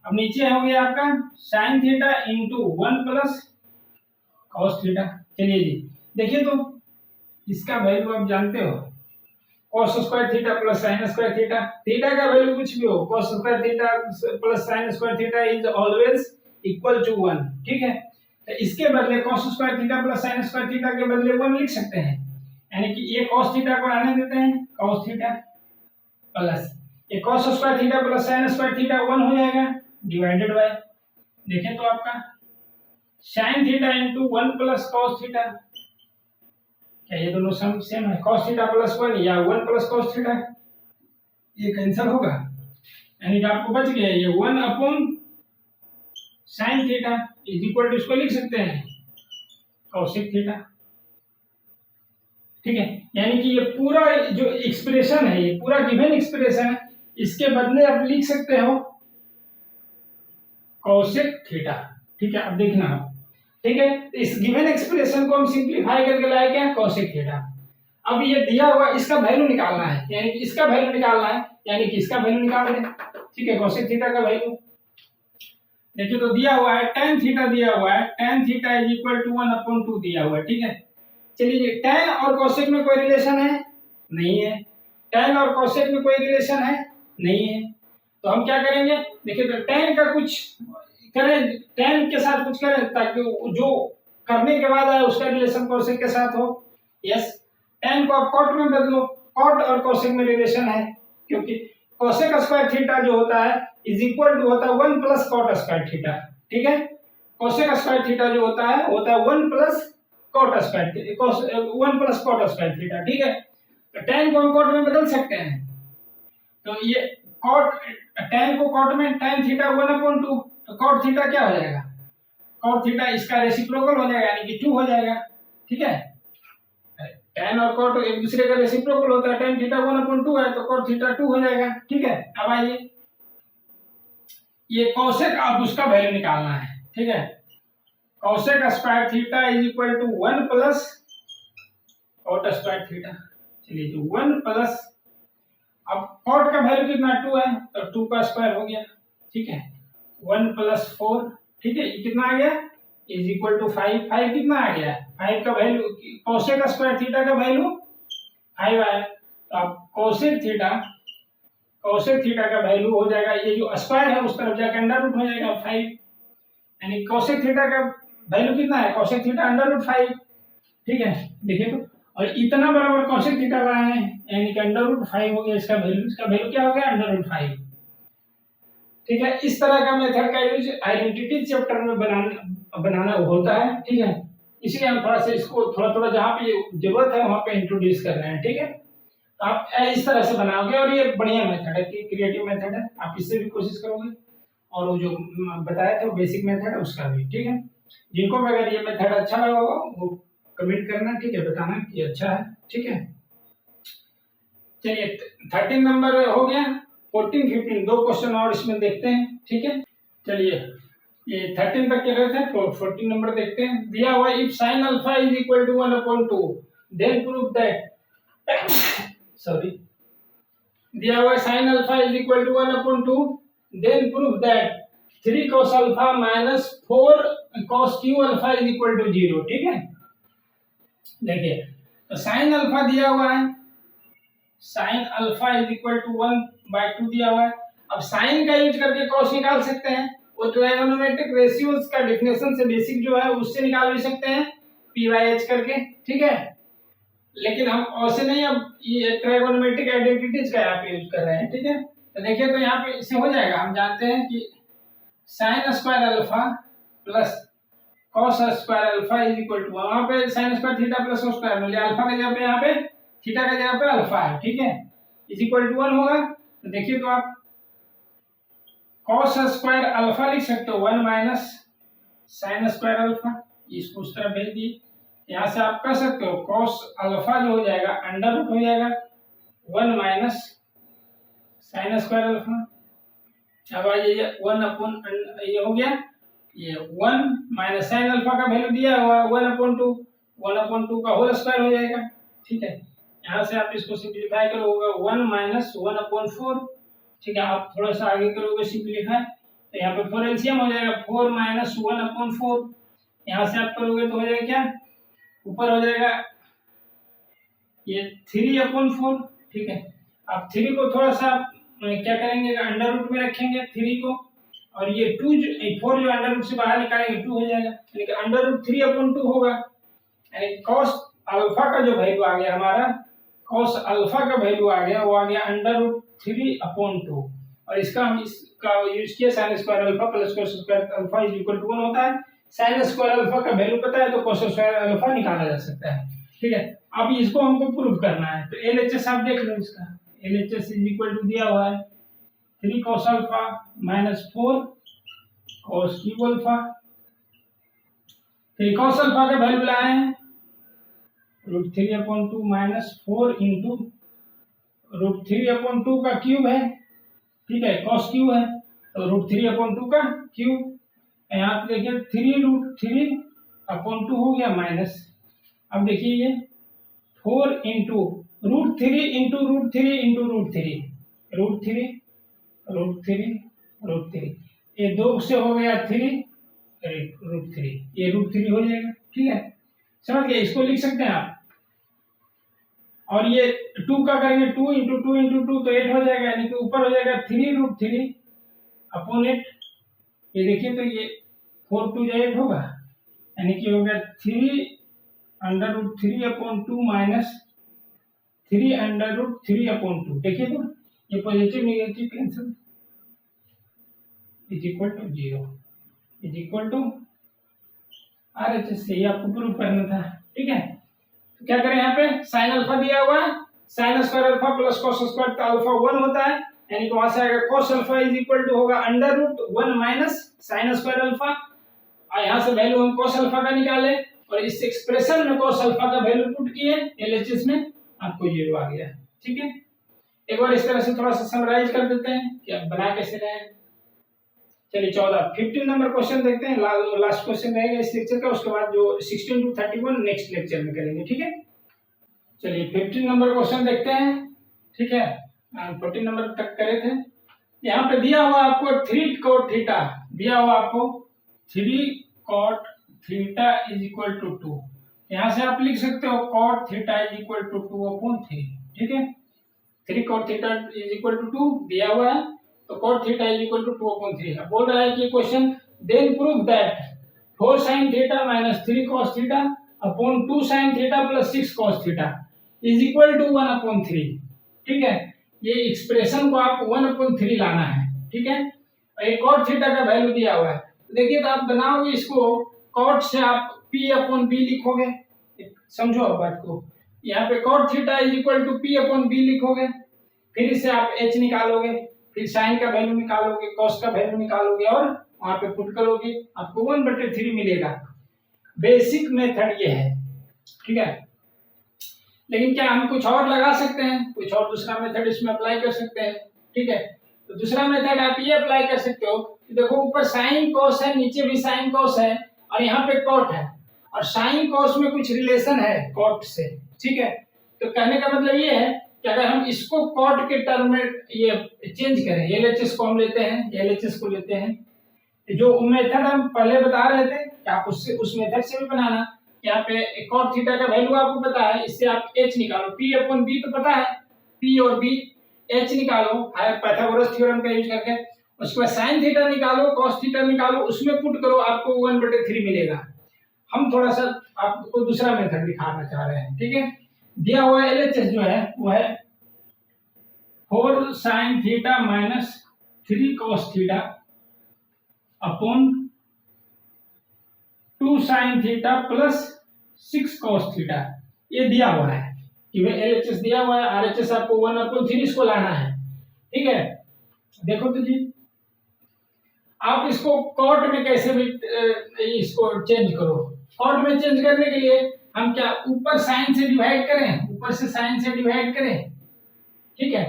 अब नीचे हो गया आपका sign theta into 1 plus cos theta. चलिए जी देखिए तो इसका वैल्यू आप जानते हो, cos square theta plus sine square theta, theta का वैल्यू कुछ भी हो cos square theta plus sine square theta is always equal to 1, ठीक है। तो इसके बदले cos square theta plus sine square theta के बदले 1 लिख सकते हैं, यानी कि ये cos थीटा को आने देते हैं cos थीटा प्लस ये cos square theta plus sine square theta 1 हो जाएगा डिवाइडेड बाय, देखें तो आपका sin theta into 1 plus cos theta, क्या ये दोनों सेम है, cos थीटा प्लस 1 या 1 प्लस cos थीटा, ये कैंसिल होगा, यानी कि आपको बच गया ये 1 upon sin theta is equal to, इसको लिख सकते हैं cosec थीटा, ठीक है। यानी कि ये पूरा जो एक्सप्रेशन है, ये पूरा गिवन एक्सप्रेशन है, इसके बदले आप लिख सकते हो cosec थीटा, ठीक है। अब देखना आप, ठीक है। तो इस गिवन एक्सप्रेशन को हम सिंप्लीफाई करके लाए क्या, cosec थीटा। अब ये दिया हुआ इसका वैल्यू निकालना है, यानी कि इसका वैल्यू निकालना है, यानी कि इसका वैल्यू निकाल दें, ठीक है। cosec थीटा का वैल्यू देखिए तो दिया हुआ है tan थीटा, दिया हुआ है tan theta is equal to 1/2 दिया हुआ है, ठीक है। चलिए tan और cosec में कोई रिलेशन है, नहीं है। tan और cosec में कोई रिलेशन है, नहीं है। तो हम क्या करेंगे, देखिए तो tan का कुछ करें, tan के साथ कुछ करें ताकि जो करने के बाद आए उसका रिलेशन cosec के साथ हो। यस, tan को आप cot में बदलो, cot और cosec में रिलेशन है, क्योंकि cosec स्क्वायर थीटा जो होता है इज इक्वल टू होता है 1 प्लस cot स्क्वायर थीटा, ठीक है। cosec स्क्वायर थीटा जो होता है 1 plus cot square, 1 plus cot square theta, ठीक है। तो tan को हम cot में बदल सकते हैं, तो ये cot tan को cot में tan थीटा 1/2, तो cot थीटा क्या हो जाएगा, cot थीटा इसका रेसिप्रोकल हो जाएगा, यानी कि 2 हो जाएगा, ठीक है। tan और cot एक दूसरे का रेसिप्रोकल होता है, tan थीटा 1/2 है तो cot थीटा 2 हो जाएगा, ठीक है। अब आइए ये cosec अब उसका वैल्यू निकालना है, ठीक है। cosec square theta is equal to 1 plus cot square theta. चलिए जो 1 प्लस, अब cot का वैल्यू कितना 2 है तो 2 का स्क्वायर हो गया, ठीक है। 1 प्लस 4, ठीक है, ये कितना आ गया इज इक्वल टू 5, 5 कितना आ गया, 5 का वैल्यू cosec स्क्वायर थीटा का वैल्यू 5 आया, तो अब cosec थीटा का वैल्यू हो जाएगा, ये जो स्क्वायर है उस तरफ जाकर अंडर रूट हो जाएगा 5, यानी cosec थीटा का वैल्यू कितना है, cosec थीटा अंडर रूट 5, ठीक है। देखिए तो और इतना बराबर cosec थीटा का है, यानी कि अंडर रूट 5 हो गया इसका वैल्यू क्या हो गया अंडर रूट 5, ठीक है। इस तरह का मेथड का यूज आइडेंटिटी चैप्टर में बनाना होता है, ठीक है। इसलिए हम थोड़ा सा इसको थोड़ा जहाँ पे जरूरत है वहाँ पे इंट्रोड्यूस कर रहे हैं, ठीक है। आप इस तरह से बनाओगे और ये बढ़िया मेथड है, क्रिएटिव मेथड है, आप इससे भी कोशिश करोगे और वो जो बताया था बेसिक मेथड उसका भी, ठीक है। जिनको भी अगर ये मेथड अच्छा लगा होगा वो कमेंट करना, ठीक है, बताना कि अच्छा है, ठीक है। चलिए 13 नंबर हो गया, 14 15 दो क्वेश्चन और इसमें देखते हैं, ठीक है। चलिए ये 13 तक के रहे थे, तो 14 नंबर देखते हैं। दिया हुआ if sin alpha is equal to 1/2 then prove that sorry दिया हुआ sin alpha is equal to 1/2 then prove that 3 cos alpha minus 4 cos q alpha is equal to 0, ठीक है। देखिए तो sin अल्फा दिया हुआ है, sin alpha is equal to 1/2 दिया हुआ है। अब sin का यूज करके cos निकाल सकते हैं, वो ट्राइगोनोमेट्रिक रेशियोज का डेफिनेशन से बेसिक जो है उससे निकाल भी सकते हैं p/h करके, ठीक है। लेकिन हम ऐसे नहीं, अब ये ट्राइगोनोमेट्रिक आइडेंटिटीज का यहाँ पे यूज कर रहे हैं, ठीक है। तो देखिए तो यहाँ पे इससे हो जाएगा, हम जानते हैं कि sin square alpha plus cos square alpha is equal to, वहां पे sin square theta plus cos square मिले, अल्फा की जगह पे यहाँ पे थीटा की जगह पे अल्फा है, ठीक है, इज इक्वल टू 1 होगा। तो देखिए तो आप cos स्क्वायर अल्फा लिख सकते हो 1 माइनस sin स्क्वायर अल्फा, इसको उस तरह भेज दिए। यहाँ से आप कर सकते हो cos अल्फा जो हो जाएगा अंडर रूट हो जाएगा 1 माइनस sin स्क्वायर अल्फा। अब ये 1 ये हो गया, ये 1 माइनस sin अल्फा का वैल्यू दिया हुआ 1/2 का होल स्क्वायर हो जाएगा, ठीक है। यहाँ से आप इसको सिंपलीफाई करोगे 1 माइनस 1/4, ठीक है। आप थोड़ा सा आगे करोगे सिंपलीफाई तो यहाँ पे 4 एलसीएम हो जाएगा 4 माइनस 1/4, यहाँ से आप करोगे तो हो जाएगा क्या, ऊपर हो जाएगा ये 3/4, ठीक है। आप 3 को थोड़ा सा क्या करेंगे, अंडर रूट में रखेंगे 3 को, और ये 4 जो अंडर रूट से बाहर निकालेंगे 2 हो जाएगा, यानी कि अंडर रूट 3/2 होगा। यानी cos अल्फा का जो वैल्यू आ गया हमारा, cos अल्फा का वैल्यू आ गया, वो आ गया अंडर रूट 3/2, और इसका हम इसका यूज किया sin square alpha plus cos square alpha is equal to 1 होता है। sin स्क्वायर अल्फा का वैल्यू पता है तो cos स्क्वायर अल्फा निकाला जा सकता है, ठीक है। अब इसको हमको प्रूव करना है, तो LHS आप देख लो, इसका LHS इज इक्वल टू दिया हुआ है 3 cos alpha minus 4 cos cube alpha. 3 cos alpha का वैल्यू लाए हैं √3/2 माइनस 4 इंटू √3/2 का क्यूब है, ठीक है, cos क्यूब है तो √3/2 का क्यूब। यहाँ पे देखिए 3√3/2 हो गया माइनस, अब देखिए ये 4 इंटू √3 इंटू √3 इंटू √3 ये 2 से हो गया 3 √3, ये √3 हो जाएगा, ठीक है, समझ गए। इसको लिख सकते हैं आप, और ये 2 का करेंगे 2 इंटू 2 इंटू 2 तो 8 हो जाएगा, यानी कि ऊपर हो जाएगा 3√3/8। ये देखिए तो ये 4 2 8 होगा, यानी कि हो गया 3√3/2 माइनस 3√3/2। देखिए तो ये positive negative cancel is equal to 0 is equal to RHS से ही आपको प्रूव करना था, ठीक है। तो क्या करें, यहाँ पे sin अल्फा दिया हुआ है, sin square alpha plus cos square का अल्फा 1 होता है, यानी कि वहां से आएगा cos alpha is equal to होगा under root 1 minus sin square alpha, और यहाँ से वैल्यू हम cos अल्फा का निकाले और इस एक्सप्रेशन में cos अल्फा का वैल्यू पुट किए LHS में, आपको 0 आ गया, ठीक है। एक बार इस तरह से थोड़ा सा समराइज कर देते हैं कि अब बना कैसे रहे। चलिए 15 नंबर क्वेश्चन देखते हैं, लास्ट क्वेश्चन रहेगा इस लेक्चर का, उसके बाद जो 16 to 31 नेक्स्ट लेक्चर में करेंगे, ठीक है। चलिए 15 नंबर क्वेश्चन देखते हैं, ठीक है। 14 नंबर तक करे थे। यहाँ पे दिया हुआ आपको 3 cot थीटा दिया हुआ आपको 3 cot theta is equal to 2, यहाँ से आप लिख सकते हो cot theta is equal to 2/3, ठीक है। 3 cot theta is equal to 2 दिया हुआ है, तो cot theta is equal to 2/3 है। बोल रहा है कि question then prove that 4 sin theta minus 3 cos theta upon 2 sin theta plus 6 cos theta is equal to 1/3, ठीक है। ये एक्सप्रेशन को आप 1/3 लाना है, ठीक है। और एक cot थीटा का वैल्यू दिया हुआ है, देखिए तो आप बनाओगे इसको, cot से आप p/b लिखोगे, समझो आप बात को। यहाँ पे cot theta is equal to p/b लिखोगे, फिर इससे आप h निकालोगे, फिर साइन का वैल्यू निकालोगे, कॉस का वैल्यू निकालोगे और वहां पे पुट करोगे, आपको 1/3 मिलेगा। बेसिक मेथड ये है, ठीक है। लेकिन क्या हम कुछ और लगा सकते हैं, कुछ और दूसरा मेथड इसमें अप्लाई कर सकते हैं, ठीक है। तो दूसरा मेथड आप ये अप्लाई कर सकते हो कि देखो ऊपर साइन कॉस है, नीचे भी साइन कॉस है और यहाँ पे कॉट है, और साइन कॉस में कुछ रिलेशन है कॉट से, ठीक है। तो कहने का मतलब ये है कि अगर हम इसको कॉट के टर्म में ये चेंज करें, एलएचएस को हम लेते हैं, एलएचएस को लेते हैं, जो मेथड हम पहले बता रहे थे कि आप उससे उस मेथड से भी बनाना। यहाँ पे कॉट थीटा का वैल्यू आपको पता है, इससे आप h निकालो, p/b तो पता है, p और b, h निकालो पाइथागोरस थ्योरम का यूज करके। उसके बाद sin थीटा निकालो, cos थीटा निकालो, उसमें पुट करो, आपको 1/3 मिलेगा। हम थोड़ा सा आपको दूसरा मेथड दिखाना चाह रहे हैं, ठीक है। दिया हुआ एलएचएस जो है वो है 4 sin theta minus 3 cos theta upon 2 sin theta plus 6 cos theta. ये दिया हुआ है कि वे एलएचएस दिया हुआ है, आरएचएस आपको 1/3 इसको लाना है, ठीक है। देखो तो जी, आप इसको कॉट में कैसे भी इसको चेंज करो। कॉट में चेंज करने के लिए हम क्या ऊपर साइन से डिवाइड करें, ऊपर से साइन से डिवाइड करें, ठीक है।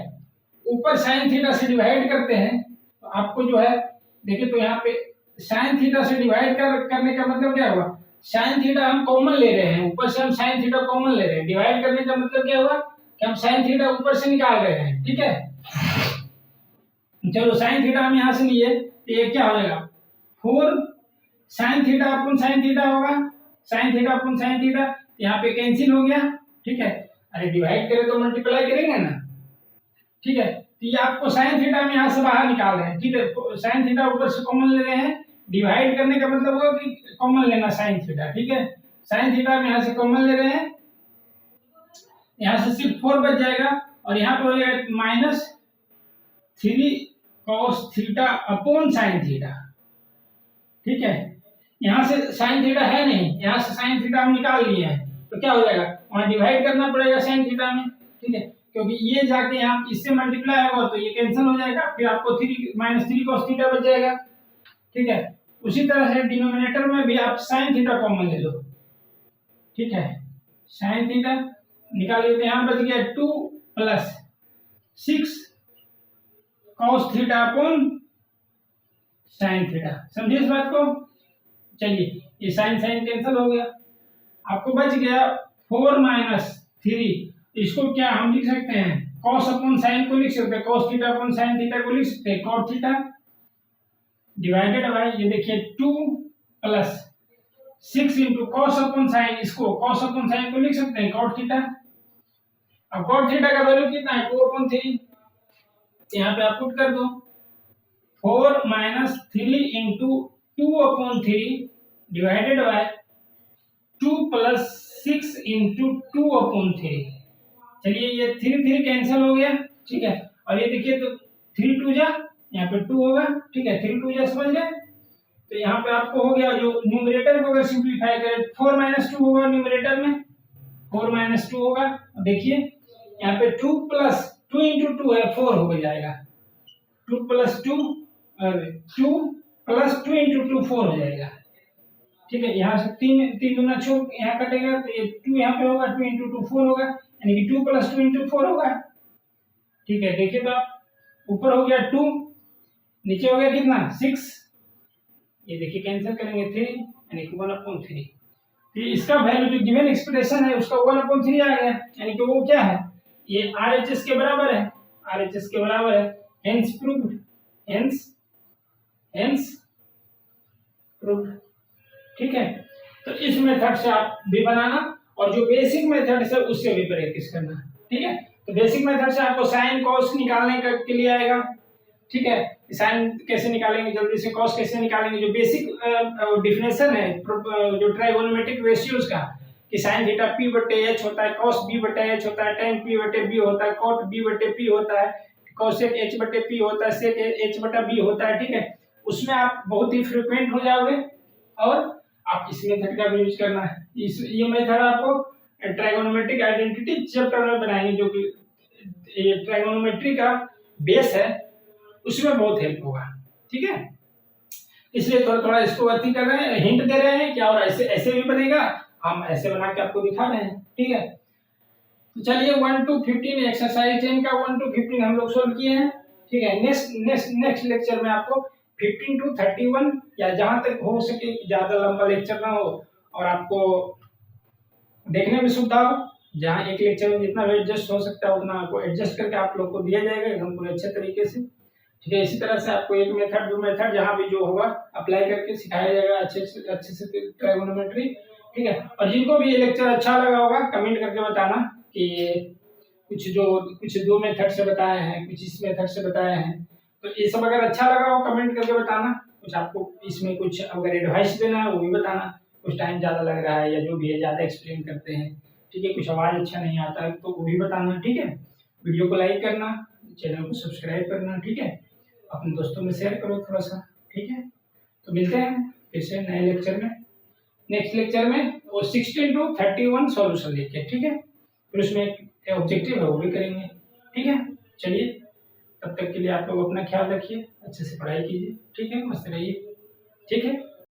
ऊपर साइन थीटा से डिवाइड करते हैं तो आपको जो है देखिए, तो यहाँ पे साइन थीटा से डिवाइड करने का मतलब क्या हुआ, साइन थीटा हम कॉमन ले रहे हैं, ऊपर से हम साइन थीटा कॉमन ले रहे हैं। डिवाइड करने का मतलब क्या हुआ कि हम साइन थीटा ऊपर से निकाल रहे हैं, ठीक है। चलो साइन थीटा हम यहाँ से लिए तो ये क्या हो जाएगा, 4 sin थीटा अपन sin थीटा होगा, sin थीटा अपन sin थीटा, यहाँ पे कैंसिल हो गया, ठीक है। अरे डिवाइड करें तो मल्टीप्लाई करेंगे ना, ठीक है। तो ये आपको sin थीटा में यहाँ से बाहर निकाल रहे हैं, ठीक है। sin थीटा ऊपर से कॉमन ले रहे हैं, डिवाइड करने का मतलब होगा कि कॉमन लेना sin थीटा, ठीक है। sin थीटा में यहाँ से कॉमन ले रहे हैं, यहाँ से सिर्फ 4 बच जाएगा और यहाँ पे हो जाएगा -3 cos theta upon sin theta, ठीक है। यहाँ से sin थीटा है नहीं, यहाँ से sin थीटा हम निकाल लिए हैं, तो क्या हो जाएगा, वहाँ डिवाइड करना पड़ेगा sin थीटा में, ठीक है। क्योंकि ये जाके यहाँ इससे मल्टीप्लाई होगा तो ये कैंसिल हो जाएगा, फिर आपको 3 cos थीटा बच जाएगा, ठीक है। उसी तरह से डिनोमिनेटर में भी आप sin थीटा कॉमन ले लो, ठीक है। sin थीटा निकालिए तो यहाँ बच गया 2 + 6 cos theta upon sin theta. समझिए इस बात को। चलिए ये sin कैंसिल हो गया, आपको बच गया 4 - 3। इसको क्या हम लिख सकते हैं, cos अपॉन sin को लिख सकते हैं, cos theta upon sin theta को लिख सकते हैं cot थीटा डिवाइडेड बाय ये देखिए 2 + 6 * cos अपॉन sin, इसको cos अपॉन sin को लिख सकते हैं cot थीटा। अब cot थीटा का वैल्यू कितना है, 2/3, यहाँ पे आप पुट कर दो, 4 - 3 * 2/3 डिवाइडेड बाय 2 + 6 * 2/3। चलिए ये 3 कैंसिल हो गया, ठीक है। और ये देखिए तो 3 2 जा, यहाँ पे 2 होगा, ठीक है। 3 2 जा समझ गए, तो यहाँ पे आपको हो गया, जो न्यूमरेटर को अगर सिंपलीफाई करें 4 - 2 होगा, न्यूमरेटर में 4 - 2 होगा। देखिए यहाँ पे 2 + 2 * 2 है, 4 हो जाएगा, 2 + 2 + 2 * 2 4 हो जाएगा, ठीक है। यहाँ से 3 दूना 6 यहाँ कटेगा तो ये 2 यहाँ पे होगा, 2 * 2 4 होगा, यानी कि 2 + 2 * 4 होगा, ठीक है। देखिए तो ऊपर हो गया 2, नीचे हो गया कितना 6, ये देखिए कैंसिल करेंगे 3, यानी कि 1/3। तो इसका वैल्यू जो गिवन एक्सप्रेशन है उसका 1/3 आ गया, यानी कि वो क्या है, ये आरएचएस के बराबर है, आरएचएस के बराबर है, हेंस प्रूव्ड, हेंस प्रूव्ड, ठीक है। तो इस मेथड से आप भी बनाना और जो बेसिक मेथड है उससे भी प्रैक्टिस करना, ठीक है। तो बेसिक मेथड से आपको साइन कॉस निकालने के लिए आएगा, ठीक है। साइन कैसे निकालेंगे जल्दी से, कॉस कैसे निकालेंगे, जो बेसिक डिफिनेशन है जो ट्राइगोनोमेट्रिक रेशियोज का, कि साइन थीटा p/h होता है, cos b/h होता है, tan p/b होता है, cot b/p होता है, cosec h/p होता है, sec h/b होता है, ठीक है। उसमें आप बहुत ही फ्रीक्वेंट हो जाओगे और आप इस मेथड का भी यूज करना है। ये मेथड आपको ट्राइगोनोमेट्रिक आइडेंटिटी चैप्टर में बनाएंगे, जो कि ये ट्राइगोनोमेट्री का बेस है, उसमें बहुत हेल्प होगा। ठीक है, इसलिए थोड़ा थोड़ा इसको अति कर रहे हैं, हिंट दे रहे हैं कि और ऐसे ऐसे भी बनेगा, हम ऐसे बना के आपको दिखा रहे हैं। ठीक है, तो चलिए 1 to 15 एक्सरसाइज 10 का 1 to 15 हम लोग सोल्व किए हैं। ठीक है, नेक्स्ट लेक्चर में आपको 15 to 31 या जहां तक हो सके ज्यादा लंबा लेक्चर ना हो और आपको देखने में सुविधा हो, जहां एक लेक्चर में जितना भी एडजस्ट हो सकता है उतना आपको एडजस्ट करके आप लोग को दिया जाएगा एकदम पूरे अच्छे तरीके से। ठीक है, इसी तरह से आपको एक मेथड दो मेथड जहां भी जो होगा अप्लाई करके सिखाया जाएगा अच्छे से ट्राइगोनोमेट्री। ठीक है, और जिनको भी ये लेक्चर अच्छा लगा होगा कमेंट करके बताना कि कुछ दो मेथड से बताए हैं, कुछ इस मेथड से बताए हैं, तो ये सब अगर अच्छा लगा हो कमेंट करके बताना। कुछ आपको इसमें कुछ अगर एडवाइस देना है वो भी बताना, कुछ टाइम ज़्यादा लग रहा है या जो भी है ज़्यादा एक्सप्लेन करते हैं। ठीक है, कुछ आवाज़ अच्छा नहीं आता है तो वो भी बताना। ठीक है, वीडियो को लाइक करना, चैनल को सब्सक्राइब करना। ठीक है, अपने दोस्तों में शेयर करो थोड़ा सा। ठीक है, तो मिलते हैं फिर से नए लेक्चर में। नेक्स्ट लेक्चर में वो 16 to 31 सॉल्यूशन लेके। ठीक है, फिर उसमें एक ऑब्जेक्टिव है वो भी करेंगे। ठीक है, चलिए तब तक के लिए आप लोग अपना ख्याल रखिए, अच्छे से पढ़ाई कीजिए। ठीक है, मस्त रहिए। ठीक है।